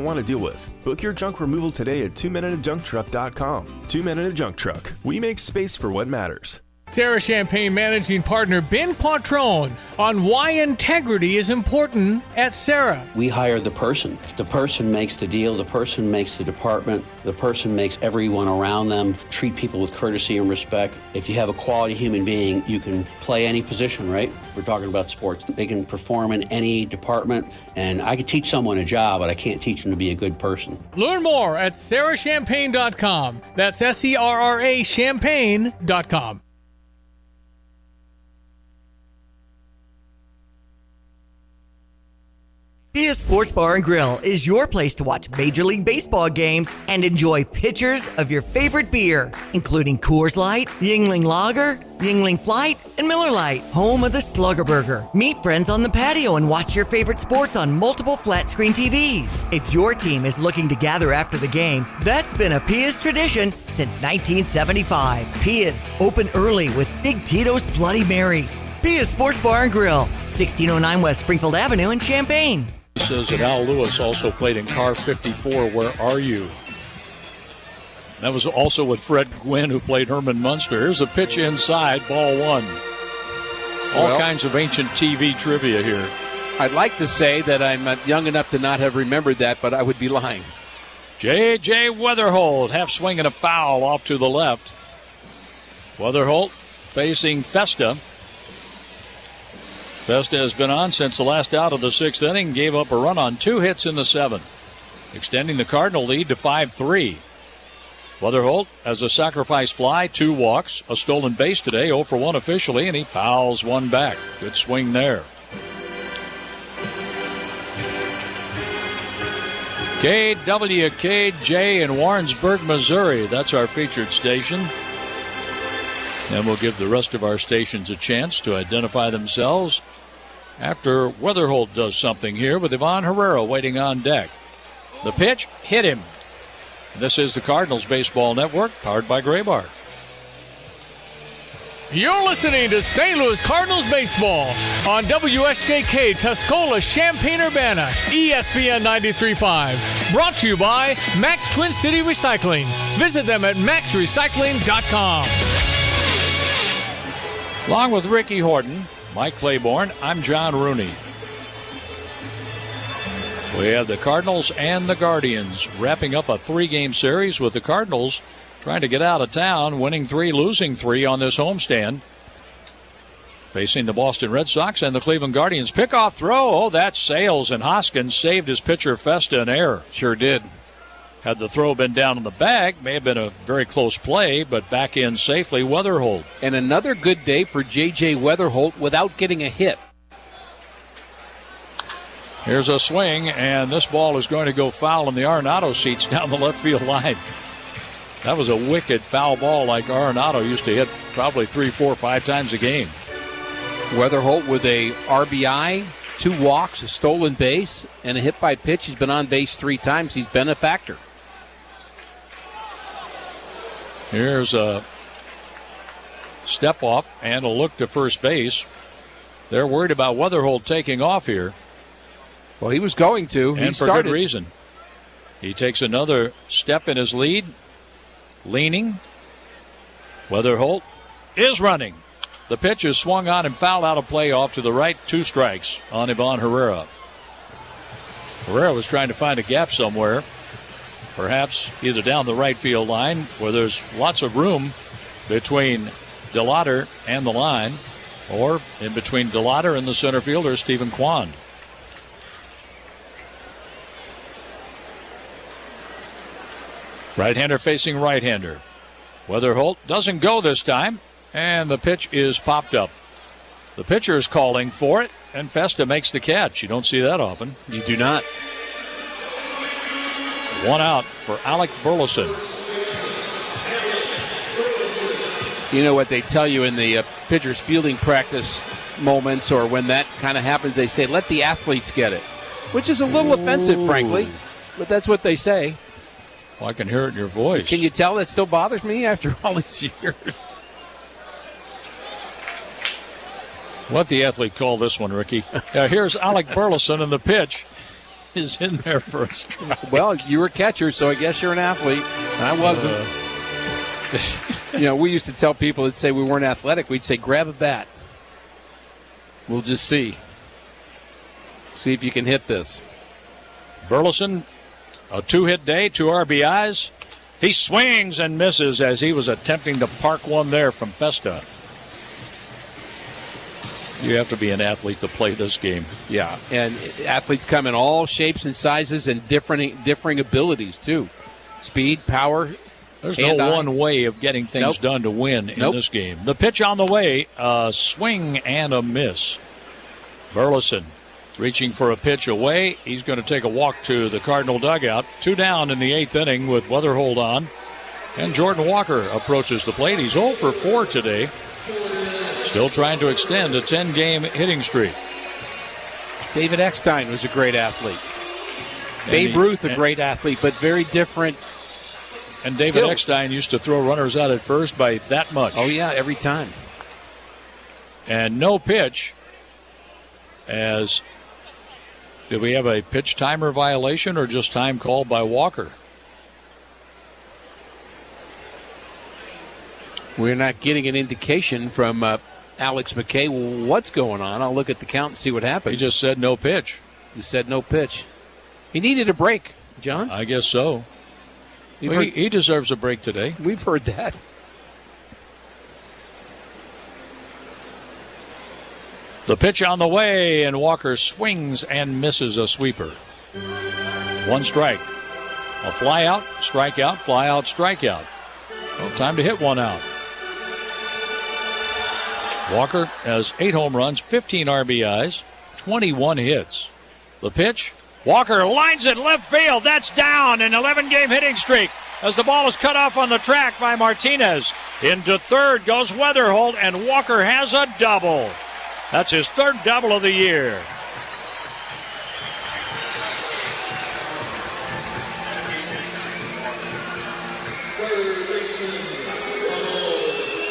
want to deal with. Book your junk removal today at 2minuteofjunktruck.com. 2 Minute of Junk Truck. We make space for what matters. Sarah Champagne Managing Partner Ben Quattrone on why integrity is important at Sarah. We hire the person. The person makes the deal. The person makes the department. The person makes everyone around them treat people with courtesy and respect. If you have a quality human being, you can play any position, right? We're talking about sports. They can perform in any department, and I could teach someone a job, but I can't teach them to be a good person. Learn more at sarahchampagne.com. That's SERRA champagne.com. Dia Sports Bar and Grill is your place to watch Major League Baseball games and enjoy pitchers of your favorite beer, including Coors Light, Yingling Lager, Yingling Flight, and Miller Lite, home of the Slugger Burger. Meet friends on the patio and watch your favorite sports on multiple flat-screen TVs. If your team is looking to gather after the game, that's been a Pia's tradition since 1975. Pia's, open early with Big Tito's Bloody Marys. Pia's Sports Bar and Grill, 1609 West Springfield Avenue in Champaign. He says that Al Lewis also played in Car 54, Where Are You? That was also with Fred Gwynn, who played Herman Munster. Here's a pitch inside, ball one. All kinds of ancient TV trivia here. I'd like to say that I'm young enough to not have remembered that, but I would be lying. J.J. Weatherholt, half swing and a foul off to the left. Weatherholt facing Festa. Festa has been on since the last out of the sixth inning, gave up a run on 2 hits in the seventh, extending the Cardinal lead to 5-3. Weatherholt has a sacrifice fly, 2 walks, a stolen base today, 0 for 1 officially, and he fouls one back. Good swing there. KWKJ in Warrensburg, Missouri. That's our featured station. And we'll give the rest of our stations a chance to identify themselves after Weatherholt does something here with Ivan Herrera waiting on deck. The pitch hit him. This is the Cardinals Baseball Network, powered by Graybar. You're listening to St. Louis Cardinals Baseball on WSJK Tuscola, Champaign-Urbana, ESPN 93.5. Brought to you by Max Twin City Recycling. Visit them at maxrecycling.com. Along with Ricky Horton, Mike Claiborne, I'm John Rooney. We have the Cardinals and the Guardians wrapping up a 3-game series with the Cardinals trying to get out of town, winning 3, losing 3 on this homestand. Facing the Boston Red Sox and the Cleveland Guardians. Pickoff throw. Oh, that's Sales, and Hoskins saved his pitcher Festa an error. Sure did. Had the throw been down in the bag, may have been a very close play, but back in safely, Weatherholt. And another good day for J.J. Weatherholt without getting a hit. Here's a swing, and this ball is going to go foul in the Arenado seats down the left field line. That was a wicked foul ball like Arenado used to hit probably 3, 4, 5 times a game. Weatherholt with a RBI, 2 walks, a stolen base, and a hit by pitch. He's been on base 3 times. He's been a factor. Here's a step off and a look to first base. They're worried about Weatherholt taking off here. Well, he was going to. And for good reason. He takes another step in his lead. Leaning. Weatherholt is running. The pitch is swung on and fouled out of play off to the right. 2 strikes on Ivan Herrera. Herrera was trying to find a gap somewhere. Perhaps either down the right field line where there's lots of room between DeLauder and the line, or in between DeLauder and the center fielder, Stephen Kwan. Right-hander facing right-hander. Weatherholt doesn't go this time, and the pitch is popped up. The pitcher is calling for it, and Festa makes the catch. You don't see that often. You do not. 1 out for Alec Burleson. You know what they tell you in the pitcher's fielding practice moments, or when that kind of happens, they say, let the athletes get it, which is a little offensive, frankly, but that's what they say. Well, I can hear it in your voice. Can you tell that still bothers me after all these years? What the athlete call this one, Ricky? Here's Alec Burleson, and the pitch is in there for a strike. Well, you were catcher, so I guess you're an athlete. I wasn't. We used to tell people that say we weren't athletic, we'd say grab a bat. We'll just see. See if you can hit this. Burleson, a 2-hit day, 2 RBIs. He swings and misses as he was attempting to park one there from Festa. You have to be an athlete to play this game. Yeah, and athletes come in all shapes and sizes and differing abilities, too. Speed, power. There's no one way of getting things done to win in this game. The pitch on the way, a swing and a miss. Burleson reaching for a pitch away. He's going to take a walk to the Cardinal dugout. 2 down in the 8th inning with Weatherhold on. And Jordan Walker approaches the plate. He's 0 for 4 today. Still trying to extend a 10-game hitting streak. David Eckstein was a great athlete. Babe Ruth, a great athlete, but very different. And David Eckstein used to throw runners out at first by that much. Oh, yeah, every time. And no pitch. As did we have a pitch timer violation or just time called by Walker? We're not getting an indication from Alex McKay what's going on. I'll look at the count and see what happens. He just said no pitch. He said no pitch. He needed a break, John. I guess so. He deserves a break today. We've heard that. The pitch on the way, and Walker swings and misses a sweeper. 1 strike. A fly out, strikeout, fly out, strikeout. Well, time to hit one out. Walker has 8 home runs, 15 RBIs, 21 hits. The pitch, Walker lines it left field. That's down, an 11-game hitting streak as the ball is cut off on the track by Martinez. Into third goes Weatherhold, and Walker has a double. That's his 3rd double of the year.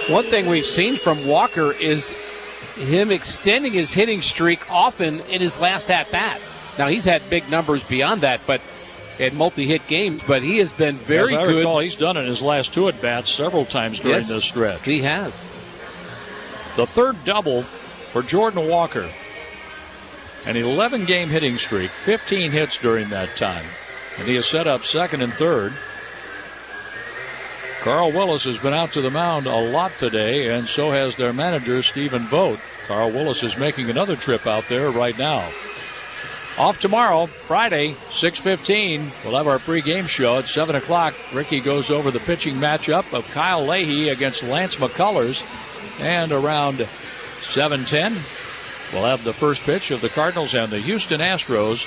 One thing we've seen from Walker is him extending his hitting streak often in his last at-bat. Now, he's had big numbers beyond that, but in multi-hit games, but he has been very good. As I recall, he's done it in his last 2 at-bats several times during this stretch. He has. The 3rd double for Jordan Walker. An 11-game hitting streak, 15 hits during that time. And he has set up 2nd and 3rd. Carl Willis has been out to the mound a lot today, and so has their manager, Stephen Vogt. Carl Willis is making another trip out there right now. Off tomorrow, Friday, 6:15. We'll have our pregame show at 7 o'clock. Ricky goes over the pitching matchup of Kyle Leahy against Lance McCullers. And around 7:10, we'll have the first pitch of the Cardinals and the Houston Astros.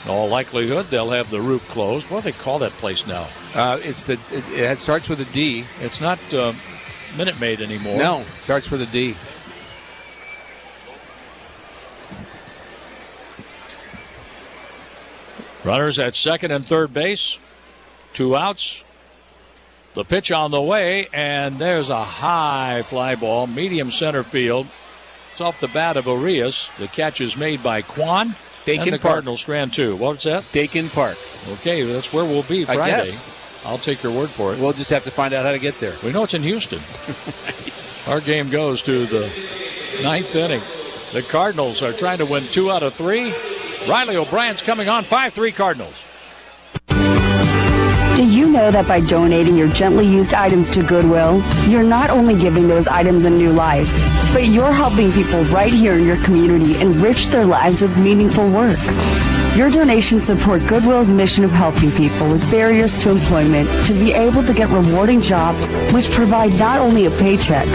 In all likelihood, they'll have the roof closed. What do they call that place now? It starts with a D. It's not Minute Maid anymore. No, it starts with a D. Runners at 2nd and 3rd base. 2 outs. The pitch on the way, and there's a high fly ball, medium center field. It's off the bat of Arias. The catch is made by Kwan. And the Cardinals ran 2. What's that? Dakin Park. Okay, that's where we'll be Friday. I guess. I'll take your word for it. We'll just have to find out how to get there. We know it's in Houston. Our game goes to the 9th inning. The Cardinals are trying to win 2 out of 3. Riley O'Brien's coming on. 5-3 Cardinals. Do you know that by donating your gently used items to Goodwill, you're not only giving those items a new life, but you're helping people right here in your community enrich their lives with meaningful work? Your donations support Goodwill's mission of helping people with barriers to employment to be able to get rewarding jobs which provide not only a paycheck,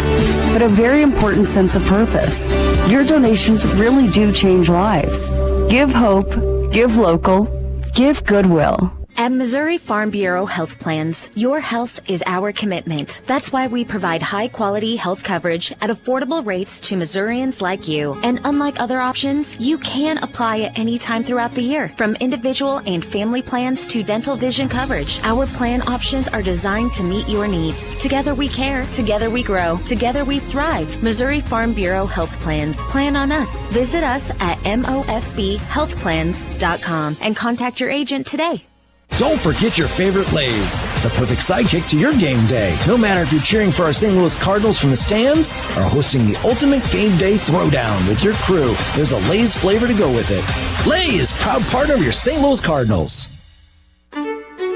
but a very important sense of purpose. Your donations really do change lives. Give hope, give local, give Goodwill. At Missouri Farm Bureau Health Plans, your health is our commitment. That's why we provide high-quality health coverage at affordable rates to Missourians like you. And unlike other options, you can apply at any time throughout the year. From individual and family plans to dental vision coverage, our plan options are designed to meet your needs. Together we care, together we grow, together we thrive. Missouri Farm Bureau Health Plans. Plan on us. Visit us at mofbhealthplans.com and contact your agent today. Don't forget your favorite Lay's, the perfect sidekick to your game day. No matter if you're cheering for our St. Louis Cardinals from the stands or hosting the ultimate game day throwdown with your crew, there's a Lay's flavor to go with it. Lay's, proud partner of your St. Louis Cardinals.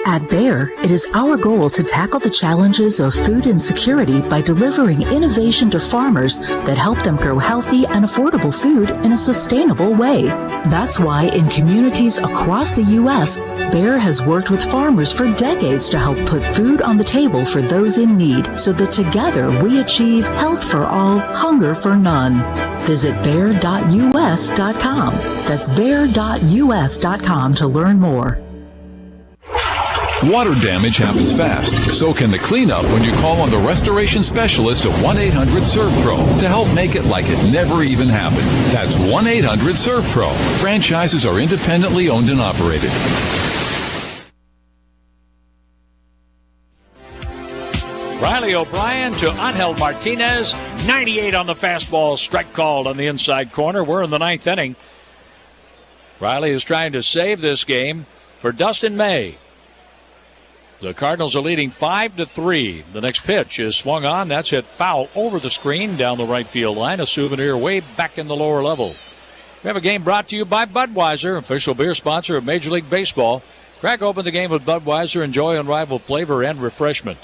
At Bayer, it is our goal to tackle the challenges of food insecurity by delivering innovation to farmers that help them grow healthy and affordable food in a sustainable way. That's why in communities across the U.S., Bayer has worked with farmers for decades to help put food on the table for those in need so that together we achieve health for all, hunger for none. Visit Bayer.us.com. That's Bayer.us.com to learn more. Water damage happens fast. So can the cleanup when you call on the restoration specialists at 1-800-SERVPRO to help make it like it never even happened. That's 1-800-SERVPRO. Franchises are independently owned and operated. Riley O'Brien to Angel Martinez. 98 on the fastball. Strike called on the inside corner. We're in the ninth inning. Riley is trying to save this game for Dustin May. The Cardinals are leading 5-3. The next pitch is swung on. That's hit foul over the screen down the right field line. A souvenir way back in the lower level. We have a game brought to you by Budweiser, official beer sponsor of Major League Baseball. Crack open the game with Budweiser. Enjoy unrivaled flavor and refreshment.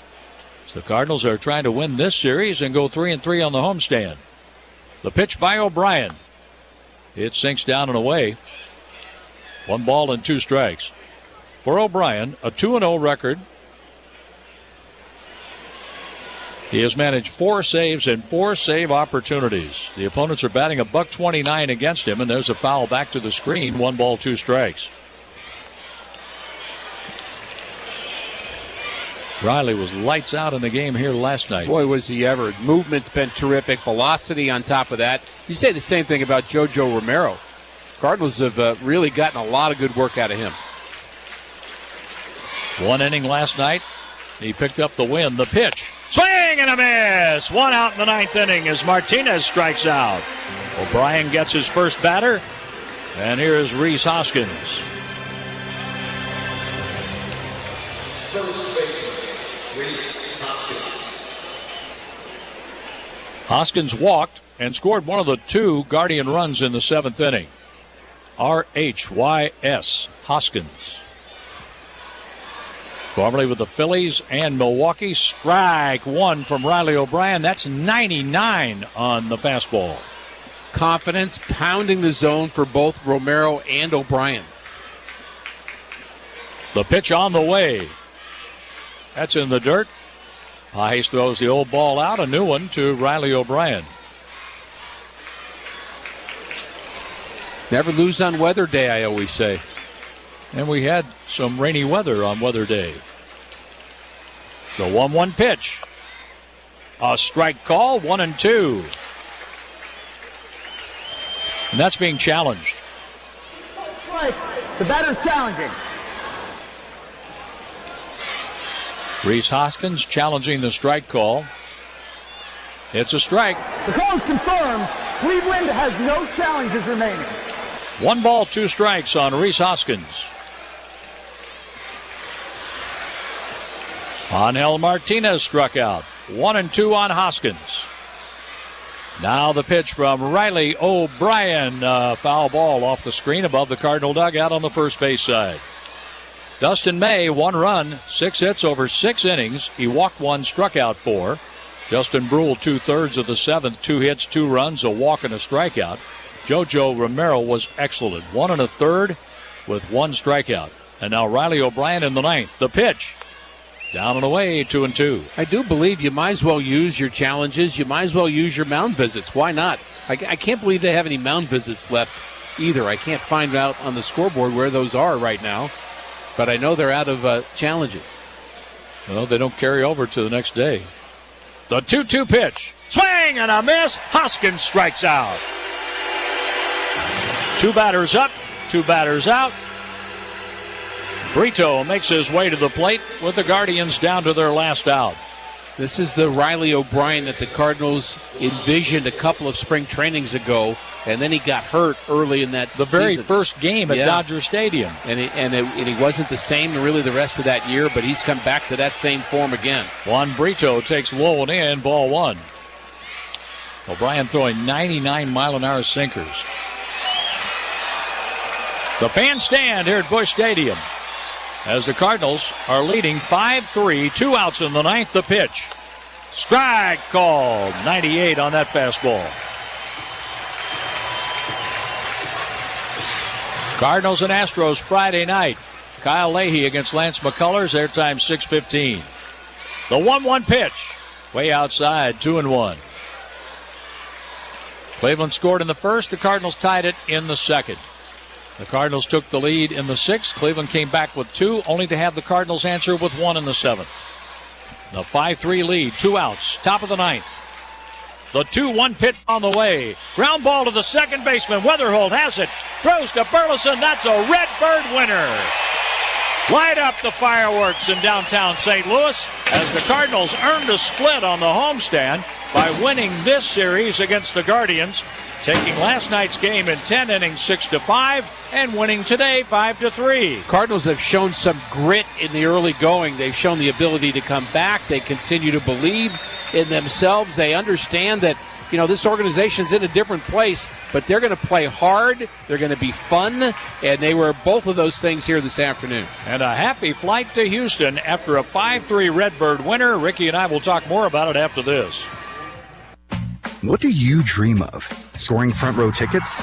So the Cardinals are trying to win this series and go 3-3 on the homestand. The pitch by O'Brien. It sinks down and away. 1 ball and 2 strikes. For O'Brien, a 2-0 record. He has managed 4 saves and 4 save opportunities. The opponents are batting $129 against him, and there's a foul back to the screen. 1 ball, 2 strikes. Riley was lights out in the game here last night. Boy, was he ever. Movement's been terrific. Velocity on top of that. You say the same thing about JoJo Romero. Cardinals have really gotten a lot of good work out of him. 1 inning last night. He picked up the win. The pitch. Swing and a miss. 1 out in the ninth inning as Martinez strikes out. O'Brien gets his first batter. And here's Rhys Hoskins. First baseman, Rhys Hoskins. Hoskins walked and scored one of the 2 Guardian runs in the 7th inning. R-H-Y-S, Hoskins. Formerly with the Phillies and Milwaukee. Strike 1 from Riley O'Brien. That's 99 on the fastball. Confidence, pounding the zone for both Romero and O'Brien. The pitch on the way. That's in the dirt. Hayes throws the old ball out. A new one to Riley O'Brien. Never lose on weather day, I always say. And we had some rainy weather on weather day. The 1-1 pitch. A strike call, 1-2. And that's being challenged. The batter's challenging. Rhys Hoskins challenging the strike call. It's a strike. The call is confirmed. Cleveland has no challenges remaining. 1 ball, 2 strikes on Rhys Hoskins. Angel Martinez struck out. 1-2 on Hoskins. Now the pitch from Riley O'Brien. Foul ball off the screen above the Cardinal dugout on the first base side. Dustin May, 1 run, 6 hits over 6 innings. He walked 1, struck out 4. Justin Brule, 2/3 of the 7th, 2 hits, 2 runs, a walk, and a strikeout. JoJo Romero was excellent. 1 1/3 with 1 strikeout. And now Riley O'Brien in the 9th. The pitch. Down and away, 2-2. I do believe you might as well use your challenges. You might as well use your mound visits. Why not? I can't believe they have any mound visits left either. I can't find out on the scoreboard where those are right now. but I know they're out of challenges. Well, they don't carry over to the next day. The 2-2 pitch. Swing and a miss. Hoskins strikes out. 2 batters up, 2 batters out. Brito makes his way to the plate with the Guardians down to their last out. This is the Riley O'Brien that the Cardinals envisioned a couple of spring trainings ago, and then he got hurt early in that The very first game at Dodger Stadium. And he wasn't the same really the rest of that year, but he's come back to that same form again. Juan Brito takes low and in, ball 1. O'Brien throwing 99-mile-an-hour sinkers. The fans stand here at Busch Stadium as the Cardinals are leading 5-3, 2 outs in the 9th. The pitch. Strike called. 98 on that fastball. Cardinals and Astros Friday night. Kyle Leahy against Lance McCullers. Airtime 6:15. The 1-1 pitch. Way outside, 2-1. Cleveland scored in the first. The Cardinals tied it in the second. The Cardinals took the lead in the 6th. Cleveland came back with 2, only to have the Cardinals answer with 1 in the 7th. The 5-3 lead, 2 outs, top of the 9th. The 2-1 pitch on the way. Ground ball to the second baseman. Weatherholt has it. Throws to Burleson. That's a Redbird winner. Light up the fireworks in downtown St. Louis as the Cardinals earned a split on the homestand by winning this series against the Guardians, taking last night's game in 10 innings 6-5 and winning today 5-3. Cardinals have shown some grit in the early going. They've shown the ability to come back. They continue to believe in themselves. They understand that, this organization's in a different place, but they're going to play hard. They're going to be fun, and they were both of those things here this afternoon. And a happy flight to Houston after a 5-3 Redbird winner. Ricky and I will talk more about it after this. What do you dream of? Scoring front row tickets?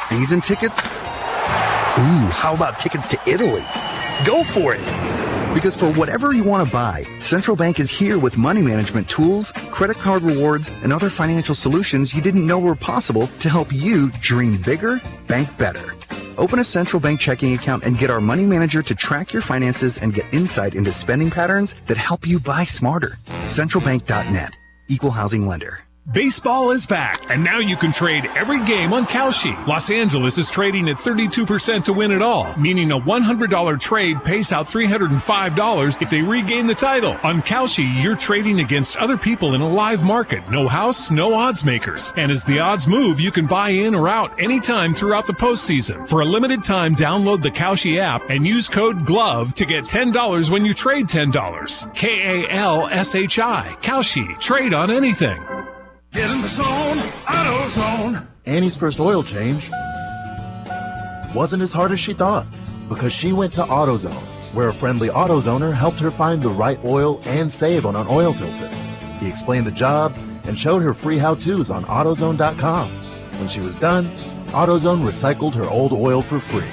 Season tickets? Ooh, how about tickets to Italy? Go for it! Because for whatever you want to buy, Central Bank is here with money management tools, credit card rewards, and other financial solutions you didn't know were possible to help you dream bigger, bank better. Open a Central Bank checking account and get our money manager to track your finances and get insight into spending patterns that help you buy smarter. CentralBank.net. Equal housing lender. Baseball is back, and now you can trade every game on Kalshi. Los Angeles is trading at 32% to win it all, meaning a $100 trade pays out $305 if they regain the title. On Kalshi, you're trading against other people in a live market. No house, no odds makers. And as the odds move, you can buy in or out anytime throughout the postseason. For a limited time, download the Kalshi app and use code GLOVE to get $10 when you trade $10. Kalshi. Kalshi. Trade on anything. Get in the zone, AutoZone. Annie's first oil change wasn't as hard as she thought because she went to AutoZone, where a friendly AutoZoner helped her find the right oil and save on an oil filter. He explained the job and showed her free how-tos on AutoZone.com. When she was done, AutoZone recycled her old oil for free.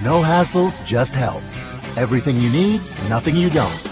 No hassles, just help. Everything you need, nothing you don't.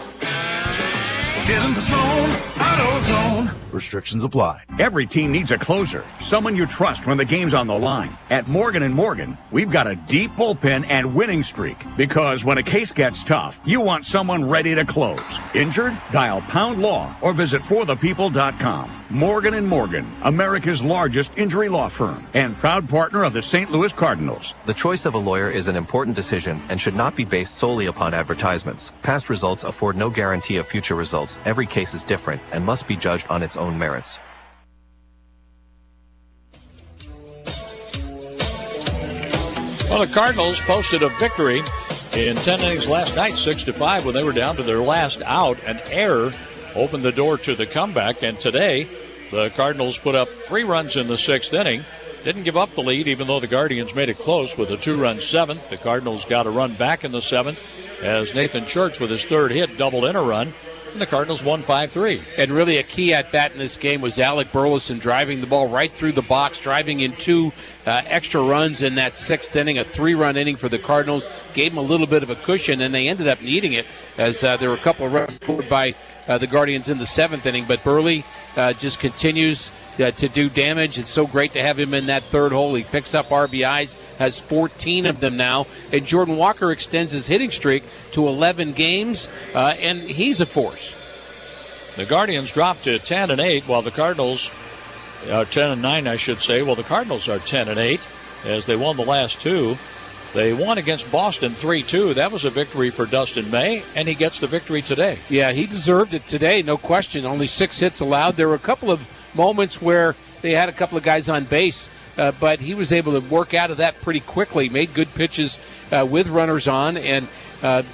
Get in the zone, AutoZone. Restrictions apply. Every team needs a closer, someone you trust when the game's on the line. At Morgan & Morgan, we've got a deep bullpen and winning streak because when a case gets tough, you want someone ready to close. Injured? Dial Pound Law or visit forthepeople.com. Morgan & Morgan, America's largest injury law firm and proud partner of the St. Louis Cardinals. The choice of a lawyer is an important decision and should not be based solely upon advertisements. Past results afford no guarantee of future results. Every case is different and must be judged on its own merits. Well, the Cardinals posted a victory in 10 innings last night, 6-5, when they were down to their last out. An error opened the door to the comeback, and today the Cardinals put up 3 runs in the 6th inning. Didn't give up the lead, even though the Guardians made it close with a 2-run 7th. The Cardinals got a run back in the 7th as Nathan Church, with his 3rd hit, doubled in a run. And the Cardinals won 5-3. And really a key at-bat in this game was Alec Burleson driving the ball right through the box, driving in 2 extra runs in that 6th inning, a 3-run inning for the Cardinals. Gave them a little bit of a cushion, and they ended up needing it as there were a couple of runs scored by the Guardians in the 7th inning. But Burley just continues to do damage. It's so great to have him in that third hole. He picks up RBIs, has 14 of them now, and Jordan Walker extends his hitting streak to 11 games, and he's a force. The Guardians dropped to 10-8, while the Cardinals 10-9, I should say. Well, the Cardinals are 10-8 as they won the last two. They won against Boston 3-2. That was a victory for Dustin May, and he gets the victory today. Yeah, he deserved it today, no question. Only 6 hits allowed. There were a couple of moments where they had a couple of guys on base, but he was able to work out of that pretty quickly, made good pitches with runners on, and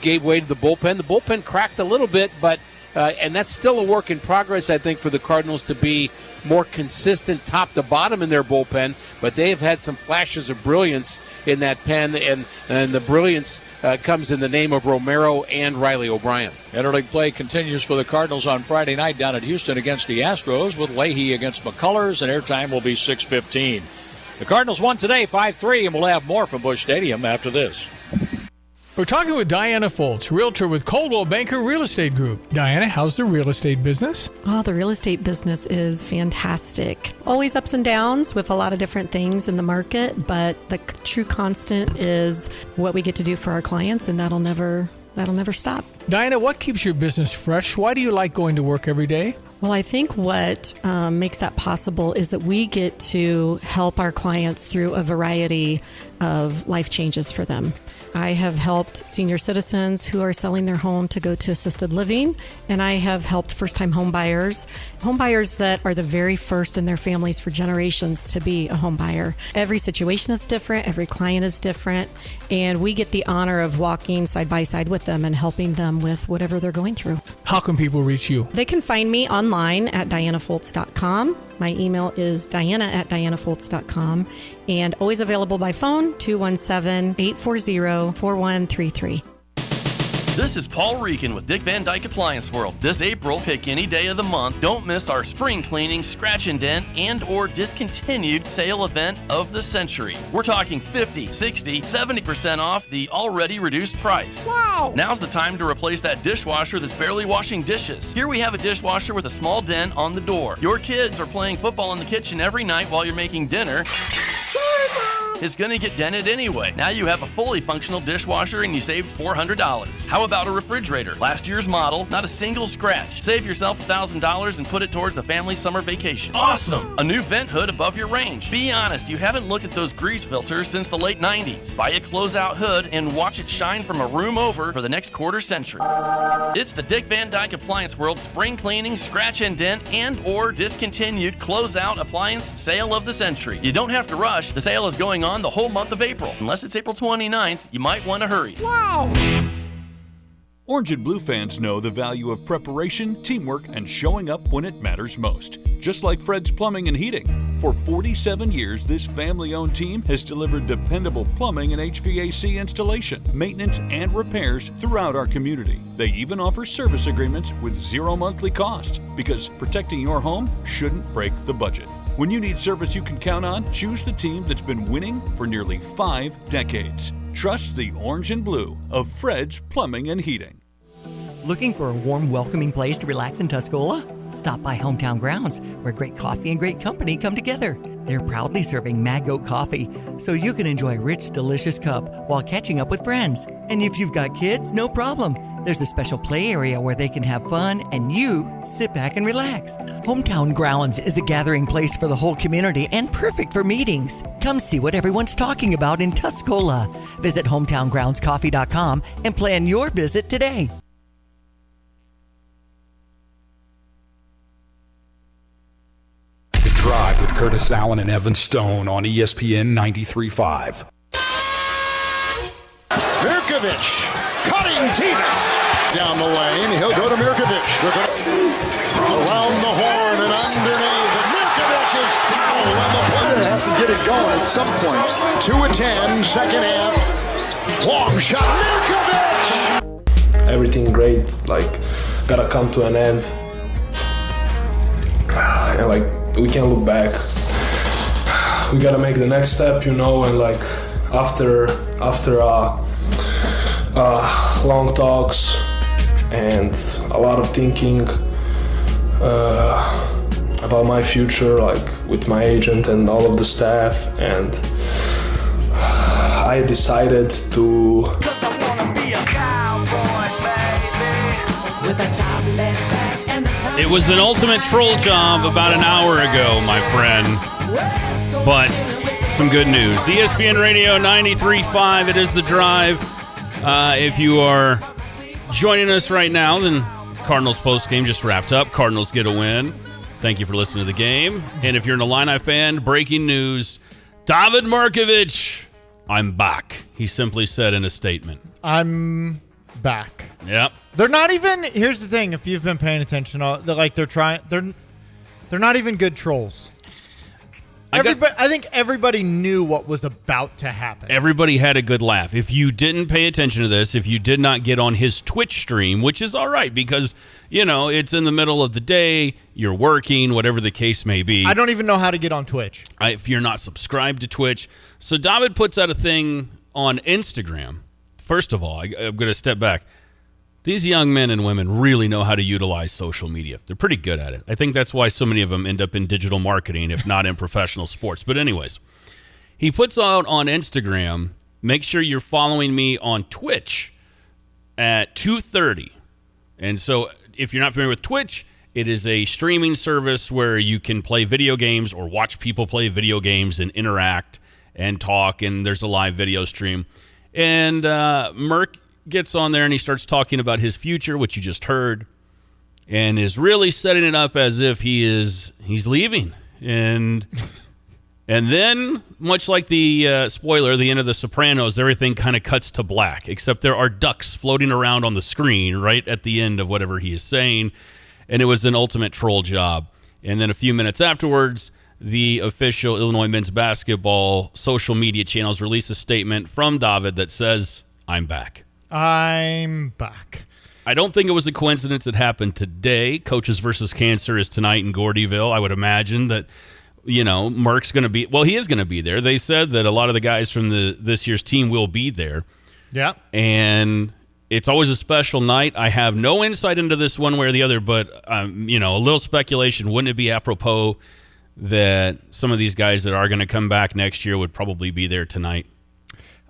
gave way to the bullpen. The bullpen cracked a little bit, but and that's still a work in progress, I think, for the Cardinals to be more consistent top to bottom in their bullpen, but they have had some flashes of brilliance in that pen, and the brilliance comes in the name of Romero and Riley O'Brien. Interleague play continues for the Cardinals on Friday night down at Houston against the Astros, with Leahy against McCullers, and airtime will be 6:15. The Cardinals won today 5-3, and we'll have more from Busch Stadium after this. We're talking with Diana Foltz, realtor with Coldwell Banker Real Estate Group. Diana, how's the real estate business? Oh, the real estate business is fantastic. Always ups and downs with a lot of different things in the market, but the true constant is what we get to do for our clients, and that'll never stop. Diana, what keeps your business fresh? Why do you like going to work every day? Well, I think what makes that possible is that we get to help our clients through a variety of life changes for them. I have helped senior citizens who are selling their home to go to assisted living, and I have helped first-time home buyers that are the very first in their families for generations to be a home buyer. Every situation is different, every client is different, and we get the honor of walking side by side with them and helping them with whatever they're going through. How can people reach you? They can find me online at dianafoltz.com. My email is diana@dianafoltz.com, and always available by phone, 217-840-4133. This is Paul Reekin with Dick Van Dyke Appliance World. This April, pick any day of the month. Don't miss our spring cleaning, scratch and dent, and or discontinued sale event of the century. We're talking 50, 60, 70% off the already reduced price. Wow! Now's the time to replace that dishwasher that's barely washing dishes. Here we have a dishwasher with a small dent on the door. Your kids are playing football in the kitchen every night while you're making dinner. It's gonna get dented anyway. Now you have a fully functional dishwasher and you saved $400. How about a refrigerator? Last year's model, not a single scratch. Save yourself $1,000 and put it towards a family summer vacation. Awesome! A new vent hood above your range. Be honest, you haven't looked at those grease filters since the late 90s. Buy a closeout hood and watch it shine from a room over for the next quarter century. It's the Dick Van Dyke Appliance World Spring Cleaning, Scratch and Dent, and or discontinued closeout appliance sale of the century. You don't have to rush. The sale is going on the whole month of April. Unless it's April 29th, you might want to hurry. Wow! Orange and Blue fans know the value of preparation, teamwork, and showing up when it matters most. Just like Fred's Plumbing and Heating. For 47 years, this family-owned team has delivered dependable plumbing and HVAC installation, maintenance, and repairs throughout our community. They even offer service agreements with zero monthly cost, because protecting your home shouldn't break the budget. When you need service you can count on, choose the team that's been winning for nearly 5 decades. Trust the Orange and Blue of Fred's Plumbing and Heating. Looking for a warm, welcoming place to relax in Tuscola? Stop by Hometown Grounds, where great coffee and great company come together. They're proudly serving Mad Goat coffee, so you can enjoy a rich, delicious cup while catching up with friends. And if you've got kids, no problem. There's a special play area where they can have fun and you sit back and relax. Hometown Grounds is a gathering place for the whole community and perfect for meetings. Come see what everyone's talking about in Tuscola. Visit hometowngroundscoffee.com and plan your visit today. The Drive with Curtis Allen and Evan Stone on ESPN 93.5. Mirkovic cutting Tevis down the lane. He'll go to Mirkovic. Around the horn and underneath. And Mirkovic is fouled on the play. They have to get it going at some point. 2-10, second half. Long shot. Mirkovic! Everything great, like, gotta come to an end. And, like, we can't look back. We gotta make the next step, you know, and, like, after long talks and a lot of thinking, about my future, like with my agent and all of the staff, and I decided to It was an ultimate troll job about an hour ago, my friend. But some good news. ESPN Radio 93.5, it is The Drive. If you are joining us right now, then Cardinals postgame just wrapped up. Cardinals get a win. Thank you for listening to the game. And if you're an Illini fan, breaking news, David Markovich, I'm back. He simply said in a statement. I'm back. Yep. They're not even. Here's the thing: if you've been paying attention, they're trying. They're not even good trolls. I think everybody knew what was about to happen. Everybody had a good laugh. If you didn't pay attention to this, if you did not get on his Twitch stream, which is all right because, it's in the middle of the day, you're working, whatever the case may be. I don't even know how to get on Twitch. If you're not subscribed to Twitch. So David puts out a thing on Instagram. First of all, I'm going to step back. These young men and women really know how to utilize social media. They're pretty good at it. I think that's why so many of them end up in digital marketing, if not in professional sports. But anyways, he puts out on Instagram, make sure you're following me on Twitch at 2:30. And so if you're not familiar with Twitch, it is a streaming service where you can play video games or watch people play video games and interact and talk, and there's a live video stream. And Merck gets on there and he starts talking about his future, which you just heard, and is really setting it up as if he's leaving. And then, much like the spoiler, the end of The Sopranos, everything kind of cuts to black, except there are ducks floating around on the screen right at the end of whatever he is saying, and it was an ultimate troll job. And then a few minutes afterwards, the official Illinois men's basketball social media channels release a statement from David that says, I'm back. I'm back. I don't think it was a coincidence it happened today. Coaches versus Cancer is tonight in Gordyville. I would imagine that, Merck's going to be, well, he is going to be there. They said that a lot of the guys from this year's team will be there. Yeah. And it's always a special night. I have no insight into this one way or the other, but, a little speculation. Wouldn't it be apropos that some of these guys that are going to come back next year would probably be there tonight?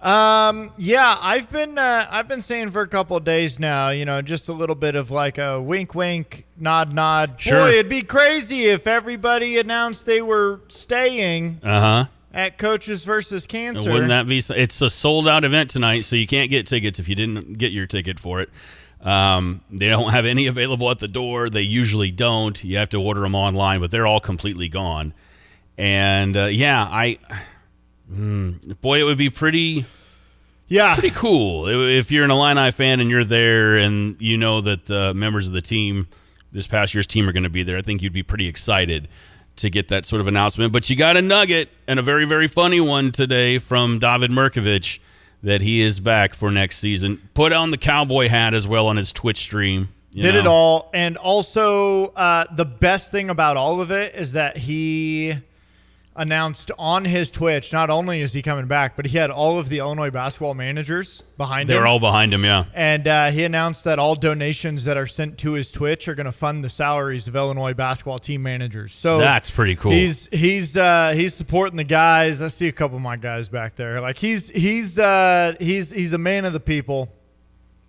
Yeah, I've been saying for a couple of days now, just a little bit of like a wink, wink, nod, nod. Sure. Boy, it'd be crazy if everybody announced they were staying at Coaches versus Cancer. Wouldn't that be? It's a sold out event tonight, so you can't get tickets if you didn't get your ticket for it. They don't have any available at the door. They usually don't. You have to order them online, but they're all completely gone. And boy, it would be pretty cool if you're an Illini fan and you're there and you know that members of the team, this past year's team, are going to be there. I think you'd be pretty excited to get that sort of announcement. But you got a nugget, and a very, very funny one today from David Markovich, that he is back for next season. Put on the cowboy hat as well on his Twitch stream. Did it all. And also, the best thing about all of it is that he announced on his Twitch, not only is he coming back, but he had all of the Illinois basketball managers behind him. They were all behind him, yeah. And he announced that all donations that are sent to his Twitch are going to fund the salaries of Illinois basketball team managers. So that's pretty cool. He's supporting the guys. I see a couple of my guys back there. Like he's a man of the people.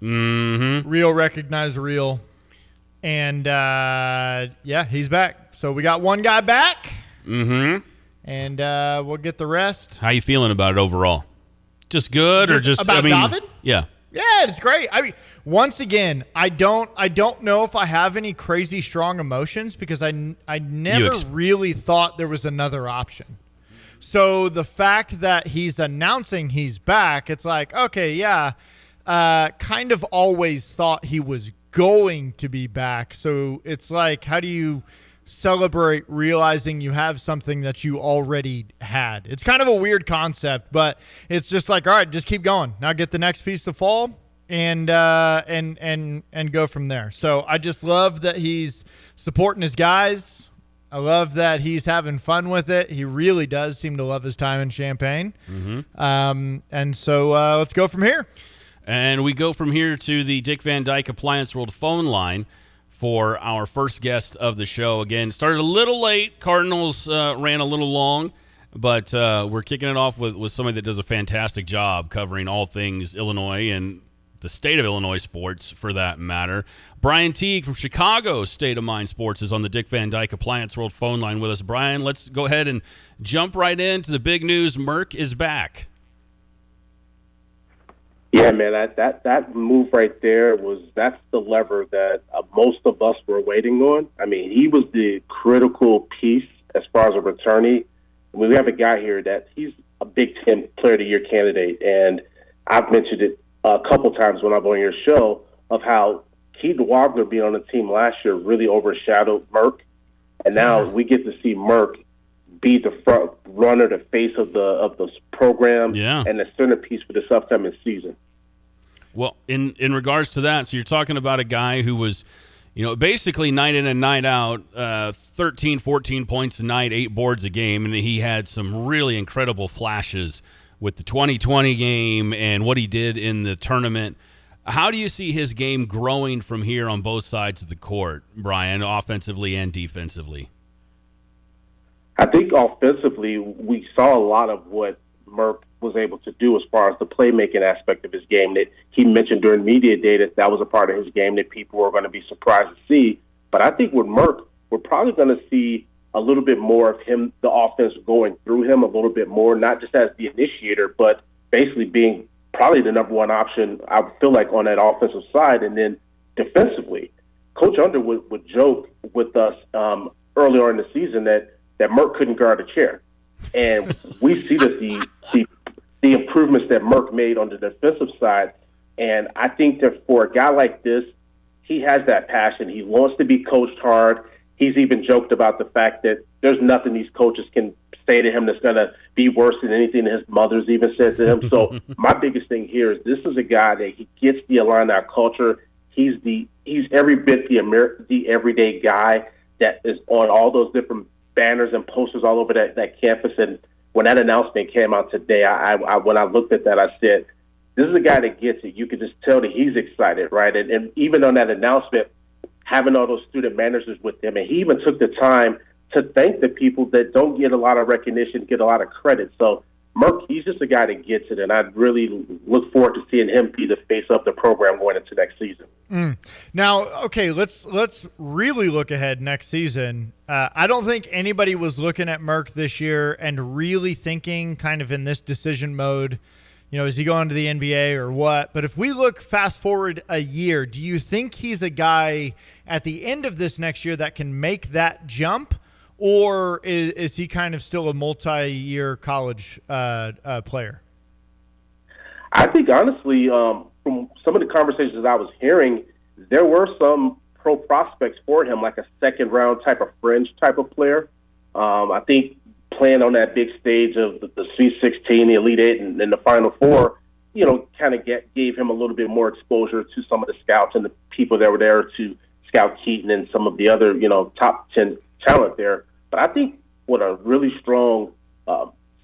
Mm-hmm. Real, recognize real. And he's back. So we got one guy back. Mm-hmm. And we'll get the rest. How you feeling about it overall? Just good or just about David? Yeah. Yeah, it's great. I mean, once again, I don't know if I have any crazy strong emotions because I never really thought there was another option. So the fact that he's announcing he's back, it's like, okay, yeah, kind of always thought he was going to be back. So it's like, how do you celebrate realizing you have something that you already had? It's kind of a weird concept, but it's just like, all right, just keep going. Now get the next piece to fall and go from there. So I just love that he's supporting his guys. I love that he's having fun with it. He really does seem to love his time in Champaign. Mm-hmm. And so let's go from here. And we go from here to the Dick Van Dyke Appliance World phone line for our first guest of the show. Again, started a little late. Cardinals ran a little long, but we're kicking it off with somebody that does a fantastic job covering all things Illinois and the state of Illinois sports, for that matter. Brian Teague from Chicago State of Mind Sports is on the Dick Van Dyke Appliance World phone line with us. Brian, let's go ahead and jump right into the big news. Merck is back. Yeah, man, that move right there that's the lever that most of us were waiting on. I mean, he was the critical piece as far as a returnee. I mean, we have a guy here that he's a Big Ten Player of the Year candidate, and I've mentioned it a couple times when I'm on your show of how Keaton Wagner being on the team last year really overshadowed Merck, and now we get to see Merck be the front runner, the face of the program, and the centerpiece for this upcoming season. Well, in regards to that, so you're talking about a guy who was, basically night in and night out, 13, 14 points a night, 8 boards a game, and he had some really incredible flashes with the 2020 game and what he did in the tournament. How do you see his game growing from here on both sides of the court, Brian, offensively and defensively? I think offensively, we saw a lot of what Merck was able to do as far as the playmaking aspect of his game that he mentioned during media day that was a part of his game that people were going to be surprised to see. But I think with Merck, we're probably going to see a little bit more of him, the offense going through him a little bit more, not just as the initiator, but basically being probably the number one option, I feel like, on that offensive side. And then defensively, Coach Underwood would joke with us earlier in the season that Merck couldn't guard a chair. And we see that the improvements that Merck made on the defensive side. And I think that for a guy like this, he has that passion. He wants to be coached hard. He's even joked about the fact that there's nothing these coaches can say to him that's going to be worse than anything that his mother's even said to him. So my biggest thing here is this is a guy that he gets the Illini culture. He's every bit the everyday guy that is on all those different banners and posters all over that campus. And when that announcement came out today, when I looked at that, I said, this is a guy that gets it. You could just tell that he's excited, right? And even on that announcement, having all those student managers with him, and he even took the time to thank the people that don't get a lot of recognition, get a lot of credit. So Merck, he's just a guy that gets it, and I really look forward to seeing him be the face of the program going into next season. Now, okay, let's really look ahead next season. I don't think anybody was looking at Merck this year and really thinking kind of in this decision mode, is he going to the NBA or what? But if we look fast forward a year, do you think he's a guy at the end of this next year that can make that jump? Or is he kind of still a multi-year college player? I think, honestly, from some of the conversations I was hearing, there were some pro prospects for him, like a second-round type of fringe type of player. I think playing on that big stage of the Sweet 16, the Elite Eight, and the Final Four, kind of gave him a little bit more exposure to some of the scouts and the people that were there to scout Keaton and some of the other, top 10 talent there. But I think with a really strong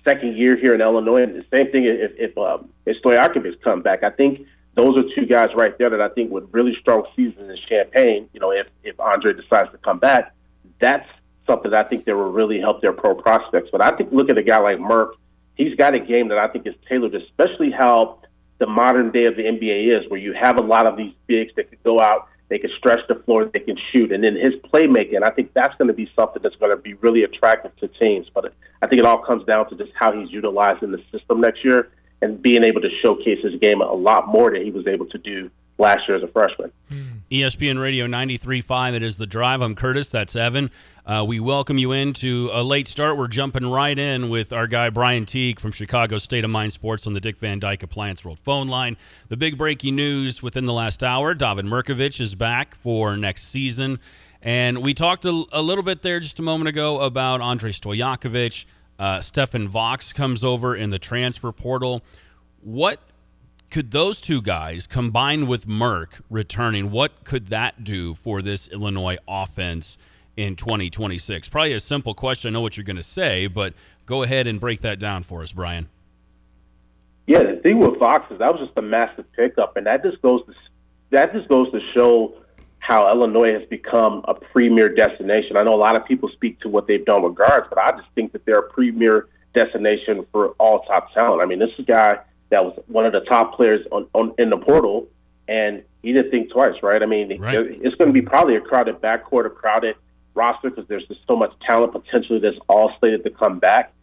second year here in Illinois, and the same thing if Stojakovic come back, I think those are two guys right there that I think with really strong seasons in Champaign, if Andre decides to come back, that's something that I think that will really help their pro prospects. But I think look at a guy like Merck, he's got a game that I think is tailored, especially how the modern day of the NBA is, where you have a lot of these bigs that could go out, they can stretch the floor, they can shoot. And then his playmaking, I think that's going to be something that's going to be really attractive to teams. But I think it all comes down to just how he's utilized in the system next year and being able to showcase his game a lot more than he was able to do last year as a freshman. ESPN Radio 93.5, it is The Drive. I'm Curtis, that's Evan. We welcome you into a late start. We're jumping right in with our guy Brian Teague from Chicago State of Mind Sports on the Dick Van Dyke Appliance World phone line. The big breaking news within the last hour, David Mirkovic is back for next season. And we talked a little bit there just a moment ago about Andre Stojakovic. Stephen Vox comes over in the transfer portal. What could those two guys, combined with Merck returning, what could that do for this Illinois offense in 2026? Probably a simple question. I know what you're going to say, but go ahead and break that down for us, Brian. Yeah, the thing with Vox is that was just a massive pickup, and that just goes to show how Illinois has become a premier destination. I know a lot of people speak to what they've done with guards, but I just think that they're a premier destination for all top talent. I mean, this is a guy that was one of the top players in the portal, and he didn't think twice, right? I mean, it's going to be probably a crowded backcourt, a crowded roster, because there's just so much talent potentially that's all slated to come back.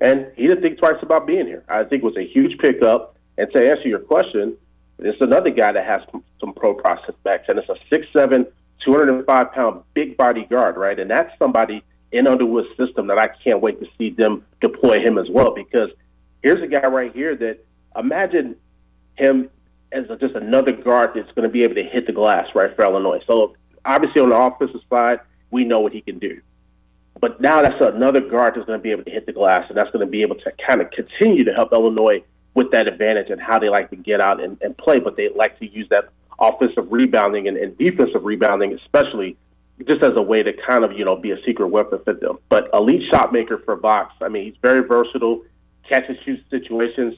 And he didn't think twice about being here. I think it was a huge pickup. And to answer your question, it's another guy that has some pro prospects, and it's a 6'7", 205-pound big body guard, right? And that's somebody in Underwood's system that I can't wait to see them deploy him as well, because here's a guy right here that imagine him as just another guard that's going to be able to hit the glass, right, for Illinois. So obviously on the offensive side, we know what he can do. But now that's another guard that's going to be able to hit the glass, and that's going to be able to kind of continue to help Illinois with that advantage and how they like to get out and play, but they like to use that offensive rebounding and defensive rebounding, especially just as a way to kind of, be a secret weapon for them. But elite shot maker for Vox. I mean, he's very versatile, catch and shoot situations.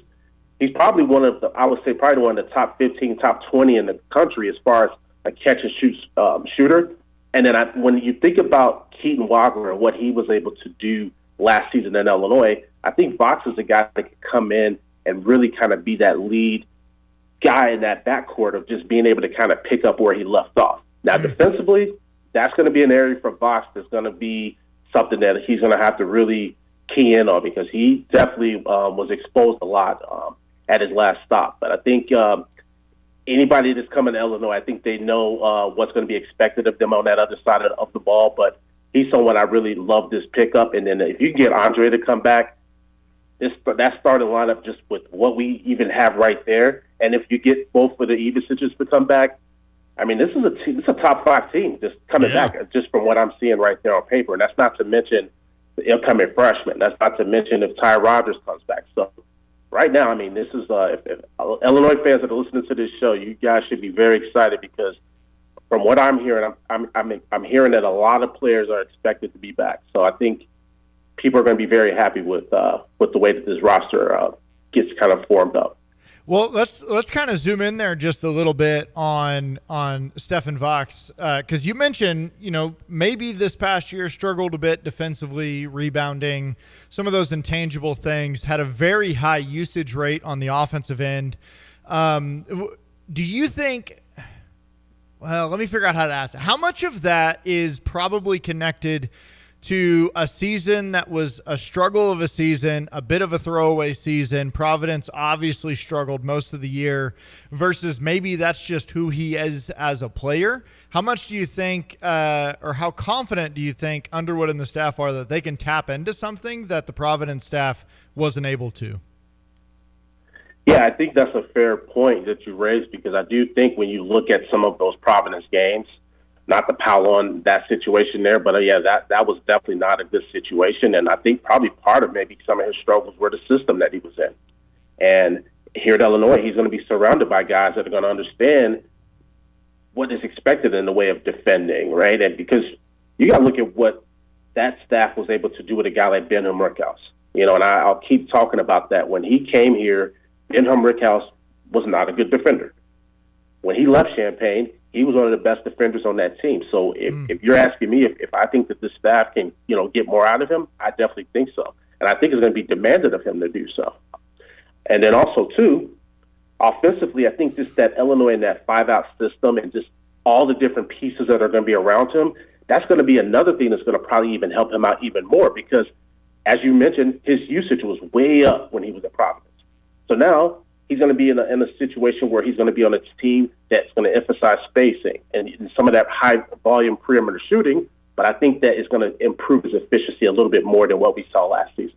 He's probably one of the top 15, top 20 in the country as far as a catch and shoot shooter. And then when you think about Keaton Wagner and what he was able to do last season in Illinois, I think Vox is a guy that can come in and really kind of be that lead guy in that backcourt of just being able to kind of pick up where he left off. Now, defensively, that's going to be an area for Vox that's going to be something that he's going to have to really key in on, because he definitely was exposed a lot at his last stop. But I think anybody that's coming to Illinois, I think they know what's going to be expected of them on that other side of the ball. But he's someone I really love this pickup. And then if you get Andre to come back, that starting lineup just with what we even have right there, and if you get both of the Iviciches to come back, I mean, this is a top 5 team just coming back, just from what I'm seeing right there on paper. And that's not to mention the incoming freshman. That's not to mention if Ty Rogers comes back. So right now, I mean, this is if Illinois fans that are listening to this show, you guys should be very excited, because from what I'm hearing, I'm hearing that a lot of players are expected to be back. So I think people are going to be very happy with the way that this roster gets kind of formed up. Well, let's kind of zoom in there just a little bit on Stephen Vox, because you mentioned, maybe this past year struggled a bit defensively, rebounding, some of those intangible things, had a very high usage rate on the offensive end. Do you think, well, let me figure out how to ask it. How much of that is probably connected to a season that was a struggle of a season, a bit of a throwaway season? Providence obviously struggled most of the year, versus maybe that's just who he is as a player. How much do you think, or how confident do you think Underwood and the staff are that they can tap into something that the Providence staff wasn't able to? Yeah, I think that's a fair point that you raised, because I do think when you look at some of those Providence games, not to pile on that situation there, but that was definitely not a good situation. And I think probably part of maybe some of his struggles were the system that he was in. And here at Illinois, he's going to be surrounded by guys that are going to understand what is expected in the way of defending, right? And because you got to look at what that staff was able to do with a guy like Benham Rickhouse. And I'll keep talking about that. When he came here, Benham Rickhouse was not a good defender. When he left Champaign, he was one of the best defenders on that team. So if you're asking me if I think that the staff can, get more out of him, I definitely think so. And I think it's going to be demanded of him to do so. And then also, too, offensively, I think just that Illinois and that 5-out system and just all the different pieces that are going to be around him, that's going to be another thing that's going to probably even help him out even more, because, as you mentioned, his usage was way up when he was at Providence. So now he's going to be in a situation where he's going to be on a team that's going to emphasize spacing and some of that high-volume perimeter shooting, but I think that is going to improve his efficiency a little bit more than what we saw last season.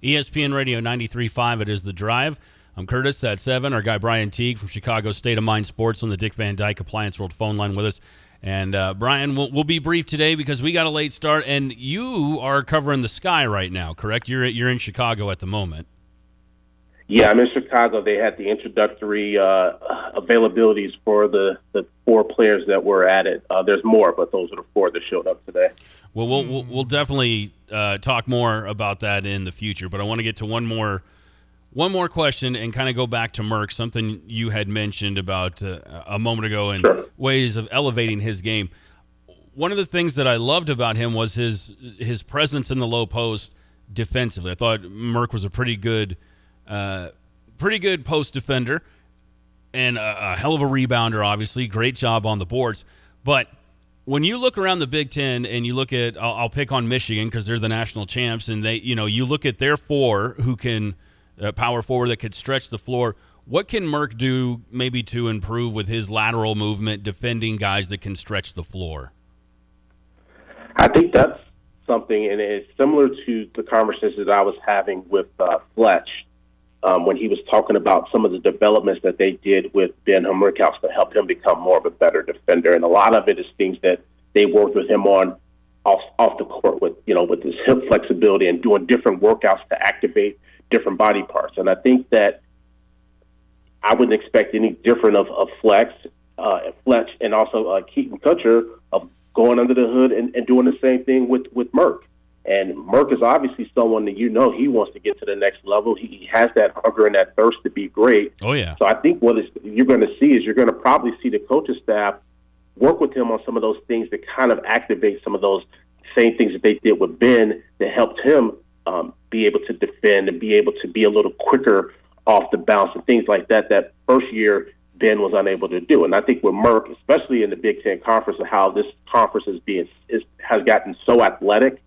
ESPN Radio 93.5, it is The Drive. I'm Curtis at 7. Our guy Brian Teague from Chicago State of Mind Sports on the Dick Van Dyke Appliance World phone line with us. And Brian, we'll be brief today because we got a late start, and you are covering the Sky right now, correct? You're in Chicago at the moment. Yeah, I'm in Chicago. They had the introductory availabilities for the 4 players that were added. There's more, but those are the 4 that showed up today. Well, we'll definitely talk more about that in the future. But I want to get to one more One more question and kind of go back to Merck, something you had mentioned about a moment ago and ways of elevating his game. One of the things that I loved about him was his presence in the low post defensively. I thought Merck was a pretty good post defender and a hell of a rebounder, obviously. Great job on the boards. But when you look around the Big Ten and you look at, I'll pick on Michigan because they're the national champs, and you look at their four who can power forward that could stretch the floor. What can Merck do maybe to improve with his lateral movement, defending guys that can stretch the floor? I think that's something, and it's similar to the conversations that I was having with Fletch when he was talking about some of the developments that they did with Ben Hummerkaus to help him become more of a better defender. And a lot of it is things that they worked with him on off the court with his hip flexibility and doing different workouts to activate different body parts. And I think that I wouldn't expect any different of Fletch and also Keaton Kutcher of going under the hood and doing the same thing with Merck. And Merck is obviously someone that he wants to get to the next level. He has that hunger and that thirst to be great. Oh, yeah. So I think you're going to see is you're going to probably see the coaching staff work with him on some of those things that kind of activate some of those same things that they did with Ben that helped him be able to defend and be able to be a little quicker off the bounce and things like that first year Ben was unable to do. And I think with Merck, especially in the Big Ten Conference, and how this conference has gotten so athletic.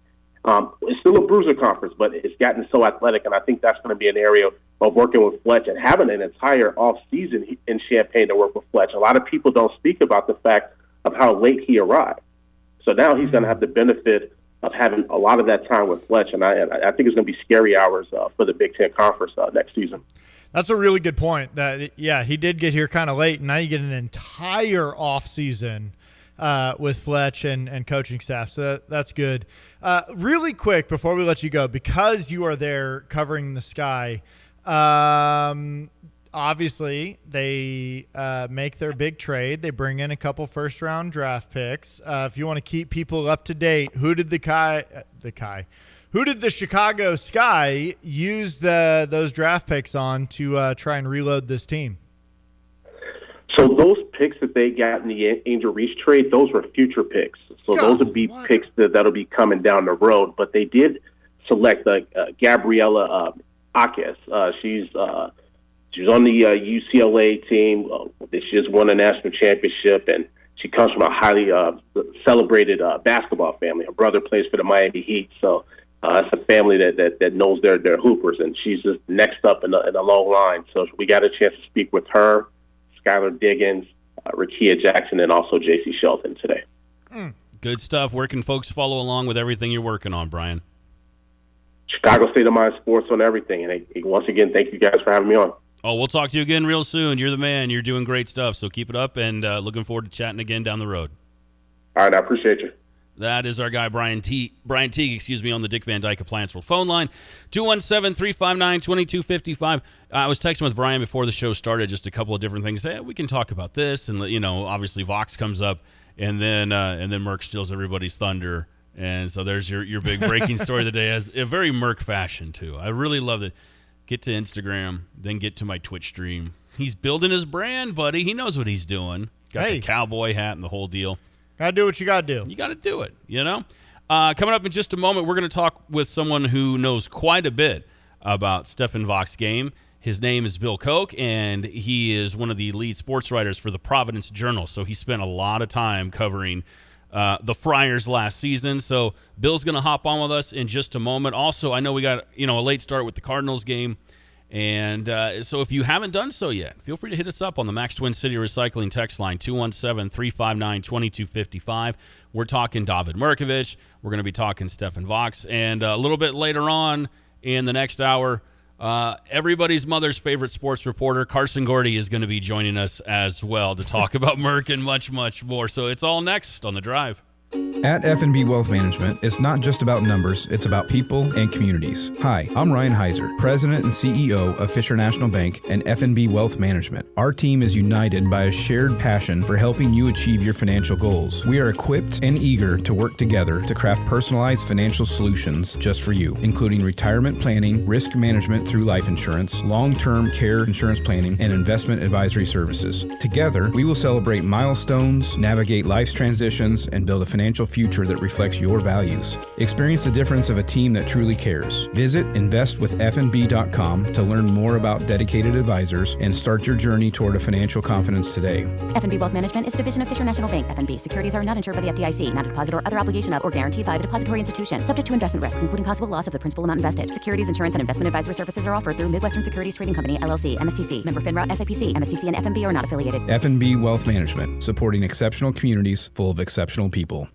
It's still a bruiser conference, but it's gotten so athletic, and I think that's going to be an area of working with Fletch and having an entire off-season in Champaign to work with Fletch. A lot of people don't speak about the fact of how late he arrived. So now he's going to have the benefit of having a lot of that time with Fletch, and I think it's going to be scary hours for the Big Ten Conference next season. That's a really good point. That he did get here kind of late, and now you get an entire off season with Fletch and coaching staff. So that's good. Really quick before we let you go, because you are there covering the Sky. Obviously, they make their big trade. They bring in a couple first-round draft picks. If you want to keep people up to date, who did the Chicago Sky use those draft picks on to try and reload this team? So those picks that they got in the Angel Reese trade, those were future picks. So those would be picks that'll be coming down the road. But they did select Gabriella Akes. She's on the UCLA team. She just won a national championship, and she comes from a highly celebrated basketball family. Her brother plays for the Miami Heat, so it's a family that knows their hoopers, and she's just next up in a long line. So we got a chance to speak with her, Skylar Diggins, Rakia Jackson, and also J.C. Shelton today. Good stuff. Where can folks follow along with everything you're working on, Brian? Chicago State of Mind Sports on everything. And once again, thank you guys for having me on. Oh, we'll talk to you again real soon. You're the man. You're doing great stuff. So keep it up, and looking forward to chatting again down the road. All right, I appreciate you. That is our guy, Brian Teague, on the Dick Van Dyke Appliance World phone line, 217-359-2255. I was texting with Brian before the show started, just a couple of different things. Hey, we can talk about this, and obviously Vox comes up, and then Merck steals everybody's thunder, and so there's your big breaking story of the day, as a very Merck fashion too. I really love it. Get to Instagram, then get to my Twitch stream. He's building his brand, buddy. He knows what he's doing. Got the cowboy hat and the whole deal. Gotta do what you gotta do. You gotta do it, Coming up in just a moment, we're going to talk with someone who knows quite a bit about Stephen Vox's game. His name is Bill Koch, and he is one of the lead sports writers for the Providence Journal. So he spent a lot of time covering the Friars last season. So Bill's going to hop on with us in just a moment. Also, I know we got a late start with the Cardinals game. And so if you haven't done so yet, feel free to hit us up on the Max Twin City Recycling text line, 217-359-2255. We're talking David Merkovich. We're going to be talking Stephen Vox. And a little bit later on in the next hour, everybody's mother's favorite sports reporter, Carson Gordy, is going to be joining us as well to talk about Merck and much, much more. So it's all next on The Drive. At F&B Wealth Management, it's not just about numbers, it's about people and communities. Hi, I'm Ryan Heiser, President and CEO of Fisher National Bank and F&B Wealth Management. Our team is united by a shared passion for helping you achieve your financial goals. We are equipped and eager to work together to craft personalized financial solutions just for you, including retirement planning, risk management through life insurance, long-term care insurance planning, and investment advisory services. Together, we will celebrate milestones, navigate life's transitions, and build a financial future that reflects your values. Experience the difference of a team that truly cares. Visit investwithfnb.com to learn more about dedicated advisors and start your journey toward a financial confidence today. F&B Wealth Management is a division of Fisher National Bank. F&B securities are not insured by the FDIC, not a deposit or other obligation of or guaranteed by the depository institution, subject to investment risks, including possible loss of the principal amount invested. Securities, insurance, and investment advisory services are offered through Midwestern Securities Trading Company, LLC, MSTC, member FINRA, SIPC, MSTC, and F&B are not affiliated. F&B Wealth Management, supporting exceptional communities full of exceptional people.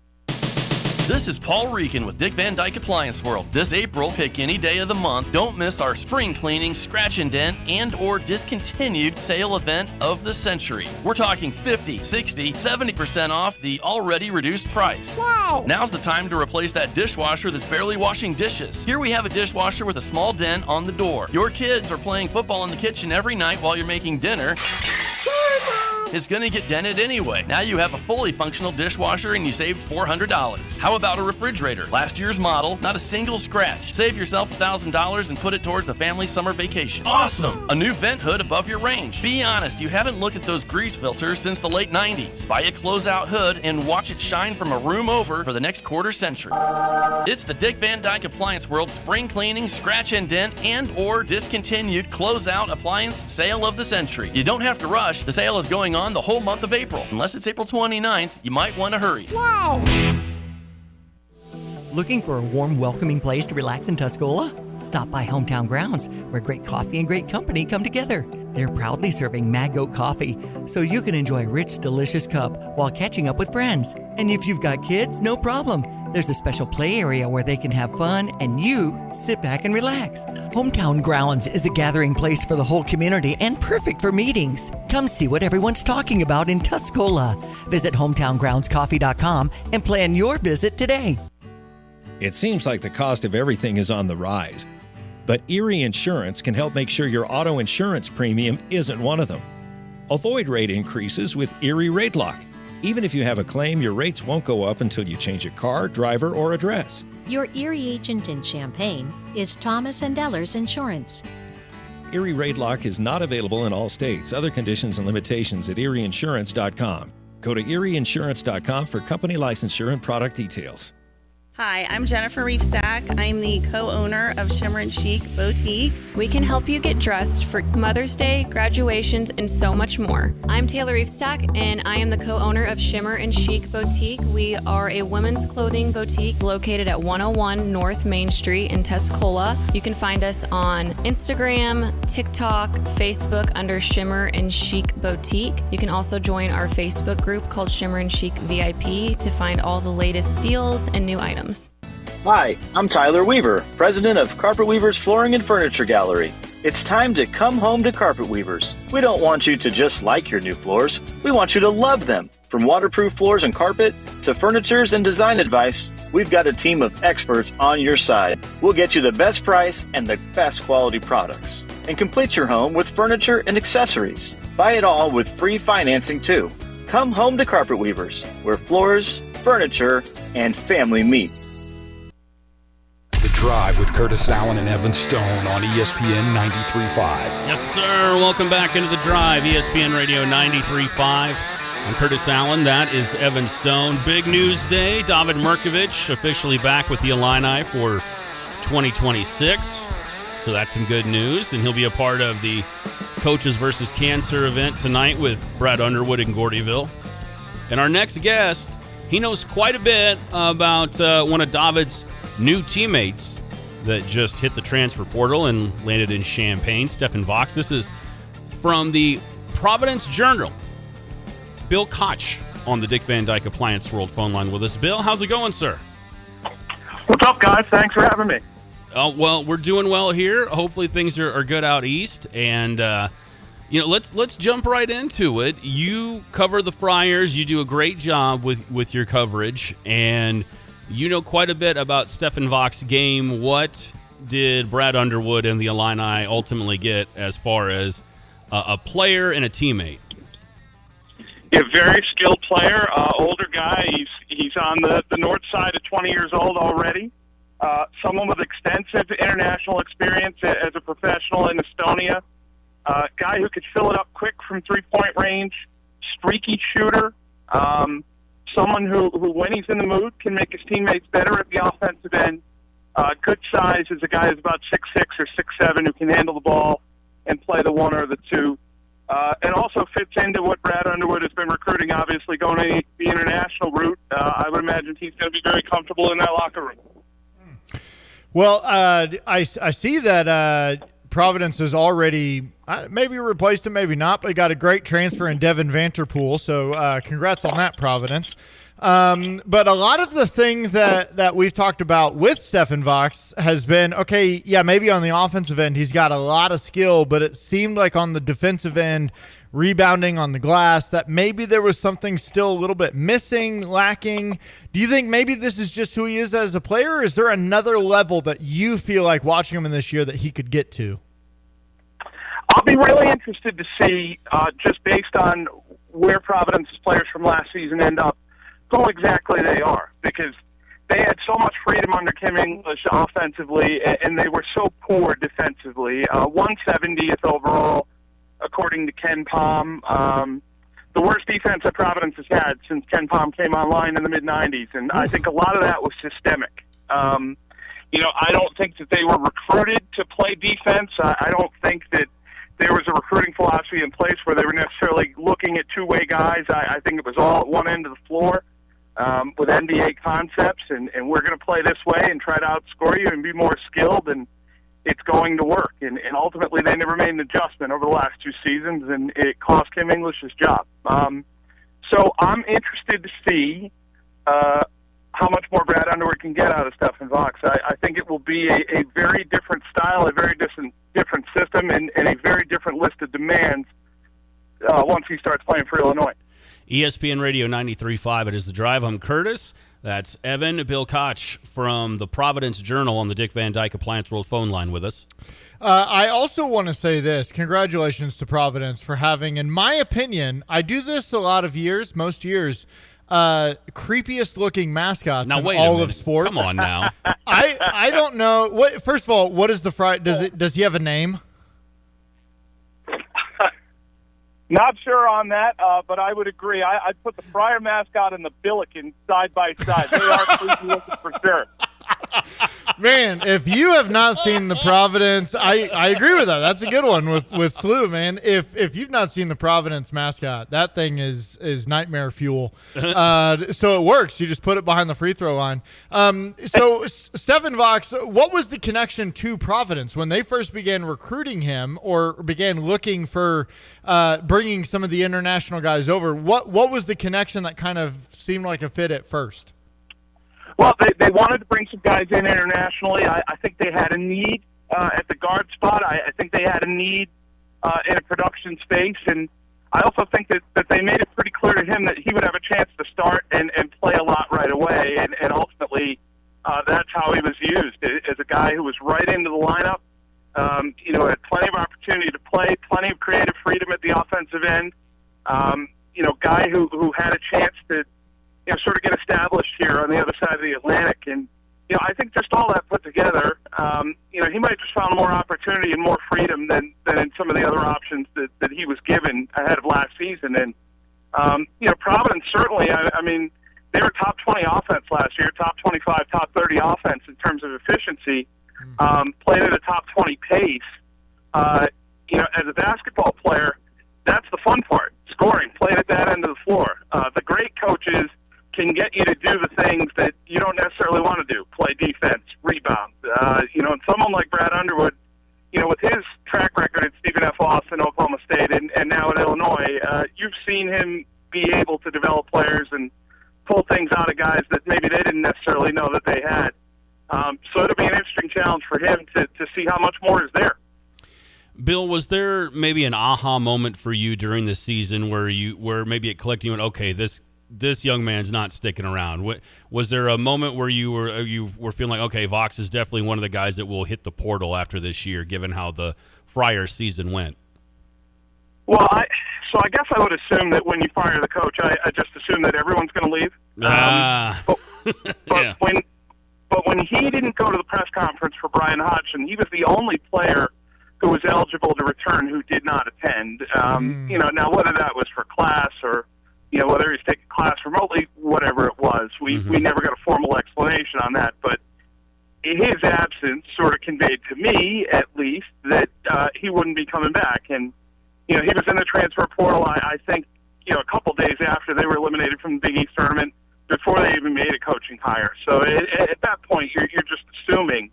This is Paul Reekin with Dick Van Dyke Appliance World. This April, pick any day of the month. Don't miss our spring cleaning, scratch and dent, and or discontinued sale event of the century. We're talking 50, 60, 70% off the already reduced price. Wow! Now's the time to replace that dishwasher that's barely washing dishes. Here we have a dishwasher with a small dent on the door. Your kids are playing football in the kitchen every night while you're making dinner. It's gonna get dented anyway. Now you have a fully functional dishwasher and you saved $400. How about a refrigerator? Last year's model, not a single scratch. Save yourself $1,000 and put it towards a family summer vacation. Awesome! A new vent hood above your range. Be honest, you haven't looked at those grease filters since the late 90s. Buy a closeout hood and watch it shine from a room over for the next quarter century. It's the Dick Van Dyke Appliance World Spring Cleaning, Scratch and Dent, and or discontinued closeout appliance sale of the century. You don't have to rush. The sale is going on the whole month of April. Unless it's April 29th, you might want to hurry. Wow! Looking for a warm, welcoming place to relax in Tuscola? Stop by Hometown Grounds, where great coffee and great company come together. They're proudly serving Mad Goat coffee, so you can enjoy a rich, delicious cup while catching up with friends. And if you've got kids, no problem. There's a special play area where they can have fun and you sit back and relax. Hometown Grounds is a gathering place for the whole community and perfect for meetings. Come see what everyone's talking about in Tuscola. Visit hometowngroundscoffee.com and plan your visit today. It seems like the cost of everything is on the rise, but Erie Insurance can help make sure your auto insurance premium isn't one of them. Avoid rate increases with Erie Rate Lock. Even if you have a claim, your rates won't go up until you change a car, driver, or address. Your Erie agent in Champaign is Thomas & Ellers Insurance. Erie Rate Lock is not available in all states. Other conditions and limitations at erieinsurance.com. Go to erieinsurance.com for company licensure and product details. Hi, I'm Jennifer Reefstack. I'm the co-owner of Shimmer and Chic Boutique. We can help you get dressed for Mother's Day, graduations, and so much more. I'm Taylor Reefstack, and I am the co-owner of Shimmer and Chic Boutique. We are a women's clothing boutique located at 101 North Main Street in Tuscola. You can find us on Instagram, TikTok, Facebook under Shimmer and Chic Boutique. You can also join our Facebook group called Shimmer and Chic VIP to find all the latest deals and new items. Hi, I'm Tyler Weaver, president of Carpet Weavers Flooring and Furniture Gallery. It's time to come home to Carpet Weavers. We don't want you to just like your new floors. We want you to love them. From waterproof floors and carpet to furnitures and design advice, we've got a team of experts on your side. We'll get you the best price and the best quality products. And complete your home with furniture and accessories. Buy it all with free financing too. Come home to Carpet Weavers, where floors, furniture, and family meet. The Drive with Curtis Allen and Evan Stone on ESPN 93.5. Yes, sir. Welcome back into The Drive, ESPN Radio 93.5. I'm Curtis Allen. That is Evan Stone. Big news day. David Mirkovich officially back with the Illini for 2026. So that's some good news. And he'll be a part of the Coaches versus Cancer event tonight with Brad Underwood in Gordyville. And our next guest, he knows quite a bit about one of David's new teammates that just hit the transfer portal and landed in Champaign, Stephen Vox. This is from the Providence Journal. Bill Koch on the Dick Van Dyke Appliance World phone line with us. Bill, how's it going, sir? What's up, guys? Thanks for having me. Well, we're doing well here. Hopefully things are good out east. And Let's jump right into it. You cover the Friars. You do a great job with your coverage, and you know quite a bit about Stephen Vox's game. What did Brad Underwood and the Illini ultimately get as far as a player and a teammate? Yeah, very skilled player, older guy. He's on the north side of 20 years old already. Someone with extensive international experience as a professional in Estonia. Guy who could fill it up quick from three-point range, streaky shooter, someone who, when he's in the mood, can make his teammates better at the offensive end. Good size as a guy who's about 6'6" or 6'7", who can handle the ball and play the one or the two. And also fits into what Brad Underwood has been recruiting, obviously, going the international route. I would imagine he's going to be very comfortable in that locker room. Well, I see that Providence has already maybe replaced him, maybe not, but he got a great transfer in Devin Vanterpool, so congrats on that, Providence. But a lot of the things that we've talked about with Stephen Vox has been, okay, yeah, maybe on the offensive end he's got a lot of skill, but it seemed like on the defensive end, rebounding on the glass, that maybe there was something still a little bit missing, lacking. Do you think maybe this is just who he is as a player, or is there another level that you feel like watching him in this year that he could get to? I'll be really interested to see, just based on where Providence's players from last season end up, who exactly they are, because they had so much freedom under Kim English offensively, and they were so poor defensively. 170th overall, according to Ken Palm. The worst defense that Providence has had since Ken Palm came online in the mid-'90s, and I think a lot of that was systemic. I don't think that they were recruited to play defense. I don't think that there was a recruiting philosophy in place where they were necessarily looking at two-way guys. I think it was all at one end of the floor with NBA concepts, and we're going to play this way and try to outscore you and be more skilled, and it's going to work. And ultimately, they never made an adjustment over the last two seasons, and it cost Kim English his job. So I'm interested to see how much more Brad Underwood can get out of Stephen Vox. I think it will be a very different style, a very different system, and a very different list of demands once he starts playing for Illinois. ESPN Radio 93.5, it is The Drive. I'm Curtis. That's Evan. Bill Koch from the Providence Journal on the Dick Van Dyke Appliance World phone line with us. I also want to say this. Congratulations to Providence for having, in my opinion, I do this a lot of years, most years, creepiest looking mascots now, in wait all a minute. of sports. Come on now. I don't know. First of all, what is the Fry? Does he have a name? Not sure on that, but I would agree. I'd put the Friar mascot and the Billiken side by side. They are creepy looking for sure. Man, if you have not seen the Providence, I agree with that. That's a good one with Slew, man. If you've not seen the Providence mascot, that thing is nightmare fuel. So it works. You just put it behind the free throw line. So Stephen Vox, what was the connection to Providence when they first began recruiting him or began looking for bringing some of the international guys over? What was the connection that kind of seemed like a fit at first? Well, they wanted to bring some guys in internationally. I think they had a need at the guard spot. I think they had a need in a production space. And I also think that they made it pretty clear to him that he would have a chance to start and play a lot right away. And ultimately, that's how he was used, as a guy who was right into the lineup, had plenty of opportunity to play, plenty of creative freedom at the offensive end, guy who had a chance to sort of get established here on the other side of the Atlantic. And, I think just all that put together, he might have just found more opportunity and more freedom than in some of the other options that he was given ahead of last season. And, Providence certainly, I mean, they were top 20 offense last year, top 25, top 30 offense in terms of efficiency, played at a top 20 pace. As a basketball player, that's the fun part, scoring, played at that end of the floor. The great coaches can get you to do the things that you don't necessarily want to do, play defense, rebound. And someone like Brad Underwood, with his track record at Stephen F. Austin, Oklahoma State, and now at Illinois, you've seen him be able to develop players and pull things out of guys that maybe they didn't necessarily know that they had. So it'll be an interesting challenge for him to see how much more is there. Bill, was there maybe an aha moment for you during the season where maybe it clicked and you went, okay, this young man's not sticking around? Was there a moment where you were feeling like, okay, Vox is definitely one of the guys that will hit the portal after this year, given how the Friars season went? Well, I guess I would assume that when you fire the coach, I just assume that everyone's going to leave. But when he didn't go to the press conference for Brian Hodgson, he was the only player who was eligible to return who did not attend. Now whether that was for class or whether he's taking class remotely, whatever it was, we never got a formal explanation on that. But his absence sort of conveyed to me, at least, that he wouldn't be coming back. And he was in the transfer portal. I think a couple days after they were eliminated from the Big East tournament, before they even made a coaching hire. So at that point, you're just assuming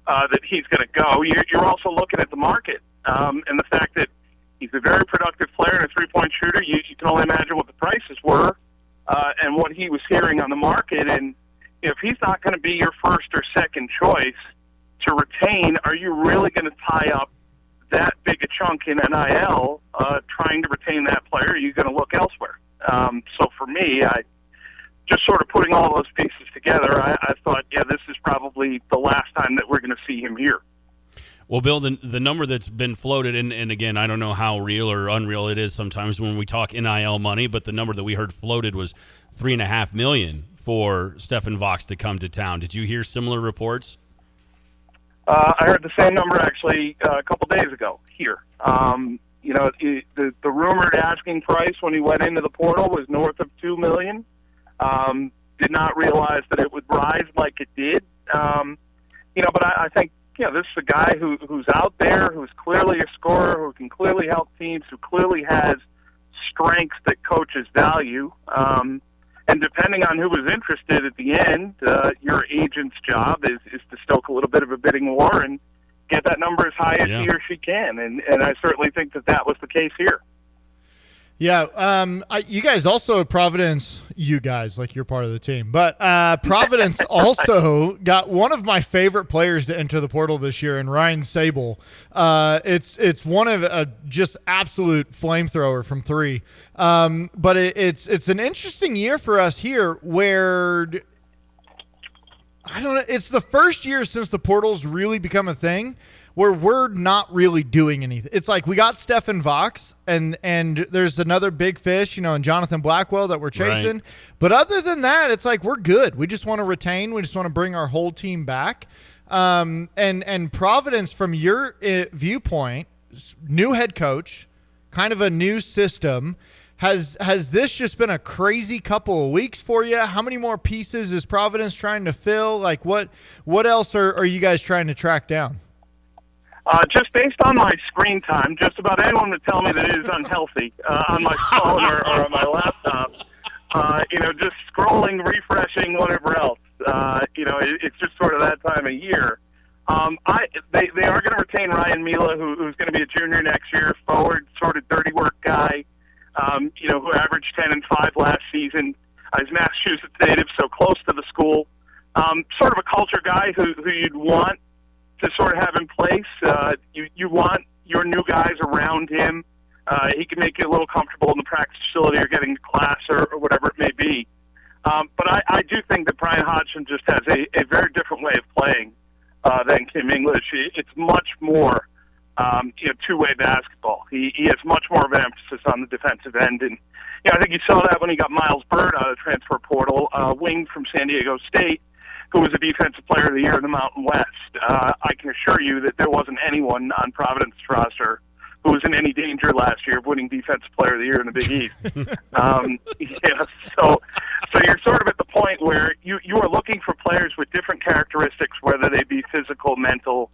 that he's going to go. You're also looking at the market and the fact that he's a very productive player and a three-point shooter. You can only imagine what the prices were and what he was hearing on the market. And if he's not going to be your first or second choice to retain, are you really going to tie up that big a chunk in NIL trying to retain that player? Are you going to look elsewhere? So for me, just sort of putting all those pieces together, I thought, this is probably the last time that we're going to see him here. Well, Bill, the number that's been floated, and again, I don't know how real or unreal it is sometimes when we talk NIL money, but the number that we heard floated was $3.5 million for Stephen Vox to come to town. Did you hear similar reports? I heard the same number actually a couple days ago here. The rumored asking price when he went into the portal was north of $2 million. Did not realize that it would rise like it did. But I think, this is a guy who's out there, who's clearly a scorer, who can clearly help teams, who clearly has strengths that coaches value. And depending on who was interested at the end, your agent's job is to stoke a little bit of a bidding war and get that number as high as he or she can. And I certainly think that was the case here. Yeah, you guys also, Providence, you guys, like you're part of the team, but Providence also got one of my favorite players to enter the portal this year, in Ryan Sable. It's one of a just absolute flamethrower from three. But it's an interesting year for us here where, I don't know, it's the first year since the portal's really become a thing where we're not really doing anything. It's like we got Stephen Vox, and there's another big fish, in Jonathan Blackwell that we're chasing. Right. But other than that, it's like we're good. We just want to retain. We just want to bring our whole team back. And Providence, from your viewpoint, new head coach, kind of a new system. Has this just been a crazy couple of weeks for you? How many more pieces is Providence trying to fill? Like what else are you guys trying to track down? Just based on my screen time, just about anyone would tell me that it is unhealthy on my phone or on my laptop. Just scrolling, refreshing, whatever else. It's just sort of that time of year. They are going to retain Ryan Mila, who's going to be a junior next year, forward, sort of dirty work guy, who averaged 10 and 5 last season. He's Massachusetts native, so close to the school. Sort of a culture guy who you'd want to sort of have in place. You want your new guys around him. He can make you a little comfortable in the practice facility or getting to class or whatever it may be. But I do think that Brian Hodgson just has a very different way of playing than Kim English. It's much more two-way basketball. He has much more of an emphasis on the defensive end. And I think you saw that when he got Miles Bird out of the transfer portal, wing from San Diego State, who was a defensive player of the year in the Mountain West. I can assure you that there wasn't anyone on Providence's roster who was in any danger last year of winning defensive player of the year in the Big East. So you're sort of at the point where you are looking for players with different characteristics, whether they be physical, mental,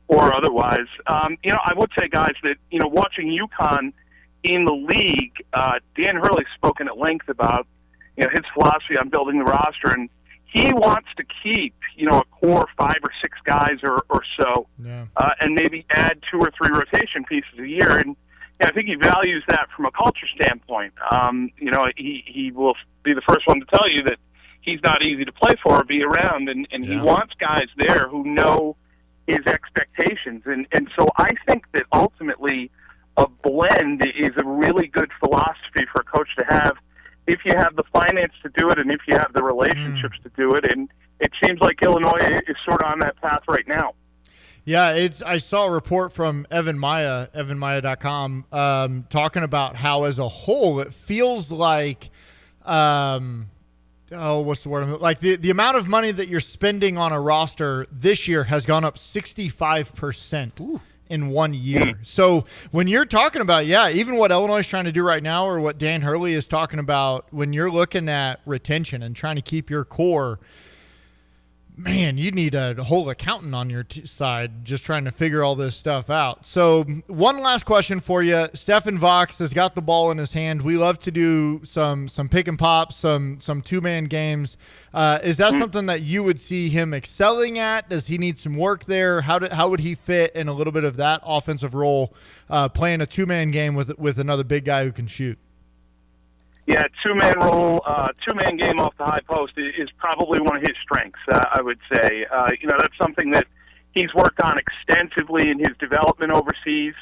or otherwise. I would say, guys, that, watching UConn in the league, Dan Hurley's spoken at length about, his philosophy on building the roster, and he wants to keep, a core 5 or 6 guys or so, and maybe add 2 or 3 rotation pieces a year. And I think he values that from a culture standpoint. He will be the first one to tell you that he's not easy to play for or be around, and he wants guys there who know his expectations. And so I think that ultimately a blend is a really good philosophy for a coach to have if you have the finance to do it and if you have the relationships to do it. And it seems like Illinois is sort of on that path right now. Yeah, I saw a report from Evan Maya, evanmaya.com, talking about how as a whole it feels like what's the word? Like the amount of money that you're spending on a roster this year has gone up 65% in 1 year. So when you're talking about, even what Illinois is trying to do right now or what Dan Hurley is talking about, when you're looking at retention and trying to keep your core, man, you need a whole accountant on your side just trying to figure all this stuff out. So one last question for you. Stephen Vox has got the ball in his hand. We love to do some pick and pop, some two-man games. Is that something that you would see him excelling at? Does he need some work there? How would he fit in a little bit of that offensive role, playing a two-man game with another big guy who can shoot? Yeah, two-man role, two-man game off the high post is probably one of his strengths, I would say. That's something that he's worked on extensively in his development overseas.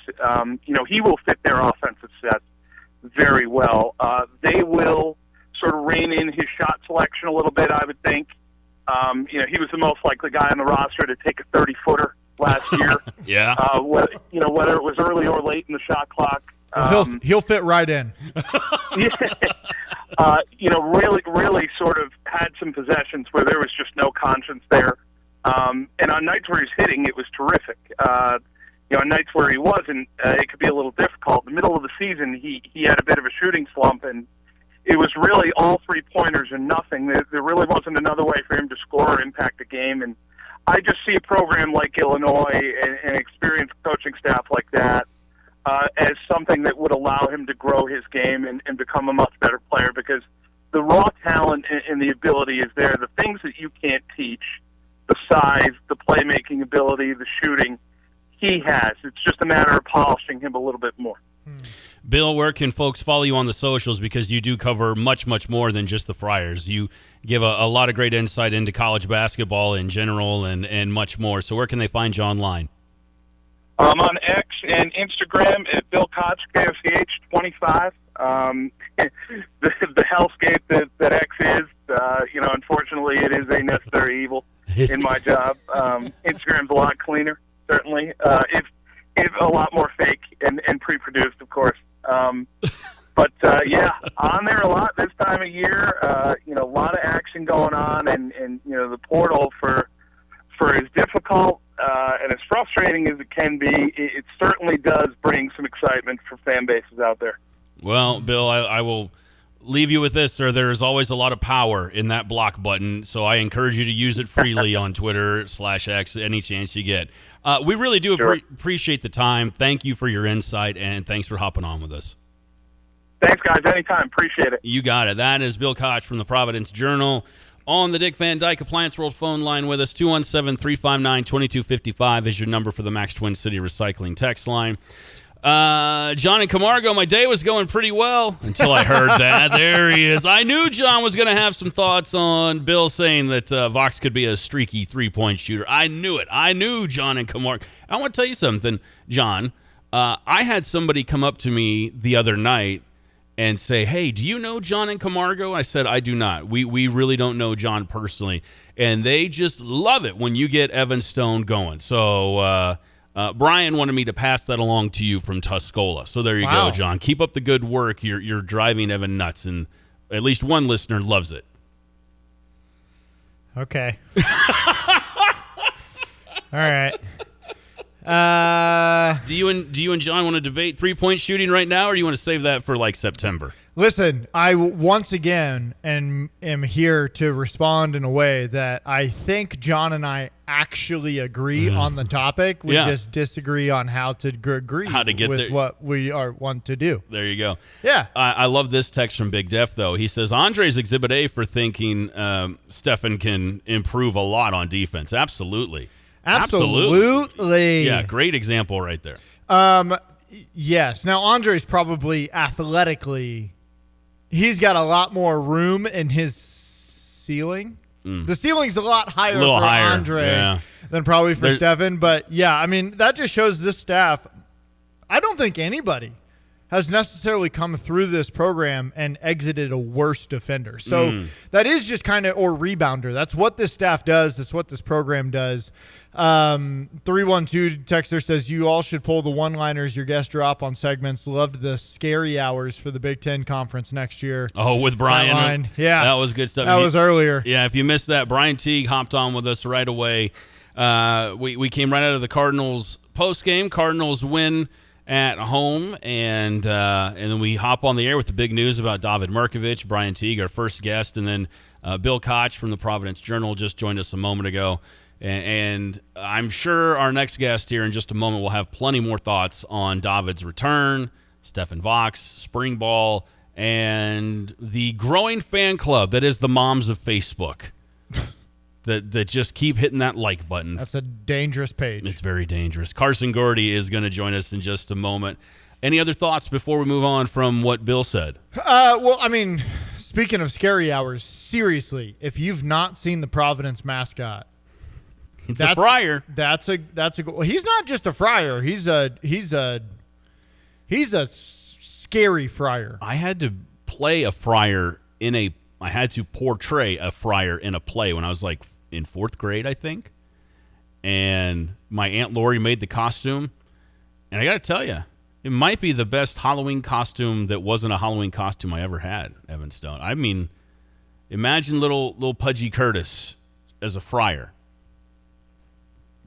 He will fit their offensive set very well. They will sort of rein in his shot selection a little bit, I would think. He was the most likely guy on the roster to take a 30-footer last year. Yeah. Whether it was early or late in the shot clock. He'll fit right in. Really sort of had some possessions where there was just no conscience there. And on nights where he's hitting, it was terrific. On nights where he wasn't, it could be a little difficult. In the middle of the season, he had a bit of a shooting slump, and it was really all three-pointers and nothing. There really wasn't another way for him to score or impact the game. And I just see a program like Illinois and an experienced coaching staff like that as something that would allow him to grow his game and become a much better player, because the raw talent and the ability is there. The things that you can't teach, the size, the playmaking ability, the shooting, he has. It's just a matter of polishing him a little bit more. Bill, where can folks follow you on the socials? Because you do cover much, much more than just the Friars. You give a lot of great insight into college basketball in general and much more. So where can they find you online? I'm on X and Instagram at Bill Koch, KOCH25. The hellscape that X is, unfortunately it is a necessary evil in my job. Instagram's a lot cleaner, certainly. It's a lot more fake and pre-produced, of course. But on there a lot this time of year. A lot of action going on, and the portal for as difficult and as frustrating as it can be, it certainly does bring some excitement for fan bases out there. Well, Bill, I will leave you with this, sir. There's always a lot of power in that block button, so I encourage you to use it freely on Twitter/X any chance you get. We really do appreciate the time. Thank you for your insight, and thanks for hopping on with us. Thanks, guys. Anytime. Appreciate it. You got it. That is Bill Koch from the Providence Journal on the Dick Van Dyke Appliance World phone line with us. 217-359-2255 is your number for the Max Twin City Recycling text line. John in Camargo, my day was going pretty well until I heard that. There he is. I knew John was going to have some thoughts on Bill saying that Vox could be a streaky three-point shooter. I knew it. I knew John in Camargo. I want to tell you something, John. I had somebody come up to me the other night and say, hey, do you know John in Camargo? I said, I do not. We really don't know John personally. And they just love it when you get Evan Stone going. So Brian wanted me to pass that along to you from Tuscola. So there you go, John. Keep up the good work. You're driving Evan nuts, and at least one listener loves it. Okay. All right. Do you and John want to debate three-point shooting right now, or do you want to save that for like September? Listen, I once again am here to respond in a way that I think John and I actually agree on the topic. We just disagree on how to agree with what we want to do. There you go. Yeah. I love this text from Big Def, though. He says, Andre's Exhibit A for thinking Stephen can improve a lot on defense. Absolutely. Yeah, great example right there. Yes. Now, Andre's probably athletically, he's got a lot more room in his ceiling The ceiling's a lot higher A little for higher, Andre yeah. than probably for Stefan. But, yeah, I mean, that just shows this staff. I don't think anybody has necessarily come through this program and exited a worse defender. So that is just kind of, or rebounder. That's what this staff does. That's what this program does. 312 texter says, you all should pull the one-liners your guests drop on segments. Loved the scary hours for the Big Ten Conference next year. Oh, with Brian. Yeah. That was good stuff. That was earlier. Yeah, if you missed that, Brian Teague hopped on with us right away. We came right out of the Cardinals post-game. Cardinals win at home, and then we hop on the air with the big news about David Mirkovic, Brian Teague, our first guest, and then Bill Koch from the Providence Journal just joined us a moment ago. And I'm sure our next guest here in just a moment will have plenty more thoughts on David's return, Stephen Vox, spring ball, and the growing fan club that is the moms of Facebook. That just keep hitting that like button. That's a dangerous page. It's very dangerous. Carson Gordy is going to join us in just a moment. Any other thoughts before we move on from what Bill said? Well, I mean, speaking of scary hours, seriously, if you've not seen the Providence mascot, it's a friar. That's a well, he's not just a friar. He's a scary friar. I had to play a friar I had to portray a friar in a play when I was like in 4th grade, I think. And my Aunt Lori made the costume. And I got to tell you, it might be the best Halloween costume that wasn't a Halloween costume I ever had, Evan Stone. I mean, imagine little Pudgy Curtis as a friar.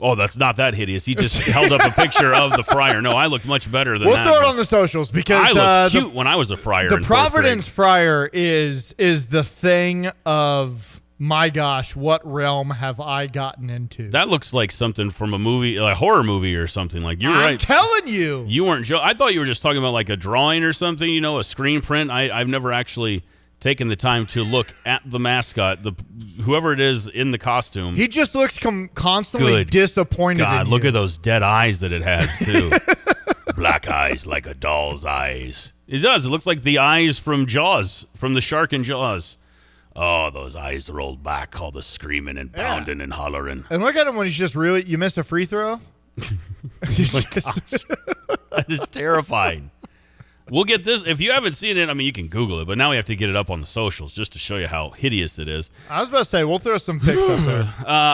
Oh, that's not that hideous. He just held up a picture of the friar. No, I looked much better than that. We'll throw it on the socials because I looked cute when I was a friar. The Providence friar is the thing of, my gosh, what realm have I gotten into? That looks like something from a movie, a horror movie or something. Like, you're right. I'm telling you. You weren't I thought you were just talking about like a drawing or something, a screen print. I've never actually taken the time to look at the mascot, whoever it is in the costume. He just looks constantly disappointed. God, in look you. at those dead eyes that it has too. Black eyes like a doll's eyes. It does. It looks like the eyes from Jaws, from the shark in Jaws. Oh, those eyes rolled back, all the screaming and pounding and hollering. And look at him when he's just really, you missed a free throw? That is terrifying. We'll get this. If you haven't seen it, I mean, you can Google it, but now we have to get it up on the socials just to show you how hideous it is. I was about to say, we'll throw some pics up there.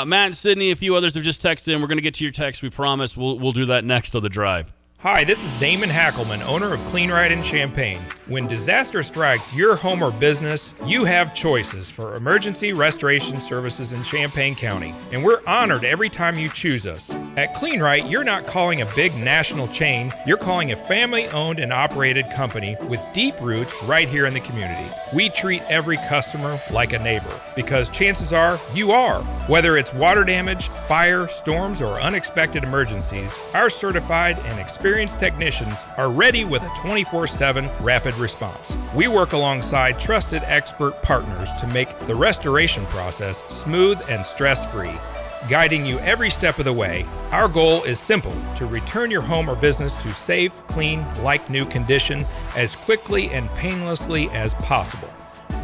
Matt and Sydney, a few others have just texted in. We're going to get to your text, we promise. We'll do that next on The Drive. Hi, this is Damon Hackelman, owner of Clean Right in Champaign. When disaster strikes your home or business, you have choices for emergency restoration services in Champaign County, and we're honored every time you choose us. At Clean Right, you're not calling a big national chain, you're calling a family-owned and operated company with deep roots right here in the community. We treat every customer like a neighbor, because chances are you are. Whether it's water damage, fire, storms, or unexpected emergencies, our certified and experienced technicians are ready with a 24/7 rapid response. We work alongside trusted expert partners to make the restoration process smooth and stress-free, guiding you every step of the way. Our goal is simple: to return your home or business to safe, clean, like-new condition as quickly and painlessly as possible.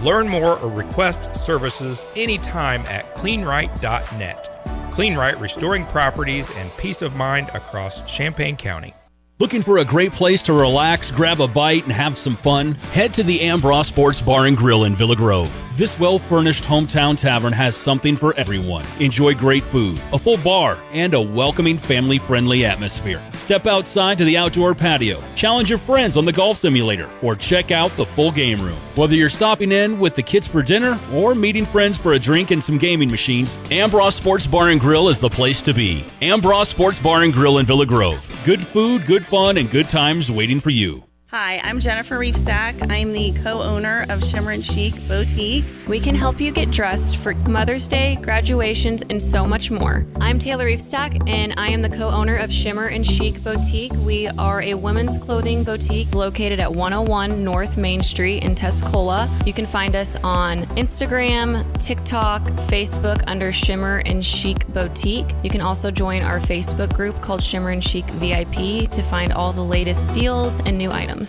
Learn more or request services anytime at cleanright.net. Clean Right, restoring properties and peace of mind across Champaign County. Looking for a great place to relax, grab a bite, and have some fun? Head to the Ambrose Sports Bar and Grill in Villa Grove. This well-furnished hometown tavern has something for everyone. Enjoy great food, a full bar, and a welcoming, family-friendly atmosphere. Step outside to the outdoor patio, challenge your friends on the golf simulator, or check out the full game room. Whether you're stopping in with the kids for dinner or meeting friends for a drink and some gaming machines, Ambrose Sports Bar and Grill is the place to be. Ambrose Sports Bar and Grill in Villa Grove. Good food, good fun, and good times waiting for you. Hi, I'm Jennifer Reefstack. I'm the co-owner of Shimmer and Chic Boutique. We can help you get dressed for Mother's Day, graduations, and so much more. I'm Taylor Reefstack, and I am the co-owner of Shimmer and Chic Boutique. We are a women's clothing boutique located at 101 North Main Street in Tuscola. You can find us on Instagram, TikTok, Facebook under Shimmer and Chic Boutique. You can also join our Facebook group called Shimmer and Chic VIP to find all the latest deals and new items.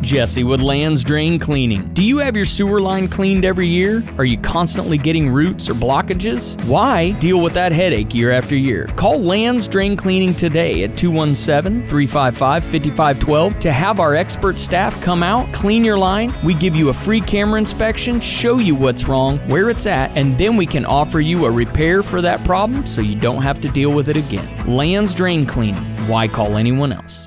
Jesse with Land's Drain Cleaning. Do you have your sewer line cleaned every year? Are you constantly getting roots or blockages? Why deal with that headache year after year? Call Land's Drain Cleaning today at 217-355-5512 to have our expert staff come out, clean your line. We give you a free camera inspection, show you what's wrong, where it's at, and then we can offer you a repair for that problem so you don't have to deal with it again. Land's Drain Cleaning. Why call anyone else?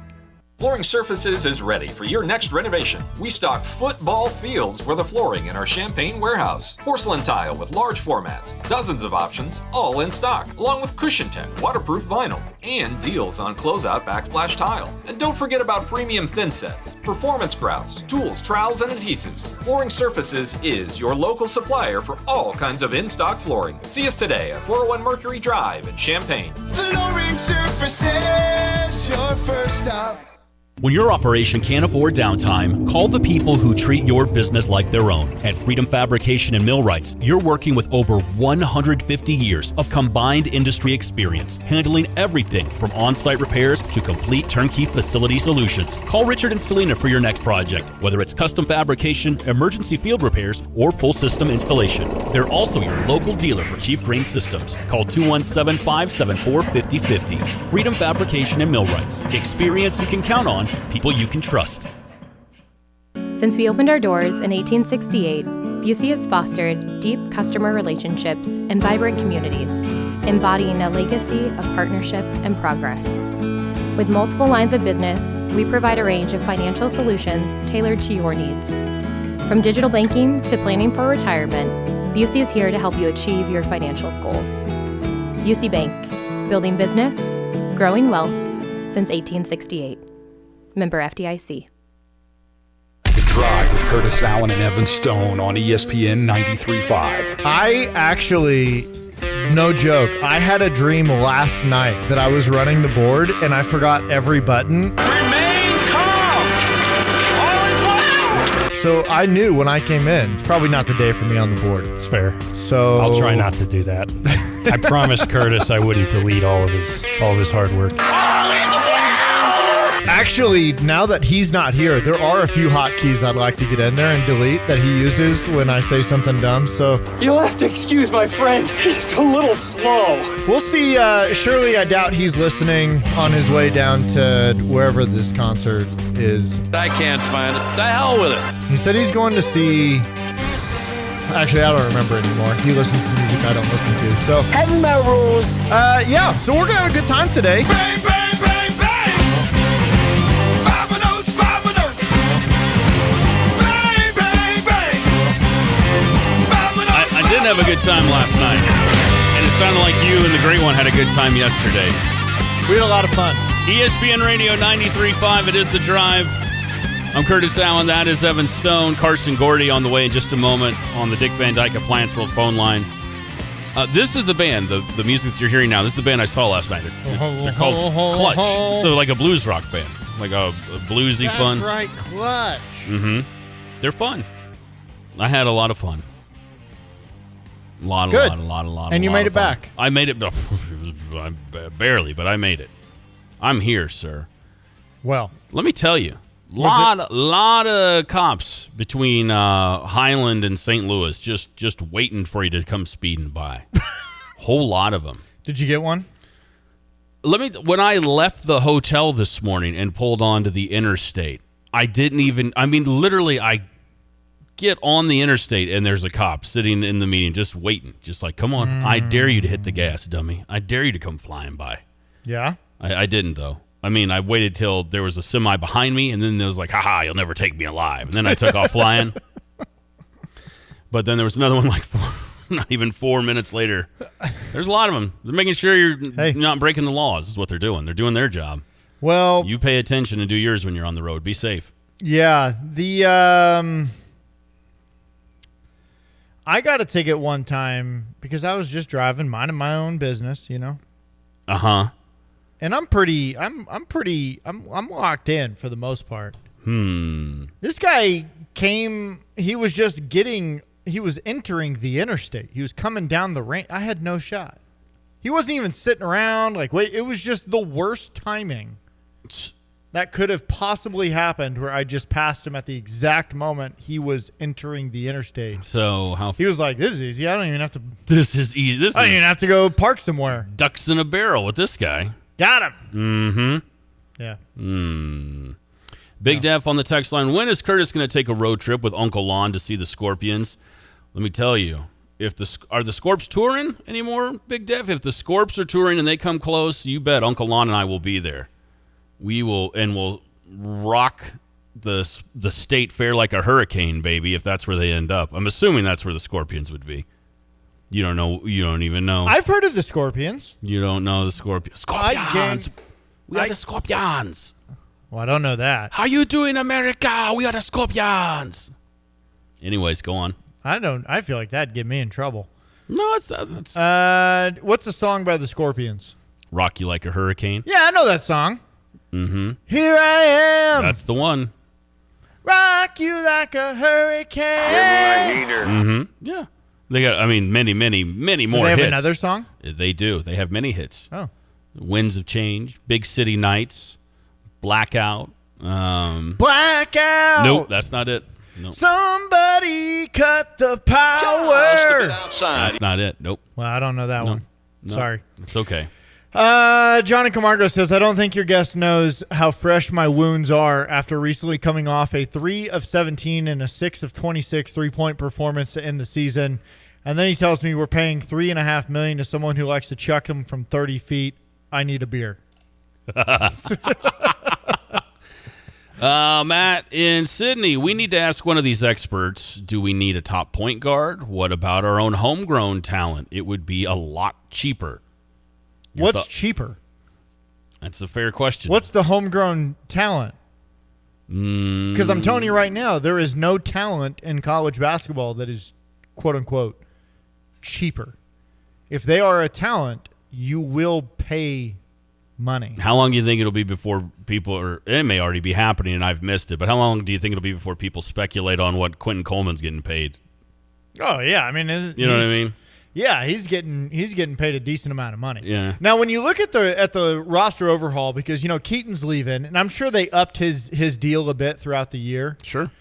Flooring Surfaces is ready for your next renovation. We stock football fields for the flooring in our Champaign warehouse. Porcelain tile with large formats, dozens of options, all in stock, along with Cushion Tech waterproof vinyl, and deals on closeout backsplash tile. And don't forget about premium thin sets, performance grouts, tools, trowels, and adhesives. Flooring Surfaces is your local supplier for all kinds of in-stock flooring. See us today at 401 Mercury Drive in Champaign. Flooring Surfaces, your first stop. When your operation can't afford downtime, call the people who treat your business like their own. At Freedom Fabrication and Millwrights, you're working with over 150 years of combined industry experience, handling everything from on-site repairs to complete turnkey facility solutions. Call Richard and Selena for your next project, whether it's custom fabrication, emergency field repairs, or full system installation. They're also your local dealer for Chief Grain Systems. Call 217-574-5050. Freedom Fabrication and Millwrights. Experience you can count on. People you can trust. Since we opened our doors in 1868, Busey has fostered deep customer relationships and vibrant communities, embodying a legacy of partnership and progress. With multiple lines of business, we provide a range of financial solutions tailored to your needs. From digital banking to planning for retirement, Busey is here to help you achieve your financial goals. Busey Bank, building business, growing wealth since 1868. Member FDIC. The Drive with Curtis Allen and Evan Stone on ESPN 93.5. I actually, no joke, I had a dream last night that I was running the board and I forgot every button. Remain calm. All is well. So I knew when I came in, it's probably not the day for me on the board. It's fair. So I'll try not to do that. I promised Curtis I wouldn't delete all of his hard work. Actually, now that he's not here, there are a few hotkeys I'd like to get in there and delete that he uses when I say something dumb. So you'll have to excuse my friend. He's a little slow. We'll see. Surely, I doubt he's listening on his way down to wherever this concert is. I can't find it. The hell with it. He said he's going to see. Actually, I don't remember anymore. He listens to music I don't listen to. So Heaven my rules. Yeah. So we're gonna have a good time today. Bang, bang, bang, bang. Vamonos, vamonos. Bang, bang, bang. Vamonos, I did have a good time last night, and it sounded like you and the Great One had a good time yesterday. We had a lot of fun. ESPN Radio 93.5. It is The Drive. I'm Curtis Allen. That is Evan Stone. Carson Gordy on the way in just a moment on the Dick Van Dyke Appliance World phone line. This is the band, the music that you're hearing now. This is the band I saw last night. They're called Clutch. So like a blues rock band, like a bluesy fun. That's right, Clutch. Mm-hmm. They're fun. I had a lot of fun. A lot And you made it fun. back. I made it. Barely, but I made it. I'm here, sir. Well, let me tell you. Lot of cops between Highland and St. Louis just waiting for you to come speeding by. Whole lot of them. Did you get one? When I left the hotel this morning and pulled onto the interstate, I get on the interstate and there's a cop sitting in the meeting just waiting, just like, come on, I dare you to hit the gas, dummy. I dare you to come flying by. Yeah? I didn't, though. I mean, I waited till there was a semi behind me, and then there was like, haha, you'll never take me alive. And then I took off flying. But then there was another one like not even 4 minutes later. There's a lot of them. They're making sure you're not breaking the laws is what they're doing. They're doing their job. Well, you pay attention and do yours when you're on the road. Be safe. Yeah. I got a ticket one time because I was just driving, minding my own business, you know. Uh-huh. And I'm locked in for the most part. This guy came, he was entering the interstate. He was coming down the range. I had no shot. He wasn't even sitting around it was just the worst timing. that could have possibly happened where I just passed him at the exact moment he was entering the interstate. So he was like, "This is easy. I don't even have to. This is easy. I don't even have to go park somewhere. Ducks in a barrel with this guy. Got him. Mm-hmm. Yeah. Big Def on the text line. When is Curtis going to take a road trip with Uncle Lon to see the Scorpions? Let me tell you. Are the Scorps touring anymore, Big Def? If the Scorps are touring and they come close, you bet Uncle Lon and I will be there. We will, and we'll rock the state fair like a hurricane, baby, if that's where they end up. I'm assuming that's where the Scorpions would be. You don't know. You don't even know. I've heard of the Scorpions. You don't know the Scorpions. Scorpions. We are the Scorpions. Well, I don't know that. How you doing, America? We are the Scorpions. Anyways, go on. I feel like that'd get me in trouble. No, that's what's the song by the Scorpions? Rock You Like a Hurricane. Yeah, I know that song. Mm-hmm. Here I am. That's the one. Rock you like a hurricane. Mm-hmm. Yeah. They got, many, many, many more hits. hits. They have another song? They do. They have many hits. Oh. Winds of Change, Big City Nights, Blackout. Blackout. Nope, that's not it. Nope. Somebody cut the power. That's not it. Nope. Well, I don't know that one. No. Sorry. It's okay. Johnny Camargo says, I don't think your guest knows how fresh my wounds are after recently coming off a 3 of 17 and a 6 of 26 3-point performance to end the season. And then he tells me we're paying $3.5 million to someone who likes to chuck him from 30 feet. I need a beer. Matt in Sydney, we need to ask one of these experts, do we need a top point guard? What about our own homegrown talent? It would be a lot cheaper. What's cheaper? That's a fair question. What's the homegrown talent? Because I'm telling you right now, there is no talent in college basketball that is, quote unquote, cheaper. If they are a talent, you will pay money. How long do you think it'll be before people, or it may already be happening and I've missed it, but how long do you think it'll be before people speculate on what Quentin Coleman's getting paid? Oh, yeah. I mean, you know what I mean? Yeah, he's getting paid a decent amount of money. Yeah. Now, when you look at the roster overhaul, because Keaton's leaving, and I'm sure they upped his deal a bit throughout the year. Sure.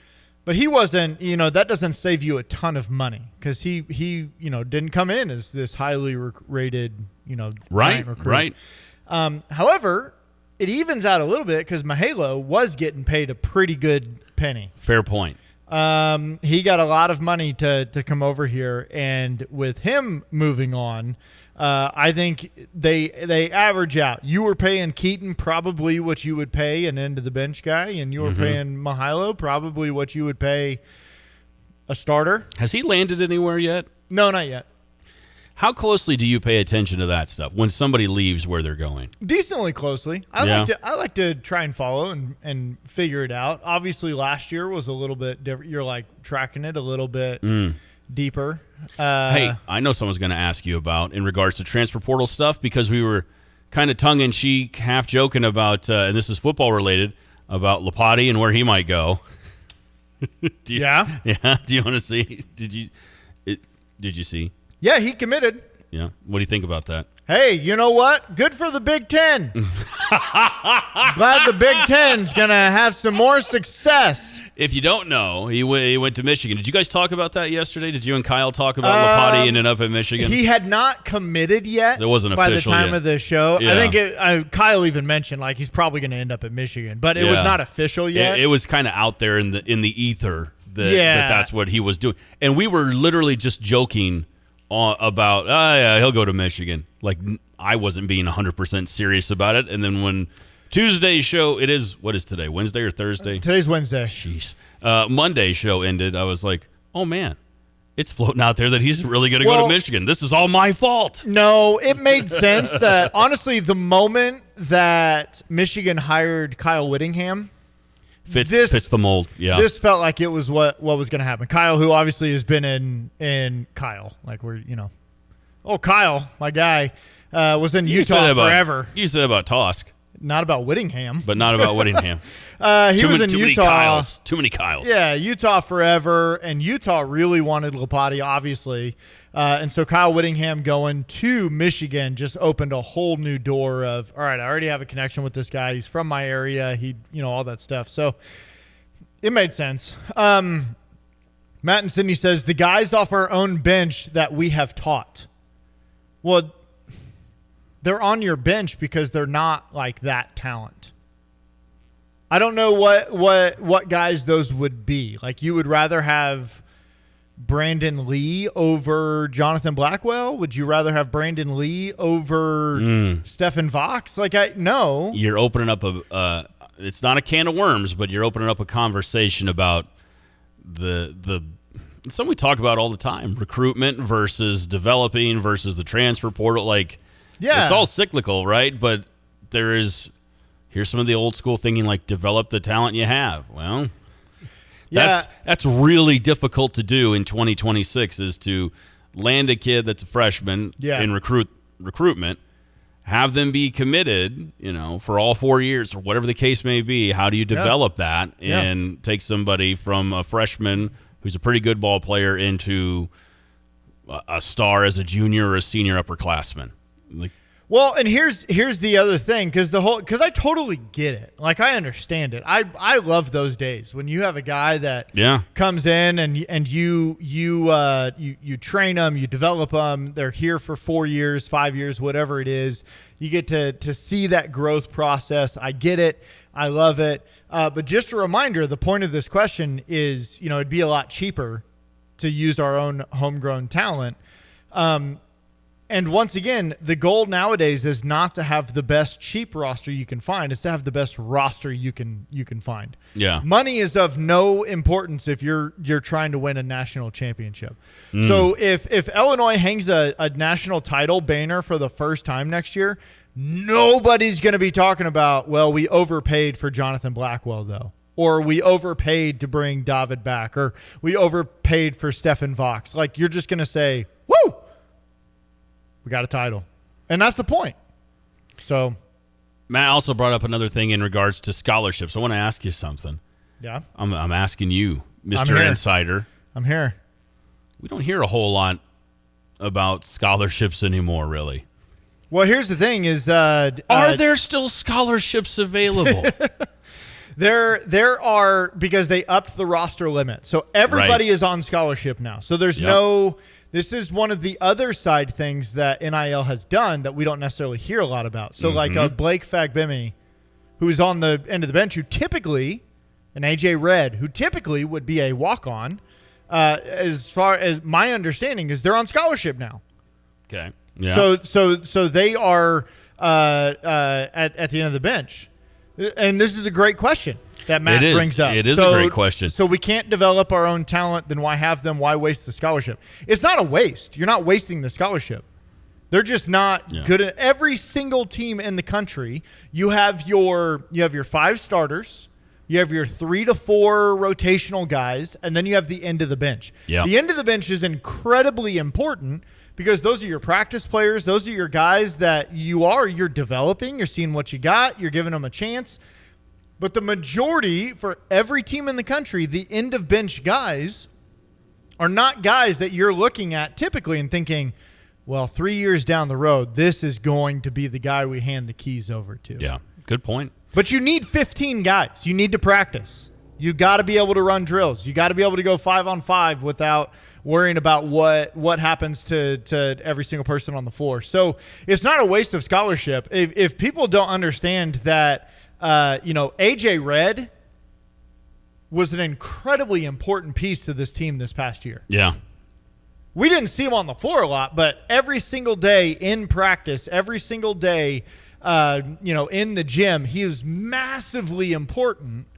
But he wasn't. That doesn't save you a ton of money because he didn't come in as this highly rated right recruit. Right. However, it evens out a little bit because Mahalo was getting paid a pretty good penny. Fair point. He got a lot of money to come over here, and with him moving on, I think they average out. You were paying Keaton probably what you would pay an end of the bench guy, and you were paying Mahalo probably what you would pay a starter. Has he landed anywhere yet? No, not yet. How closely do you pay attention to that stuff when somebody leaves where they're going? Decently closely. I like to try and follow and figure it out. Obviously, last year was a little bit different. You're like tracking it a little bit deeper. Hey, I know someone's going to ask you about in regards to transfer portal stuff because we were kind of tongue in cheek, half joking about, and this is football related, about Lapati and where he might go. Yeah. Do you want to see? Did you see? Yeah, he committed. Yeah. What do you think about that? Hey, you know what? Good for the Big Ten. Glad the Big Ten's going to have some more success. If you don't know, he went to Michigan. Did you guys talk about that yesterday? Did you and Kyle talk about Lapati ending up at Michigan? He had not committed yet. It wasn't official by the time of the show. Yeah. I think Kyle even mentioned he's probably going to end up at Michigan, but it was not official yet. It was kind of out there in the ether that's what he was doing, and we were literally just joking about he'll go to Michigan. Like I wasn't being 100% serious about it, and then when Tuesday's show, what is today, Wednesday or Thursday? Today's Wednesday. Jeez. Monday's show ended. I was like, oh man, it's floating out there that he's really going to go to Michigan. This is all my fault. No, it made sense that honestly, the moment that Michigan hired Kyle Whittingham, fits the mold. Yeah, this felt like it was what was going to happen. Kyle, who obviously has been in Kyle, Kyle, my guy, was in Utah forever. You said about Tosk. Not about Whittingham. But not about Whittingham. He was in Utah. Too many Kyles. Yeah, Utah forever. And Utah really wanted Lopati, obviously. And so Kyle Whittingham going to Michigan just opened a whole new door of, all right, I already have a connection with this guy. He's from my area. He, all that stuff. So it made sense. Matt and Sydney says, the guys off our own bench that we have taught. Well, they're on your bench because they're not like that talent. I don't know what guys those would be. Like, you would rather have Brandon Lee over Jonathan Blackwell? Would you rather have Brandon Lee over Stephen Vox? No. You're opening up it's not a can of worms, but you're opening up a conversation about something we talk about all the time, recruitment versus developing versus the transfer portal. It's all cyclical, right? But here's some of the old school thinking, like, develop the talent you have. Well, that's really difficult to do in 2026, is to land a kid that's a freshman in recruitment, have them be committed, for all 4 years or whatever the case may be. How do you develop that and take somebody from a freshman who's a pretty good ball player into a star as a junior or a senior upperclassman? Well, and here's the other thing, because I totally get it. I understand it. I love those days when you have a guy that comes in and you train them, you develop them. They're here for 4 years, 5 years, whatever it is. You get to see that growth process. I get it. I love it. But just a reminder, the point of this question is, it'd be a lot cheaper to use our own homegrown talent. And once again, the goal nowadays is not to have the best cheap roster you can find. It's to have the best roster you can find. Yeah. Money is of no importance if you're trying to win a national championship. So if Illinois hangs a national title banner for the first time next year, nobody's going to be talking about, well, we overpaid for Jonathan Blackwell, though. Or we overpaid to bring David back. Or we overpaid for Stephen Vox. You're just going to say, woo! We got a title. And that's the point. So Matt also brought up another thing in regards to scholarships. I want to ask you something. Yeah. I'm asking you, Mr. Insider. I'm here. We don't hear a whole lot about scholarships anymore, really. Well, here's the thing is are there still scholarships available? There are, because they upped the roster limit. So everybody is on scholarship now. So there's this is one of the other side things that NIL has done that we don't necessarily hear a lot about. So Blake Fagbemi, who's on the end of the bench, who typically, and AJ Red, who typically would be a walk-on, as far as my understanding is, they're on scholarship now. Okay. Yeah. So they are at the end of the bench. And this is a great question that Matt brings up. It is a great question. So we can't develop our own talent, then why have them? Why waste the scholarship? It's not a waste. You're not wasting the scholarship. They're just not good at every single team in the country. You have your 5 starters, you have your 3 to 4 rotational guys, and then you have the end of the bench. Yeah. The end of the bench is incredibly important because those are your practice players. Those are your guys that you're developing. You're seeing what you got. You're giving them a chance. But the majority, for every team in the country, the end of bench guys are not guys that you're looking at typically and thinking, well, 3 years down the road, this is going to be the guy we hand the keys over to. Yeah, good point. But you need 15 guys. You need to practice. You got to be able to run drills. You got to be able to go 5-on-5 without worrying about what happens to every single person on the floor. So it's not a waste of scholarship. If people don't understand that, AJ Red was an incredibly important piece to this team this past year. Yeah. We didn't see him on the floor a lot, but every single day in practice, every single day, in the gym, he was massively important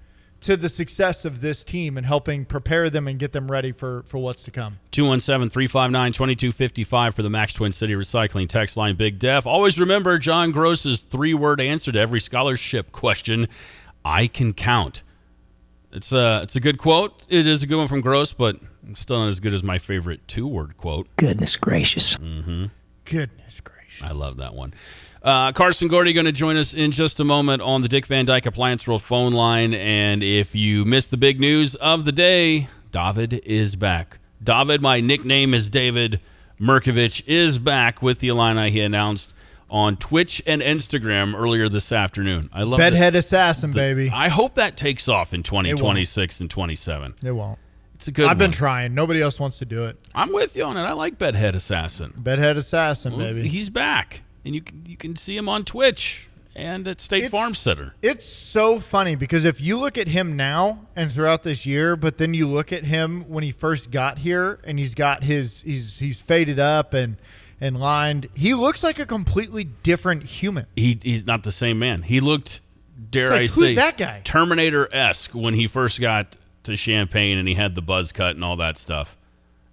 to the success of this team and helping prepare them and get them ready for what's to come. 217-359-2255 for the Max Twin City Recycling text line. Big Def. Always remember John Gross's 3-word answer to every scholarship question: I can count. It's a good quote. It is a good one from Gross, but still not as good as my favorite 2-word quote. Goodness gracious. Mm-hmm. Goodness gracious. I love that one. Carson Gordy going to join us in just a moment on the Dick Van Dyke Appliance World phone line. And if you missed the big news of the day, David is back. David, my nickname is David Merkovich, is back with the Illini. He announced on Twitch and Instagram earlier this afternoon. I love Bedhead Assassin, baby. I hope that takes off in 2026 and 27. It won't. It's a good I've been one. trying. Nobody else wants to do it. I'm with you on it. I like Bedhead Assassin. Bedhead Assassin, baby. He's back. And you can see him on Twitch and at State Farm Center. It's so funny because if you look at him now and throughout this year, but then you look at him when he first got here and he's got he's faded up and lined, he looks like a completely different human. He's not the same man. He looked, dare I say, who's that guy? Terminator-esque when he first got to Champaign and he had the buzz cut and all that stuff,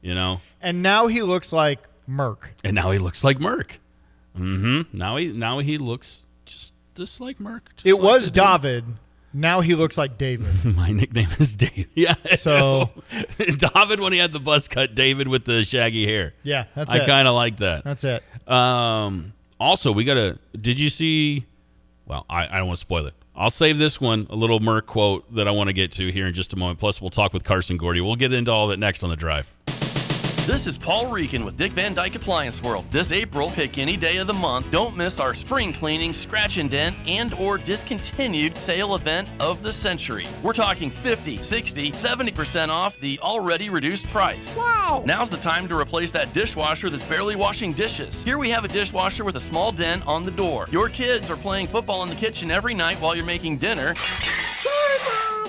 you know? And now he looks like Merc. And now he looks like Merc. Mm-hmm. Now he looks just like Merc. It was David. Now he looks like David. My nickname is David. Yeah. So David when he had the buzz cut, David with the shaggy hair. Yeah, that's I it. kind of like that. That's it. Also, did you see, well, I don't want to spoil it. I'll save this one, a little Merc quote that I want to get to here in just a moment. Plus, we'll talk with Carson Gordy. We'll get into all of it next on The Drive. This is Paul Reekin with Dick Van Dyke Appliance World. This April, pick any day of the month. Don't miss our spring cleaning, scratch and dent, and or discontinued sale event of the century. We're talking 50, 60, 70% off the already reduced price. Wow! Now's the time to replace that dishwasher that's barely washing dishes. Here we have a dishwasher with a small dent on the door. Your kids are playing football in the kitchen every night while you're making dinner.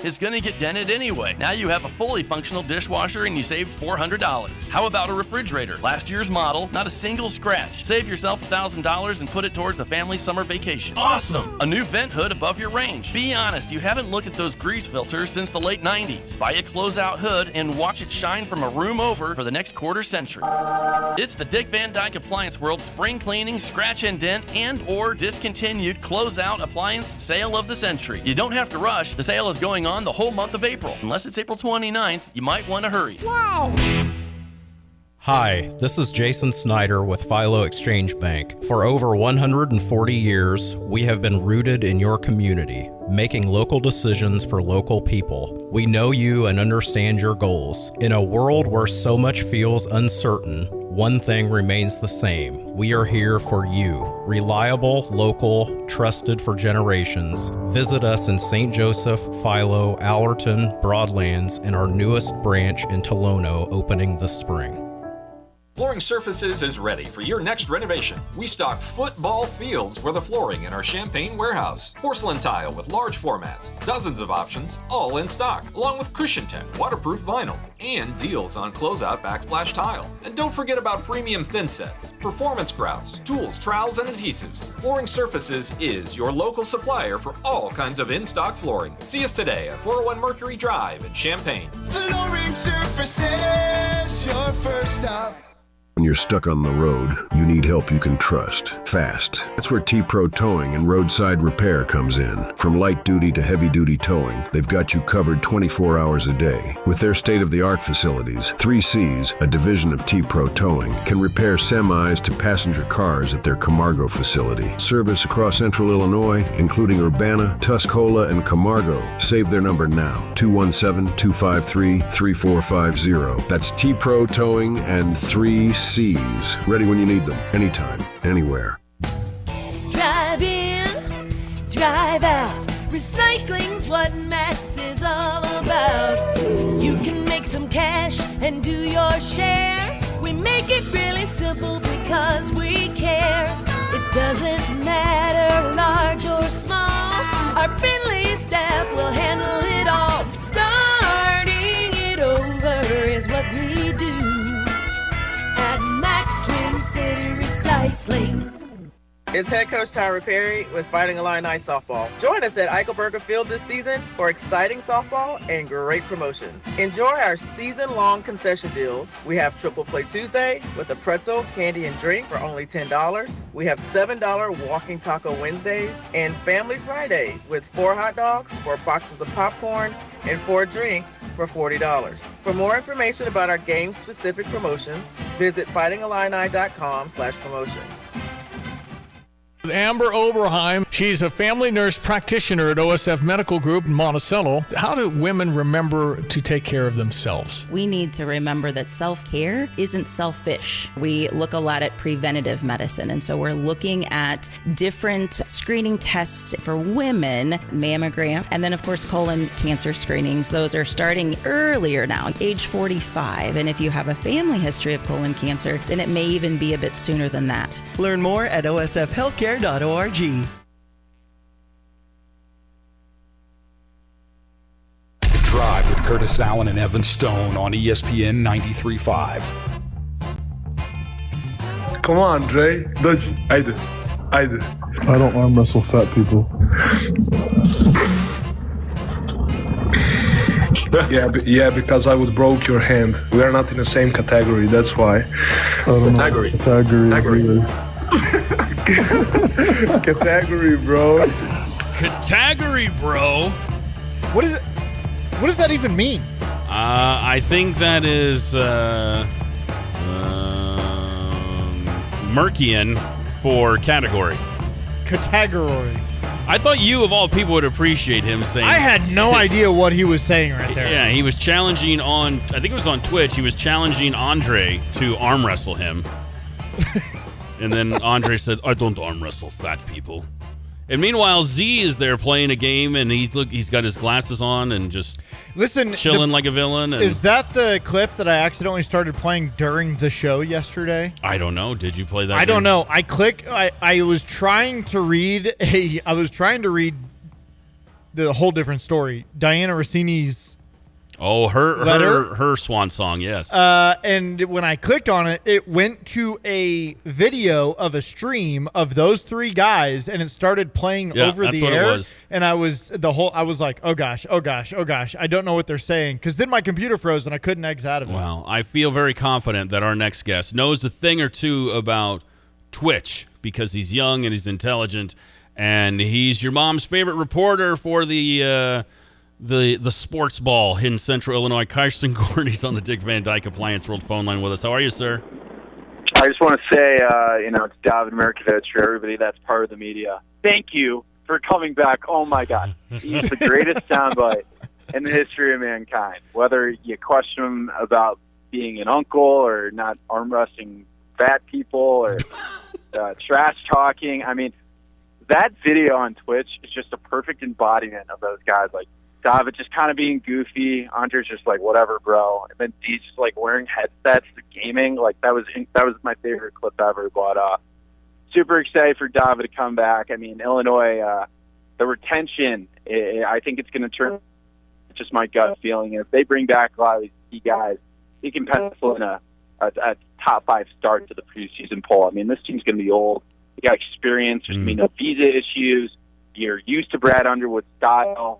It's going to get dented anyway. Now you have a fully functional dishwasher and you saved $400. How about a refrigerator? Last year's model, not a single scratch. Save yourself $1,000 and put it towards a family summer vacation. Awesome! A new vent hood above your range. Be honest, you haven't looked at those grease filters since the late 90s. Buy a closeout hood and watch it shine from a room over for the next quarter century. It's the Dick Van Dyke Appliance World Spring Cleaning, Scratch and Dent, and or discontinued closeout appliance sale of the century. You don't have to rush. The sale is going on the whole month of April. Unless it's April 29th, you might want to hurry. Wow! Hi, this is Jason Snyder with Philo Exchange Bank. For over 140 years, we have been rooted in your community, making local decisions for local people. We know you and understand your goals. In a world where so much feels uncertain, one thing remains the same. We are here for you. Reliable, local, trusted for generations. Visit us in St. Joseph, Philo, Allerton, Broadlands, and our newest branch in Tolono opening this spring. Flooring Surfaces is ready for your next renovation. We stock football fields for the flooring in our Champaign warehouse. Porcelain tile with large formats, dozens of options, all in stock, along with Cushion Tech waterproof vinyl, and deals on closeout backsplash tile. And don't forget about premium thin sets, performance grouts, tools, trowels, and adhesives. Flooring Surfaces is your local supplier for all kinds of in-stock flooring. See us today at 401 Mercury Drive in Champaign. Flooring Surfaces, your first stop. When you're stuck on the road, you need help you can trust. Fast. That's where T-Pro Towing and Roadside Repair comes in. From light duty to heavy duty towing, they've got you covered 24 hours a day. With their state-of-the-art facilities, 3Cs, a division of T-Pro Towing, can repair semis to passenger cars at their Camargo facility. Service across central Illinois, including Urbana, Tuscola, and Camargo. Save their number now, 217-253-3450. That's T-Pro Towing and 3Cs. Ready when you need them, anytime, anywhere. Drive in, drive out. Recycling's what Max is all about. You can make some cash and do your share. We make it really simple because we care. It doesn't matter large or small. Our friendly staff will handle it all. Starting it over is what we do at Max Twin City Recycling. It's head coach Tyra Perry with Fighting Illini Softball. Join us at Eichelberger Field this season for exciting softball and great promotions. Enjoy our season-long concession deals. We have Triple Play Tuesday with a pretzel, candy, and drink for only $10. We have $7 Walking Taco Wednesdays and Family Friday with 4 hot dogs, 4 boxes of popcorn, and 4 drinks for $40. For more information about our game-specific promotions, visit fightingillini.com/promotions. Amber Oberheim, she's a family nurse practitioner at OSF Medical Group in Monticello. How do women remember to take care of themselves? We need to remember that self-care isn't selfish. We look a lot at preventative medicine, and so we're looking at different screening tests for women, mammogram, and then of course colon cancer screenings. Those are starting earlier now, age 45, and if you have a family history of colon cancer, then it may even be a bit sooner than that. Learn more at osfhealthcare.org. Drive with Curtis Allen and Evan Stone on ESPN 93.5. Come on, Dre. Dođi. Ajde. I don't arm wrestle fat people. Yeah, because I would broke your hand. We are not in the same category, that's why. Category, Category, bro. Category, bro. What is it? What does that even mean? I think that is Merkian for category. Category. I thought you, of all people, would appreciate him saying. I had no idea what he was saying right there. Yeah, he was challenging on, I think it was on Twitch, he was challenging Andre to arm wrestle him. And then Andre said, I don't arm wrestle fat people. And meanwhile, Z is there playing a game, and he's got his glasses on and just chilling like a villain. And is that the clip that I accidentally started playing during the show yesterday? I don't know. Did you play that? I don't know. I was trying to read the whole different story. Diana Rossini's her swan song, yes. And when I clicked on it, it went to a video of a stream of those 3 guys, and it started playing over the air. It was. And I was like, oh gosh, I don't know what they're saying, because then my computer froze and I couldn't exit out of it. Well, I feel very confident that our next guest knows a thing or two about Twitch, because he's young and he's intelligent, and he's your mom's favorite reporter for the sports ball in Central Illinois. Carson Gordy's on the Dick Van Dyke Appliance World phone line with us. How are you, sir? I just want to say, it's David Merkovich for everybody that's part of the media. Thank you for coming back. Oh, my God. He's the greatest soundbite in the history of mankind. Whether you question him about being an uncle or not arm wrestling fat people or trash talking. I mean, that video on Twitch is just a perfect embodiment of those guys. Like, David just kind of being goofy. Andre's just like, whatever, bro. And then he's just like wearing headsets, gaming. Like that was my favorite clip ever. But super excited for David to come back. I mean, Illinois, the retention, I think it's going to turn. Just my gut feeling. If they bring back a lot of these key guys, he can pencil in a top 5 start to the preseason poll. I mean, this team's going to be old. They got experience. There's going to be no visa issues. You're used to Brad Underwood's style.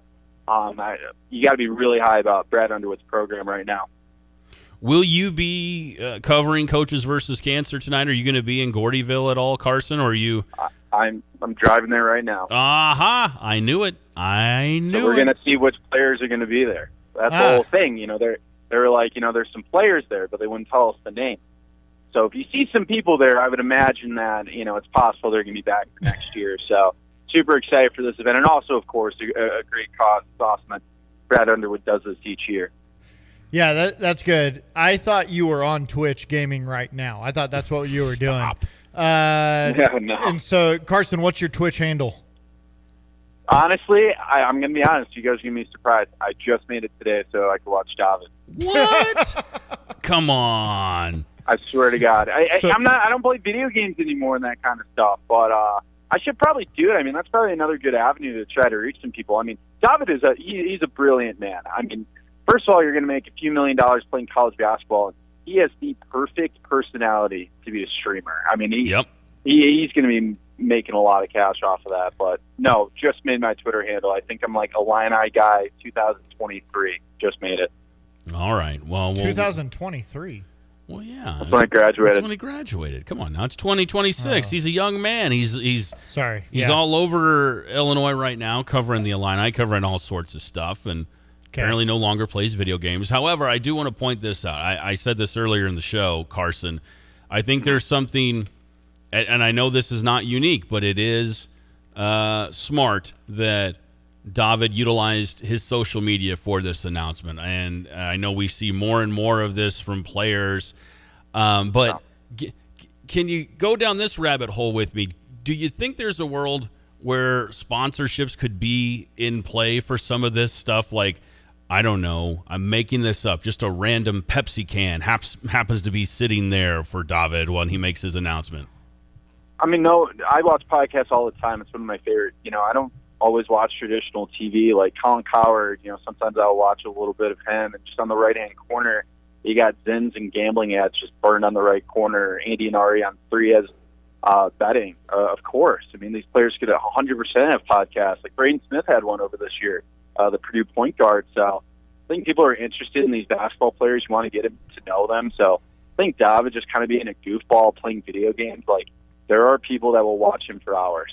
You got to be really high about Brad Underwood's program right now. Will you be covering Coaches versus Cancer tonight? Are you going to be in Gordyville at all, Carson, or are you? I'm driving there right now. Aha! I knew it. So we're going to see which players are going to be there. That's the whole thing. They're like, there's some players there, but they wouldn't tell us the name. So if you see some people there, I would imagine that it's possible they're going to be back for next year. So. Super excited for this event, and also, of course, a great cause. It's awesome that Brad Underwood does this each year. Yeah, that's good. I thought you were on Twitch gaming right now. I thought that's what you were doing. No. And so, Carson, what's your Twitch handle? Honestly, I'm going to be honest. You guys are going to be surprised. I just made it today so I could watch David. What? Come on. I swear to God. I don't play video games anymore and that kind of stuff, but I should probably do it. I mean, that's probably another good avenue to try to reach some people. I mean, David he's a brilliant man. I mean, first of all, you're going to make a few $1 million playing college basketball. He has the perfect personality to be a streamer. I mean, he's going to be making a lot of cash off of that. But no, just made my Twitter handle. I think I'm like Illini guy 2023. Just made it. All right. Well, 2023. Well, yeah. That's when I graduated. That's when he graduated. Come on, now it's 2026. He's a young man. He's sorry. He's all over Illinois right now, covering the Illini, covering all sorts of stuff, and apparently no longer plays video games. However, I do want to point this out. I said this earlier in the show, Carson. I think there's something, and I know this is not unique, but it is smart that David utilized his social media for this announcement. And I know we see more and more of this from players. But can you go down this rabbit hole with me? Do you think there's a world where sponsorships could be in play for some of this stuff? Like, I don't know, I'm making this up, just a random Pepsi can happens to be sitting there for David when he makes his announcement. I mean, no, I watch podcasts all the time. It's one of my favorite. I don't always watch traditional TV like Colin Cowherd. Sometimes I'll watch a little bit of him, and just on the right-hand corner, you got Zins and gambling ads just burned on the right corner. Andy and Ari on 3 as betting, of course. I mean, these players could 100% have podcasts. Like Braden Smith had one over this year, the Purdue point guard. So I think people are interested in these basketball players. You want to get them to know them. So I think David just kind of being a goofball playing video games, like there are people that will watch him for hours.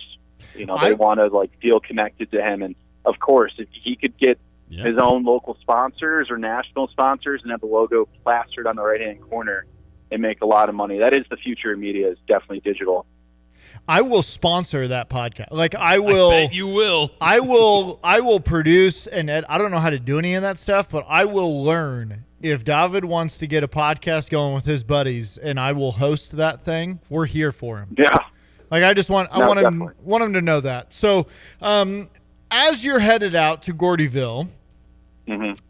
They want to feel connected to him. And of course, if he could get his own local sponsors or national sponsors and have the logo plastered on the right-hand corner and make a lot of money. That is the future of media, is definitely digital. I will sponsor that podcast. I bet you will. I will produce and I don't know how to do any of that stuff, but I will learn. If David wants to get a podcast going with his buddies and I will host that thing, we're here for him. Yeah. I want him to know that. So, as you're headed out to Gordyville,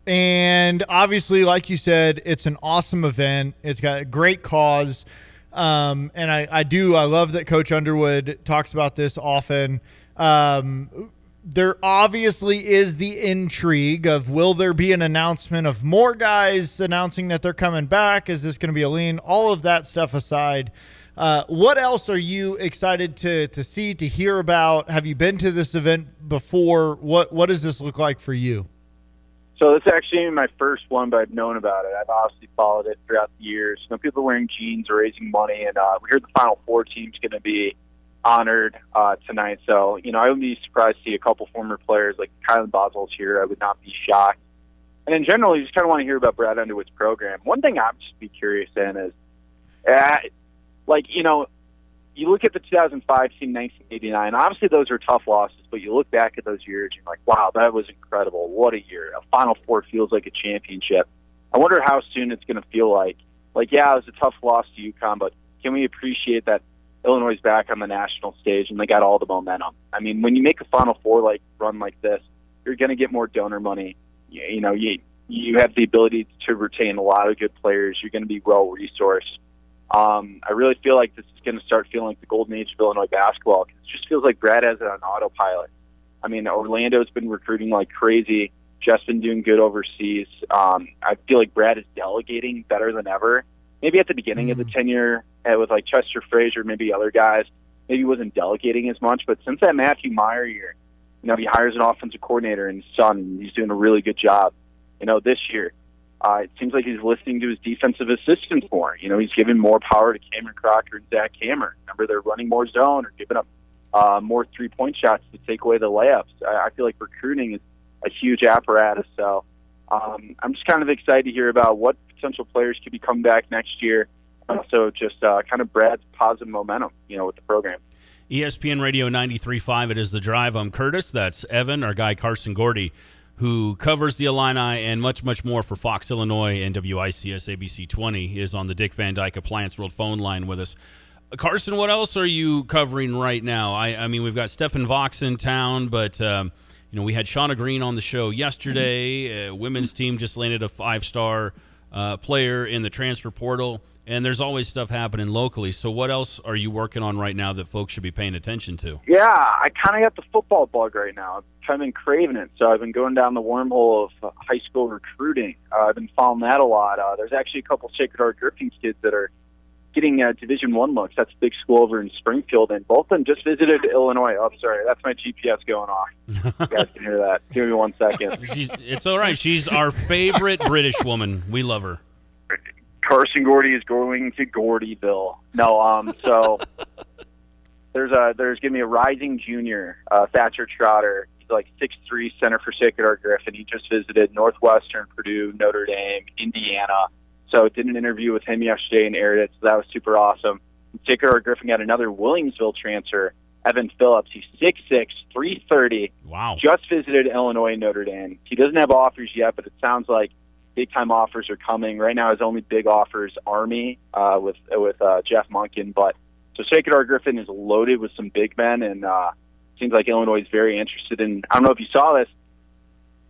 and obviously, like you said, it's an awesome event. It's got a great cause. And I love that Coach Underwood talks about this often. There obviously is the intrigue of, will there be an announcement of more guys announcing that they're coming back? Is this going to be a lean? All of that stuff aside, what else are you excited to see, to hear about? Have you been to this event before? What does this look like for you? So this is actually my first one, but I've known about it. I've obviously followed it throughout the years. People are wearing jeans, raising money, and we heard the Final Four team's going to be honored tonight. So, I would be surprised to see a couple former players like Kylan Boswell's here. I would not be shocked. And in general, you just kind of want to hear about Brad Underwood's program. One thing I'd just be curious in is, you look at the 2005 team, 1989. Obviously, those are tough losses, but you look back at those years, you're like, wow, that was incredible. What a year. A Final Four feels like a championship. I wonder how soon it's going to feel like, yeah, it was a tough loss to UConn, but can we appreciate that Illinois is back on the national stage and they got all the momentum? I mean, when you make a Final Four run like this, you're going to get more donor money. You have the ability to retain a lot of good players. You're going to be well-resourced. I really feel like this is going to start feeling like the golden age of Illinois basketball. It just feels like Brad has it on autopilot. I mean, Orlando's been recruiting like crazy. Jeff's been doing good overseas. I feel like Brad is delegating better than ever. Maybe at the beginning of the tenure with Chester Frazier, maybe other guys, maybe he wasn't delegating as much. But since that Matthew Meyer year, he hires an offensive coordinator and his son, and he's doing a really good job. This year, it seems like he's listening to his defensive assistants more. He's giving more power to Cameron Crocker and Zach Hammer. Remember, they're running more zone or giving up more three-point shots to take away the layups. I feel like recruiting is a huge apparatus. So I'm just kind of excited to hear about what potential players could be coming back next year. Also, just kind of Brad's positive momentum, with the program. ESPN Radio 93.5, it is The Drive. I'm Curtis. That's Evan, our guy Carson Gordy, who covers the Illini and much, much more for Fox Illinois and WICS ABC 20. He is on the Dick Van Dyke Appliance World phone line with us. Carson, what else are you covering right now? I mean, we've got Stephen Vox in town, but we had Shauna Green on the show yesterday. Women's team just landed a 5-star player in the transfer portal, and there's always stuff happening locally. So what else are you working on right now that folks should be paying attention to? Yeah, I kind of got the football bug right now. I've kind of been craving it, so I've been going down the wormhole of high school recruiting. I've been following that a lot. There's actually a couple Sacred Heart Griffins kids that are getting Division I looks. That's a big school over in Springfield, and both of them just visited Illinois. Oh, sorry, that's my GPS going off. You guys can hear that. Give me 1 second. It's all right. She's our favorite British woman. We love her. Carson Gordy is going to Gordyville. No, so there's going to be a rising junior, Thatcher Trotter. He's like 6'3", center for Sacred Heart Griffin. He just visited Northwestern, Purdue, Notre Dame, Indiana. So did an interview with him yesterday and aired it, so that was super awesome. Sacred Heart Griffin got another Williamsville transfer, Evan Phillips. He's 6'6", 330. Wow. Just visited Illinois and Notre Dame. He doesn't have offers yet, but it sounds like big-time offers are coming. Right now his only big offer is Army with Jeff Monken. But so Sacred Heart Griffin is loaded with some big men, and seems like Illinois is very interested in, I don't know if you saw this,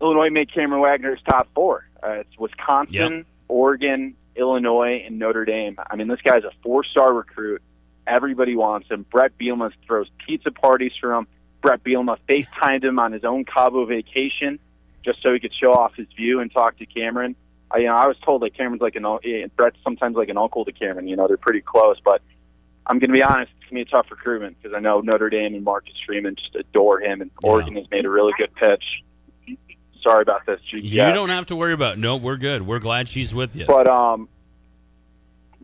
Illinois made Cameron Wagner's top 4. It's Wisconsin, Oregon, Illinois, and Notre Dame. I mean, this guy's a 4-star recruit. Everybody wants him. Brett Bielema throws pizza parties for him. Brett Bielema FaceTimed him on his own Cabo vacation just so he could show off his view and talk to Cameron. I was told that Cameron's like Brett's sometimes like an uncle to Cameron. They're pretty close. But I'm going to be honest, it's going to be a tough recruitment because I know Notre Dame and Marcus Freeman just adore him, and Oregon has made a really good pitch. Sorry about this, GPS. You don't have to worry about it. No, we're good. We're glad she's with you. But,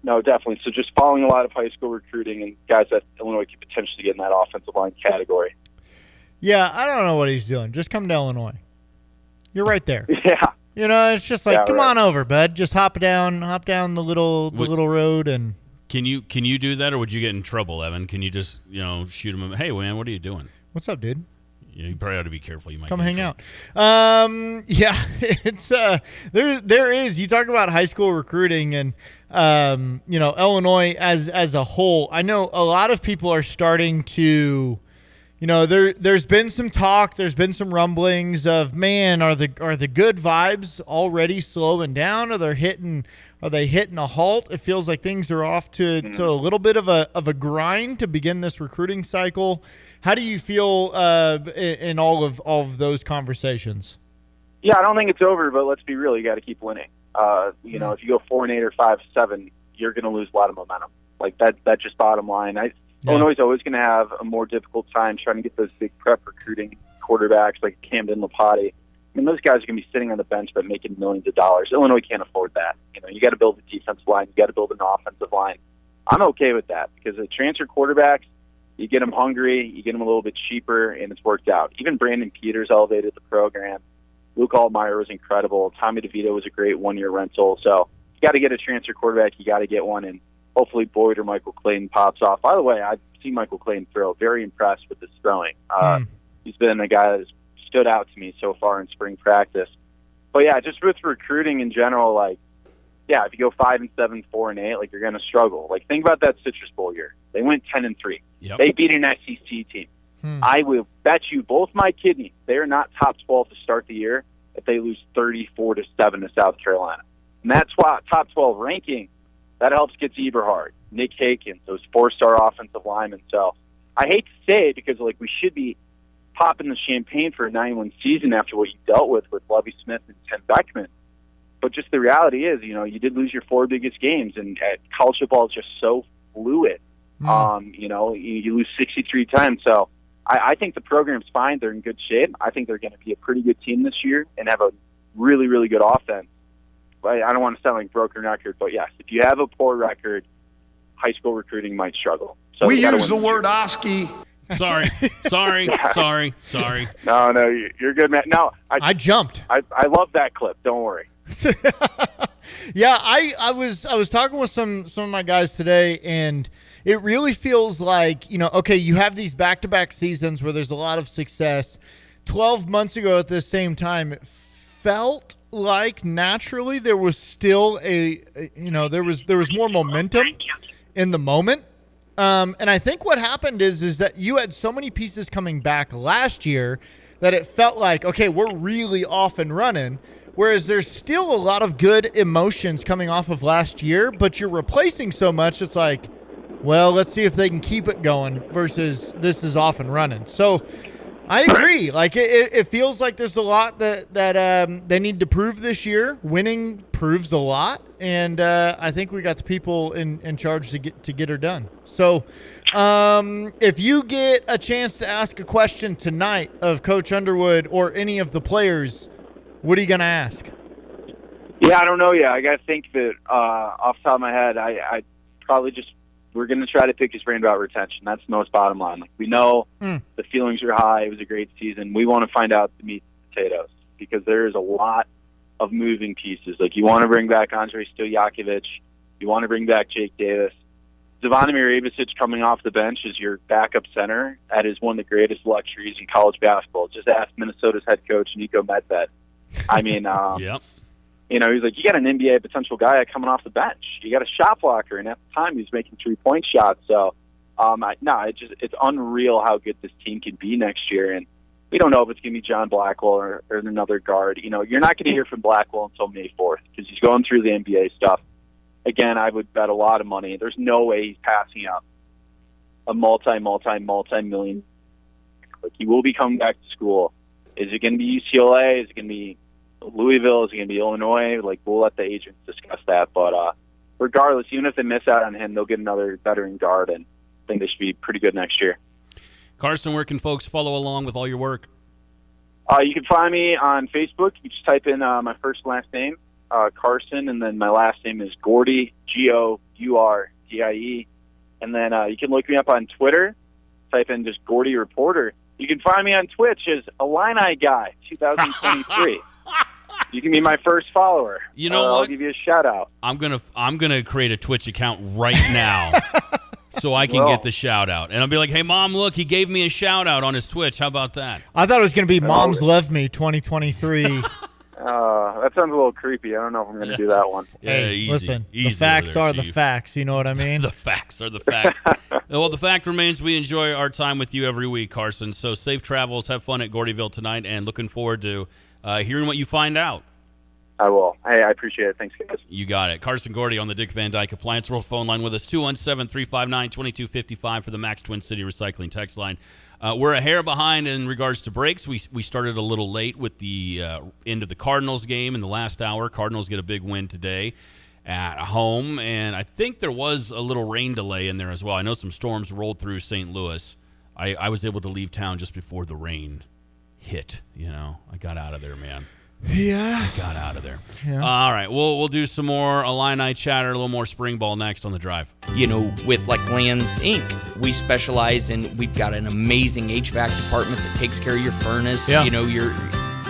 no, definitely. So just following a lot of high school recruiting and guys that Illinois could potentially get in that offensive line category. Yeah, I don't know what he's doing. Just come to Illinois. You're right there. Yeah. It's just like, come on over, bud. Just hop down the little road and. Can you do that, or would you get in trouble, Evan? Can you just shoot him? Hey, man, what are you doing? What's up, dude? You probably ought to be careful. You might come hang out. Yeah, it's there is. You talk about high school recruiting and Illinois as a whole. I know a lot of people are starting to. There's been some talk. There's been some rumblings of, man, are the good vibes already slowing down? Are they hitting a halt? It feels like things are off to a little bit of a grind to begin this recruiting cycle. How do you feel in all of those conversations? Yeah, I don't think it's over, but let's be real. You got to keep winning. If you go 4-8 or 5-7, you're going to lose a lot of momentum. Like that's just bottom line. Illinois is always going to have a more difficult time trying to get those big prep recruiting quarterbacks like Camden Lapati. I mean, those guys are going to be sitting on the bench but making millions of dollars. Illinois can't afford that. You got to build a defensive line. You got to build an offensive line. I'm okay with that because the transfer quarterbacks, you get them hungry, you get them a little bit cheaper, and it's worked out. Even Brandon Peters elevated the program. Luke Altmaier was incredible. Tommy DeVito was a great one-year rental. So you got to get a transfer quarterback. You got to get one, and hopefully Boyd or Michael Clayton pops off. By the way, I've seen Michael Clayton throw. Very impressed with his throwing. He's been a guy that has stood out to me so far in spring practice. But yeah, just with recruiting in general, if you go 5-7, 4-8, you're going to struggle. Think about that Citrus Bowl year. They went 10-3. Yep. They beat an SEC team. I will bet you both my kidneys they are not top 12 to start the year if they lose 34-7 to South Carolina. And that's why top 12 ranking, that helps get Eberhard, Nick Hakens, those 4-star offensive linemen. So I hate to say it because we should be popping the champagne for a 9-1 season after what you dealt with Lovie Smith and Tim Beckman. But just the reality is, you did lose your 4 biggest games, and college football is just so fluid. You lose 63 times. So I think the program's fine. They're in good shape. I think they're going to be a pretty good team this year and have a really, really good offense. But I don't want to sound like broken record, but yes, if you have a poor record, high school recruiting might struggle. So we use the word OSCE. Sorry. No, you're good, man. No, I jumped. I love that clip. Don't worry. Yeah, I was talking with some of my guys today, and it really feels like, okay, you have these back-to-back seasons where there's a lot of success. 12 months ago at the same time, it felt like naturally there was still there was more momentum in the moment. And I think what happened is that you had so many pieces coming back last year that it felt like, okay, we're really off and running. Whereas there's still a lot of good emotions coming off of last year, but you're replacing so much, it's like, well, let's see if they can keep it going versus this is off and running. So I agree. Like it feels like there's a lot that they need to prove this year. Winning proves a lot, and I think we got the people in charge to get her done. So, if you get a chance to ask a question tonight of Coach Underwood or any of the players, what are you going to ask? Yeah, I don't know yet. I got to think that off the top of my head, I probably just we're going to try to pick his brain about retention. That's the most bottom line. Like, we know the feelings are high. It was a great season. We want to find out the meat and potatoes because there is a lot of moving pieces. Like, you want to bring back Andrei Stojakovic. You want to bring back Jake Davis. Zvonimir Ivicic coming off the bench as your backup center. That is one of the greatest luxuries in college basketball. Just ask Minnesota's head coach, Nico Medved. I mean, yep. You know, he's like, you got an NBA potential guy coming off the bench. You got a shot blocker, and at the time he was making 3-point shots. So, it's unreal how good this team can be next year. And we don't know if it's going to be John Blackwell or another guard. You know, you're not going to hear from Blackwell until May 4th because he's going through the NBA stuff. Again, I would bet a lot of money. There's no way he's passing up a multi-million. Like, he will be coming back to school. Is it going to be UCLA? Is it going to be Louisville? Is it going to be Illinois? Like, we'll let the agents discuss that. But regardless, even if they miss out on him, they'll get another veteran guard, and I think they should be pretty good next year. Carson, where can folks follow along with all your work? You can find me on Facebook. You just type in my first and last name, Carson, and then my last name is Gourdie, Gourdie. And then you can look me up on Twitter. Type in just Gourdie Reporter. You can find me on Twitch as Illini Guy 2023. You can be my first follower. You know what? I'll give you a shout out. I'm gonna create a Twitch account right now so I can get the shout out. And I'll be like, hey Mom, look, he gave me a shout out on his Twitch. How about that? I thought it was gonna be Moms Love Me 2023. That sounds a little creepy. I don't know if I'm going to do that one. Hey, easy, listen, easy the facts there, are Chief. the facts. You know what I mean? The facts are the facts. Well, the fact remains we enjoy our time with you every week, Carson. So safe travels. Have fun at Gordyville tonight, and looking forward to hearing what you find out. I will. Hey, I appreciate it. Thanks, guys. You got it. Carson Gourdie on the Dick Van Dyke Appliance World phone line with us, 217-359-2255 for the Max Twin City Recycling text line. We're a hair behind in regards to breaks. We started a little late with the end of the Cardinals game in the last hour. Cardinals get a big win today at home, and I think there was a little rain delay in there as well. I know some storms rolled through St. Louis. I was able to leave town just before the rain hit. You know, I got out of there, man. Yeah. I got out of there. Yeah. All right. We'll do some more Illini chatter, a little more spring ball next on the drive. You know, with like Lands Inc., we specialize in, we've got an amazing HVAC department that takes care of your furnace, you know, your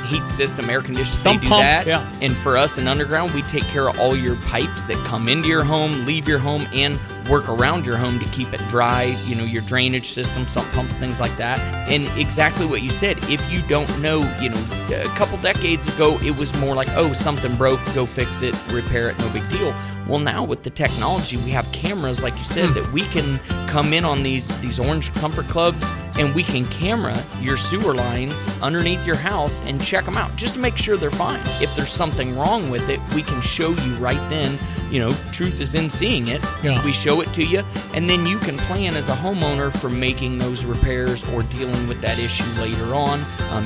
heat system, air conditioning, they do that. Yeah. And for us in Underground, we take care of all your pipes that come into your home, leave your home, and work around your home to keep it dry, you know, your drainage system, sump pumps, things like that. And exactly what you said, if you don't know, you know, a couple decades ago, it was more like, oh, something broke, go fix it, repair it, no big deal. Well, now with the technology, we have cameras, like you said, that we can come in on these orange comfort clubs, and we can camera your sewer lines underneath your house and check them out just to make sure they're fine. If there's something wrong with it, we can show you right then. You know, truth is in seeing it. Yeah. We show it to you, and then you can plan as a homeowner for making those repairs or dealing with that issue later on.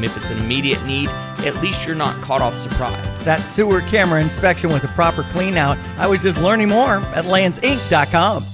If it's an immediate need, at least you're not caught off surprise. That sewer camera inspection with a proper clean out. I was just learning more at landsinc.com.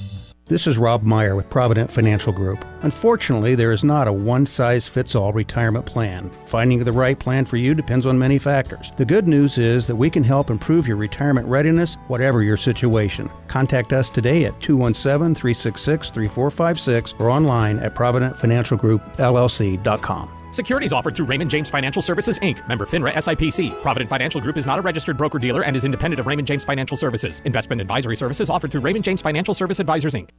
This is Rob Meyer with Provident Financial Group. Unfortunately, there is not a one-size-fits-all retirement plan. Finding the right plan for you depends on many factors. The good news is that we can help improve your retirement readiness, whatever your situation. Contact us today at 217-366-3456 or online at providentfinancialgroupllc.com. Securities offered through Raymond James Financial Services, Inc., member FINRA SIPC. Provident Financial Group is not a registered broker-dealer and is independent of Raymond James Financial Services. Investment advisory services offered through Raymond James Financial Service Advisors, Inc.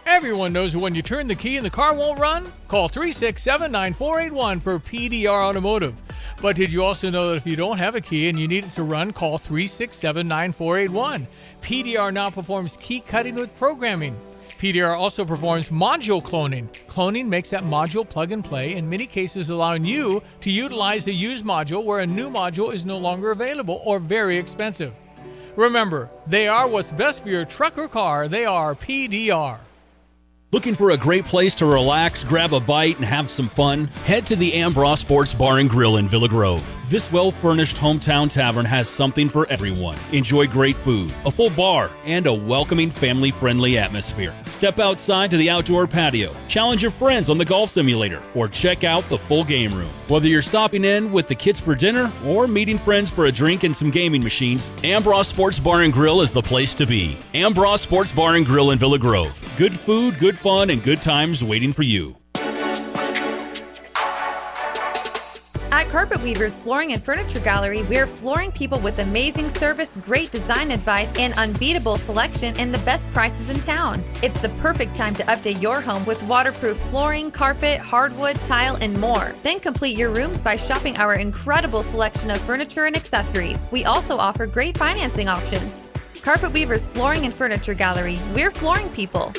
Everyone knows when you turn the key and the car won't run? Call 367-9481 for PDR Automotive. But did you also know that if you don't have a key and you need it to run, call 367-9481. PDR now performs key cutting with programming. PDR also performs module cloning. Cloning makes that module plug and play, in many cases allowing you to utilize a used module where a new module is no longer available or very expensive. Remember, they are what's best for your truck or car. They are PDR. Looking for a great place to relax, grab a bite, and have some fun? Head to the Ambrose Sports Bar and Grill in Villa Grove. This well-furnished hometown tavern has something for everyone. Enjoy great food, a full bar, and a welcoming, family-friendly atmosphere. Step outside to the outdoor patio, challenge your friends on the golf simulator, or check out the full game room. Whether you're stopping in with the kids for dinner or meeting friends for a drink and some gaming machines, Ambrose Sports Bar and Grill is the place to be. Ambrose Sports Bar and Grill in Villa Grove. Good food, good fun, and good times waiting for you. At Carpet Weavers Flooring and Furniture Gallery, we're flooring people with amazing service, great design advice, and unbeatable selection and the best prices in town. It's the perfect time to update your home with waterproof flooring, carpet, hardwood, tile, and more. Then complete your rooms by shopping our incredible selection of furniture and accessories. We also offer great financing options. Carpet Weavers Flooring and Furniture Gallery, we're flooring people.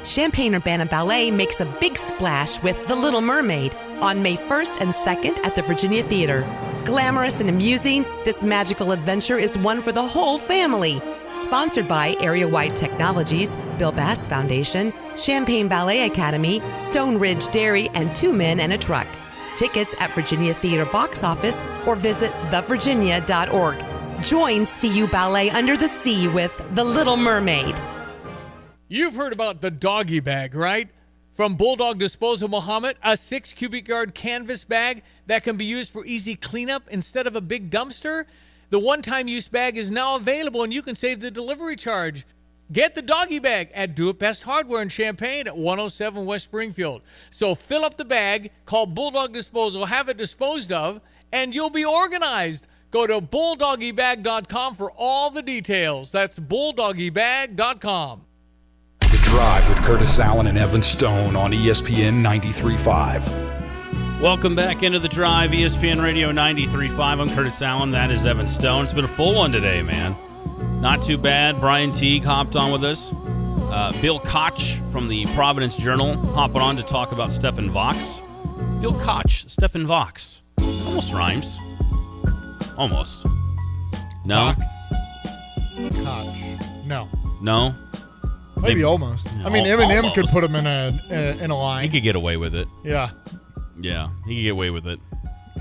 Champaign-Urbana Ballet makes a big splash with The Little Mermaid on May 1st and 2nd at the Virginia Theater. Glamorous and amusing, this magical adventure is one for the whole family. Sponsored by Area Wide Technologies, Bill Bass Foundation, Champaign Ballet Academy, Stone Ridge Dairy, and 2 Men and a Truck. Tickets at Virginia Theater box office or visit thevirginia.org. Join CU Ballet Under the Sea with The Little Mermaid. You've heard about the doggy bag, right? From Bulldog Disposal Muhammad, a 6 cubic yard canvas bag that can be used for easy cleanup instead of a big dumpster. The one-time use bag is now available and you can save the delivery charge. Get the doggy bag at Do It Best Hardware in Champaign at 107 West Springfield. So fill up the bag, call Bulldog Disposal, have it disposed of, and you'll be organized. Go to bulldoggybag.com for all the details. That's bulldoggybag.com. The Drive with Curtis Allen and Evan Stone on ESPN 93.5. Welcome back into The Drive, ESPN Radio 93.5. I'm Curtis Allen. That is Evan Stone. It's been a full one today, man. Not too bad. Brian Teague hopped on with us. Bill Koch from the Providence Journal hopping on to talk about Stephen Vox. Bill Koch, Stephen Vox. Almost rhymes. Almost. No? Koch. No. No? Maybe almost. I mean, Eminem could put him in a line. He could get away with it. Yeah. Yeah, he could get away with it.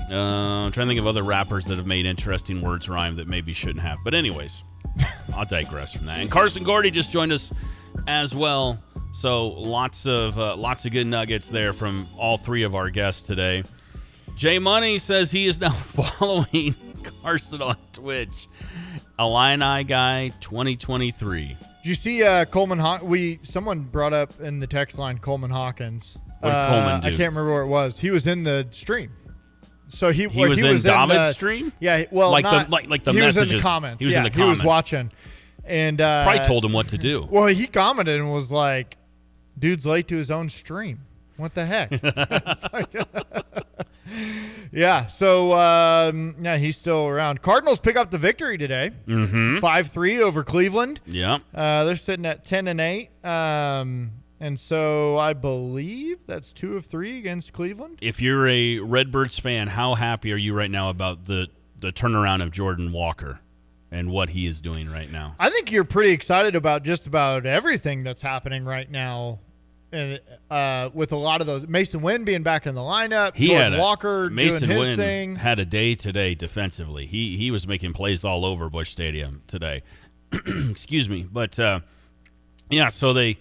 I'm trying to think of other rappers that have made interesting words rhyme that maybe shouldn't have. But anyways, I'll digress from that. And Carson Gordy just joined us as well. So lots of good nuggets there from all three of our guests today. Jay Money says he is now following Carson on Twitch. Illini Guy 2023. Did you see Coleman Hawkins? Someone brought up in the text line Coleman Hawkins. What did Coleman do? I can't remember where it was. He was in the stream. So he was in David's stream? Yeah, well, like not, the he messages. was in the comments. He was in the He comments. was watching. And probably told him what to do. Well, he commented and was like, dude's late to his own stream. What the heck? Yeah, so, yeah, he's still around. Cardinals pick up the victory today. 5-3 over Cleveland. Yeah. They're sitting at 10-8. And so I believe that's 2 of 3 against Cleveland. If you're a Redbirds fan, how happy are you right now about the turnaround of Jordan Walker and what he is doing right now? I think you're pretty excited about just about everything that's happening right now. And with a lot of those, Mason Wynn being back in the lineup, Jordan Walker Mason doing his Wynn thing. Had a day today defensively. He was making plays all over Busch Stadium today. Excuse me. But, yeah, so I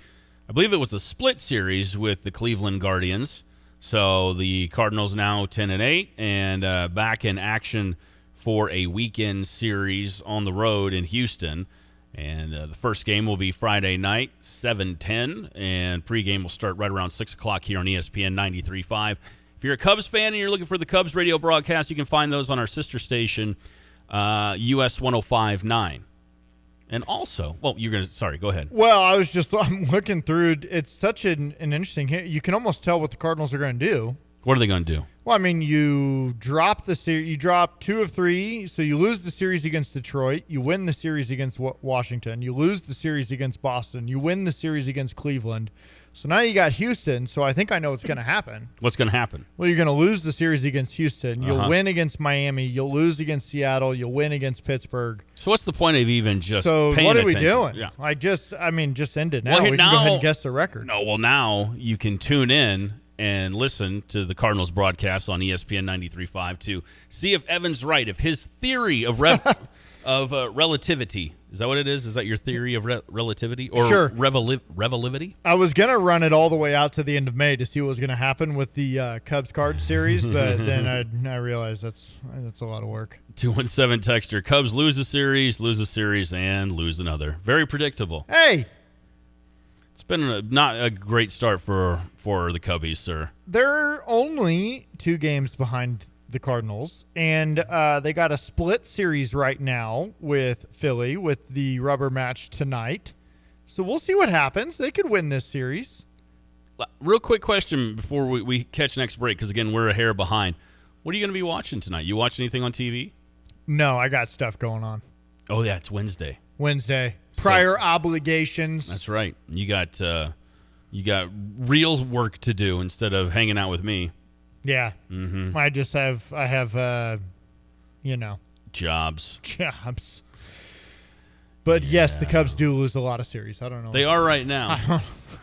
believe it was a split series with the Cleveland Guardians. So the Cardinals now 10-8 and back in action for a weekend series on the road in Houston. And the first game will be Friday night, 7:10, and pregame will start right around 6 o'clock here on ESPN 93.5. If you're a Cubs fan and you're looking for the Cubs radio broadcast, you can find those on our sister station, US 105.9. And also, well, you're going to, sorry, go ahead. Well, I'm looking through. It's such an interesting, you can almost tell what the Cardinals are going to do. What are they going to do? Well, I mean, you drop the series. You drop 2 of 3, so you lose the series against Detroit. You win the series against Washington. You lose the series against Boston. You win the series against Cleveland. So now you got Houston. So I think I know what's going to happen. What's going to happen? Well, you're going to lose the series against Houston. You'll win against Miami. You'll lose against Seattle. You'll win against Pittsburgh. So what's the point of even just So paying what are we attention? doing? Yeah. Just end it now. Well, We can now- go ahead and guess the record. No, well, now you can tune in and listen to the Cardinals broadcast on ESPN 93.5 to see if Evan's right, if his theory of relativity, is that what it is? Is that your theory of relativity? Or Sure. relativity? I was going to run it all the way out to the end of May to see what was going to happen with the Cubs card series, but then I realized that's a lot of work. 217 texter. Cubs lose a series, and lose another. Very predictable. Hey! It's been not a great start for the Cubbies, sir. They're only 2 games behind the Cardinals, and they got a split series right now with Philly with the rubber match tonight. So we'll see what happens. They could win this series. Real quick question before we catch next break, because, again, we're a hair behind. What are you going to be watching tonight? You watch anything on TV? No, I got stuff going on. Oh, yeah, it's Wednesday. Prior obligations. That's right. You got real work to do instead of hanging out with me. Yeah. Mm-hmm. I have jobs. But yes, the Cubs do lose a lot of series. I don't know. They are right now.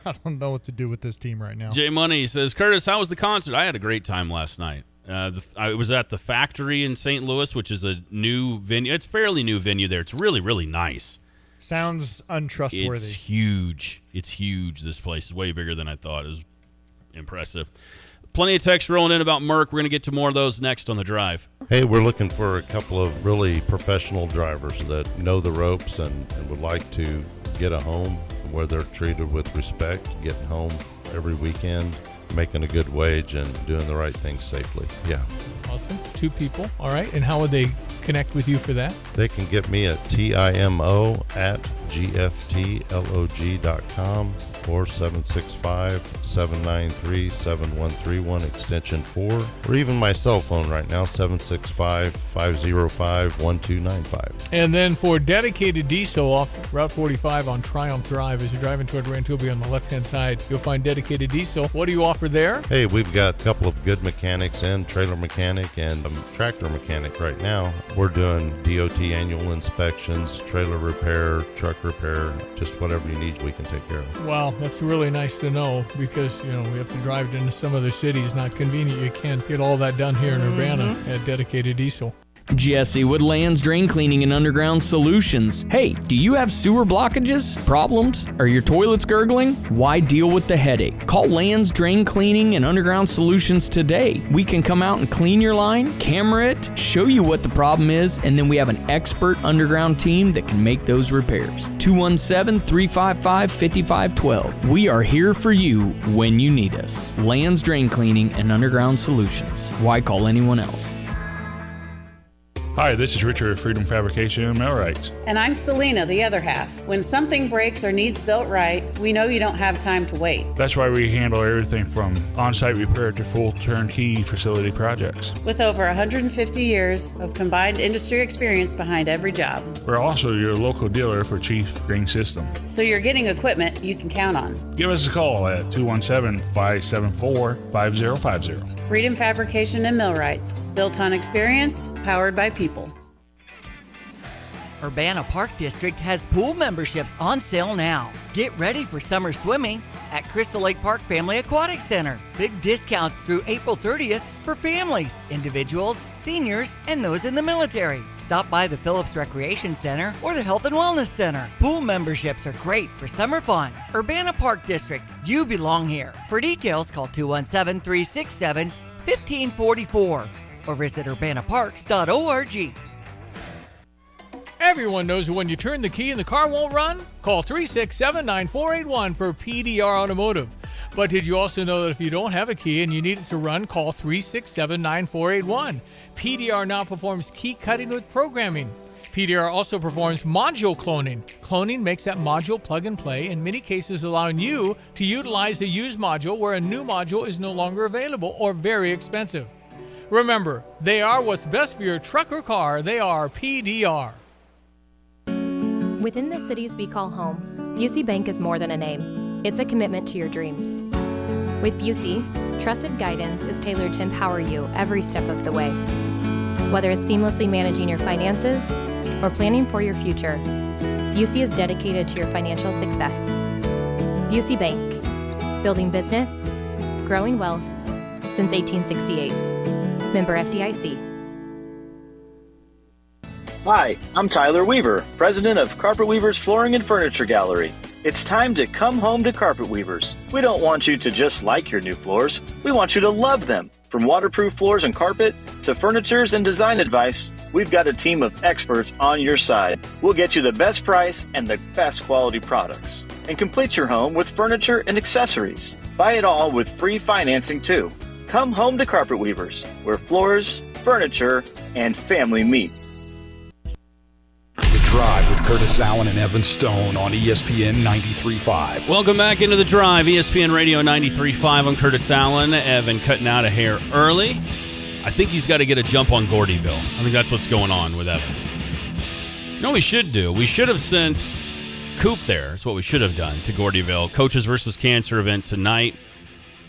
I don't know what to do with this team right now. Jay Money says, Curtis, how was the concert? I had a great time last night. I was at the Factory in St. Louis, which is a new venue. It's a fairly new venue there. It's really, really nice. Sounds untrustworthy. It's huge. It's huge. This place is way bigger than I thought. It was impressive. Plenty of text rolling in about Merck. We're going to get to more of those next on The Drive. Hey, we're looking for a couple of really professional drivers that know the ropes and would like to get a home where they're treated with respect, getting home every weekend, making a good wage, and doing the right things safely. Yeah. Awesome. 2 people. All right. And how would they connect with you for that? They can get me at timo@gftlog.com or 765-793-7131 extension 4, or even my cell phone right now, 765-505-1295. And then for dedicated diesel off Route 45 on Triumph Drive, as you're driving toward Rantoulby on the left-hand side, you'll find dedicated diesel. What do you offer there? Hey, we've got a couple of good mechanics in, trailer mechanic and tractor mechanic right now. We're doing DOT annual inspections, trailer repair, truck repair, just whatever you need, we can take care of. Wow, that's really nice to know because, we have to drive into some other cities. Not convenient. You can't get all that done here in Urbana at dedicated diesel. Jesse with Land's Drain Cleaning and Underground Solutions. Hey, do you have sewer blockages, problems? Are your toilets gurgling? Why deal with the headache? Call Land's Drain Cleaning and Underground Solutions today. We can come out and clean your line, camera it, show you what the problem is, and then we have an expert underground team that can make those repairs. 217-355-5512. We are here for you when you need us. Land's Drain Cleaning and Underground Solutions. Why call anyone else? Hi, this is Richard of Freedom Fabrication and Millwrights. And I'm Selena, the other half. When something breaks or needs built right, we know you don't have time to wait. That's why we handle everything from on-site repair to full turnkey facility projects. With over 150 years of combined industry experience behind every job. We're also your local dealer for Chief Green System. So you're getting equipment you can count on. Give us a call at 217-574-5050. Freedom Fabrication and Millwrights. Built on experience, powered by people. Urbana Park District has pool memberships on sale now. Get ready for summer swimming at Crystal Lake Park Family Aquatic Center. Big discounts through April 30th for families, individuals, seniors, and those in the military. Stop by the Phillips Recreation Center or the Health and Wellness Center. Pool memberships are great for summer fun. Urbana Park District, you belong here. For details, call 217-367-1544 or visit urbanaparks.org. Everyone knows that when you turn the key and the car won't run, call 367-9481 for PDR Automotive. But did you also know that if you don't have a key and you need it to run, call 367-9481. PDR now performs key cutting with programming. PDR also performs module cloning. Cloning makes that module plug and play, in many cases allowing you to utilize a used module where a new module is no longer available or very expensive. Remember, they are what's best for your truck or car. They are PDR. Within the cities we call home, Busey Bank is more than a name. It's a commitment to your dreams. With Busey, trusted guidance is tailored to empower you every step of the way. Whether it's seamlessly managing your finances or planning for your future, Busey is dedicated to your financial success. Busey Bank, building business, growing wealth since 1868. Member FDIC. Hi, I'm Tyler Weaver, president of Carpet Weavers Flooring and Furniture Gallery. It's time to come home to Carpet Weavers. We don't want you to just like your new floors. We want you to love them. From waterproof floors and carpet to furnitures and design advice, we've got a team of experts on your side. We'll get you the best price and the best quality products. And complete your home with furniture and accessories. Buy it all with free financing too. Come home to Carpet Weavers, where floors, furniture, and family meet. The Drive with Curtis Allen and Evan Stone on ESPN 93.5. Welcome back into The Drive, ESPN Radio 93.5. I'm Curtis Allen. Evan cutting out a hair early. I think he's got to get a jump on Gordyville. I think that's what's going on with Evan. You know what we should do? We should have sent Coop there. That's what we should have done to Gordyville. Coaches versus Cancer event tonight.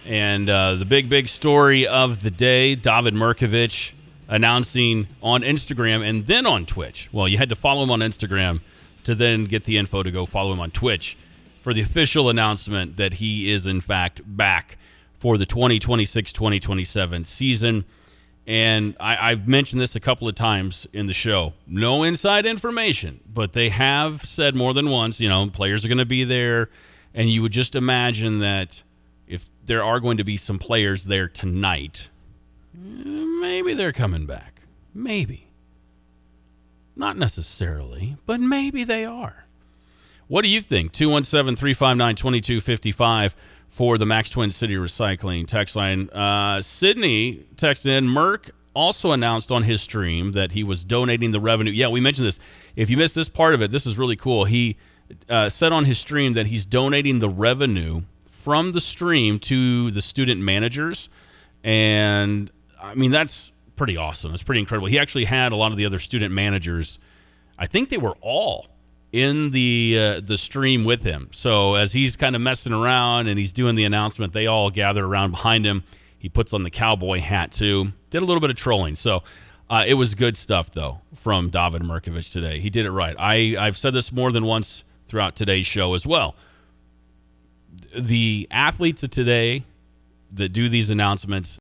And the big story of the day, David Merkovich announcing on Instagram and then on Twitch. Well, you had to follow him on Instagram to then get the info to go follow him on Twitch for the official announcement that he is, in fact, back for the 2026-2027 season. And I've mentioned this a couple of times in the show. No inside information, but they have said more than once, players are going to be there. And you would just imagine that if there are going to be some players there tonight, maybe they're coming back. Maybe. Not necessarily, but maybe they are. What do you think? 217-359-2255 for the Max Twin City Recycling text line. Sydney texted in, Merck also announced on his stream that he was donating the revenue. Yeah, we mentioned this. If you missed this part of it, this is really cool. He said on his stream that he's donating the revenue from the stream to the student managers. And I mean, that's pretty awesome. It's pretty incredible. He actually had a lot of the other student managers. I think they were all in the stream with him. So as he's kind of messing around and he's doing the announcement, they all gather around behind him. He puts on the cowboy hat too. Did a little bit of trolling. So it was good stuff, though, from David Merkovich today. He did it right. I've said this more than once throughout today's show as well. The athletes of today that do these announcements,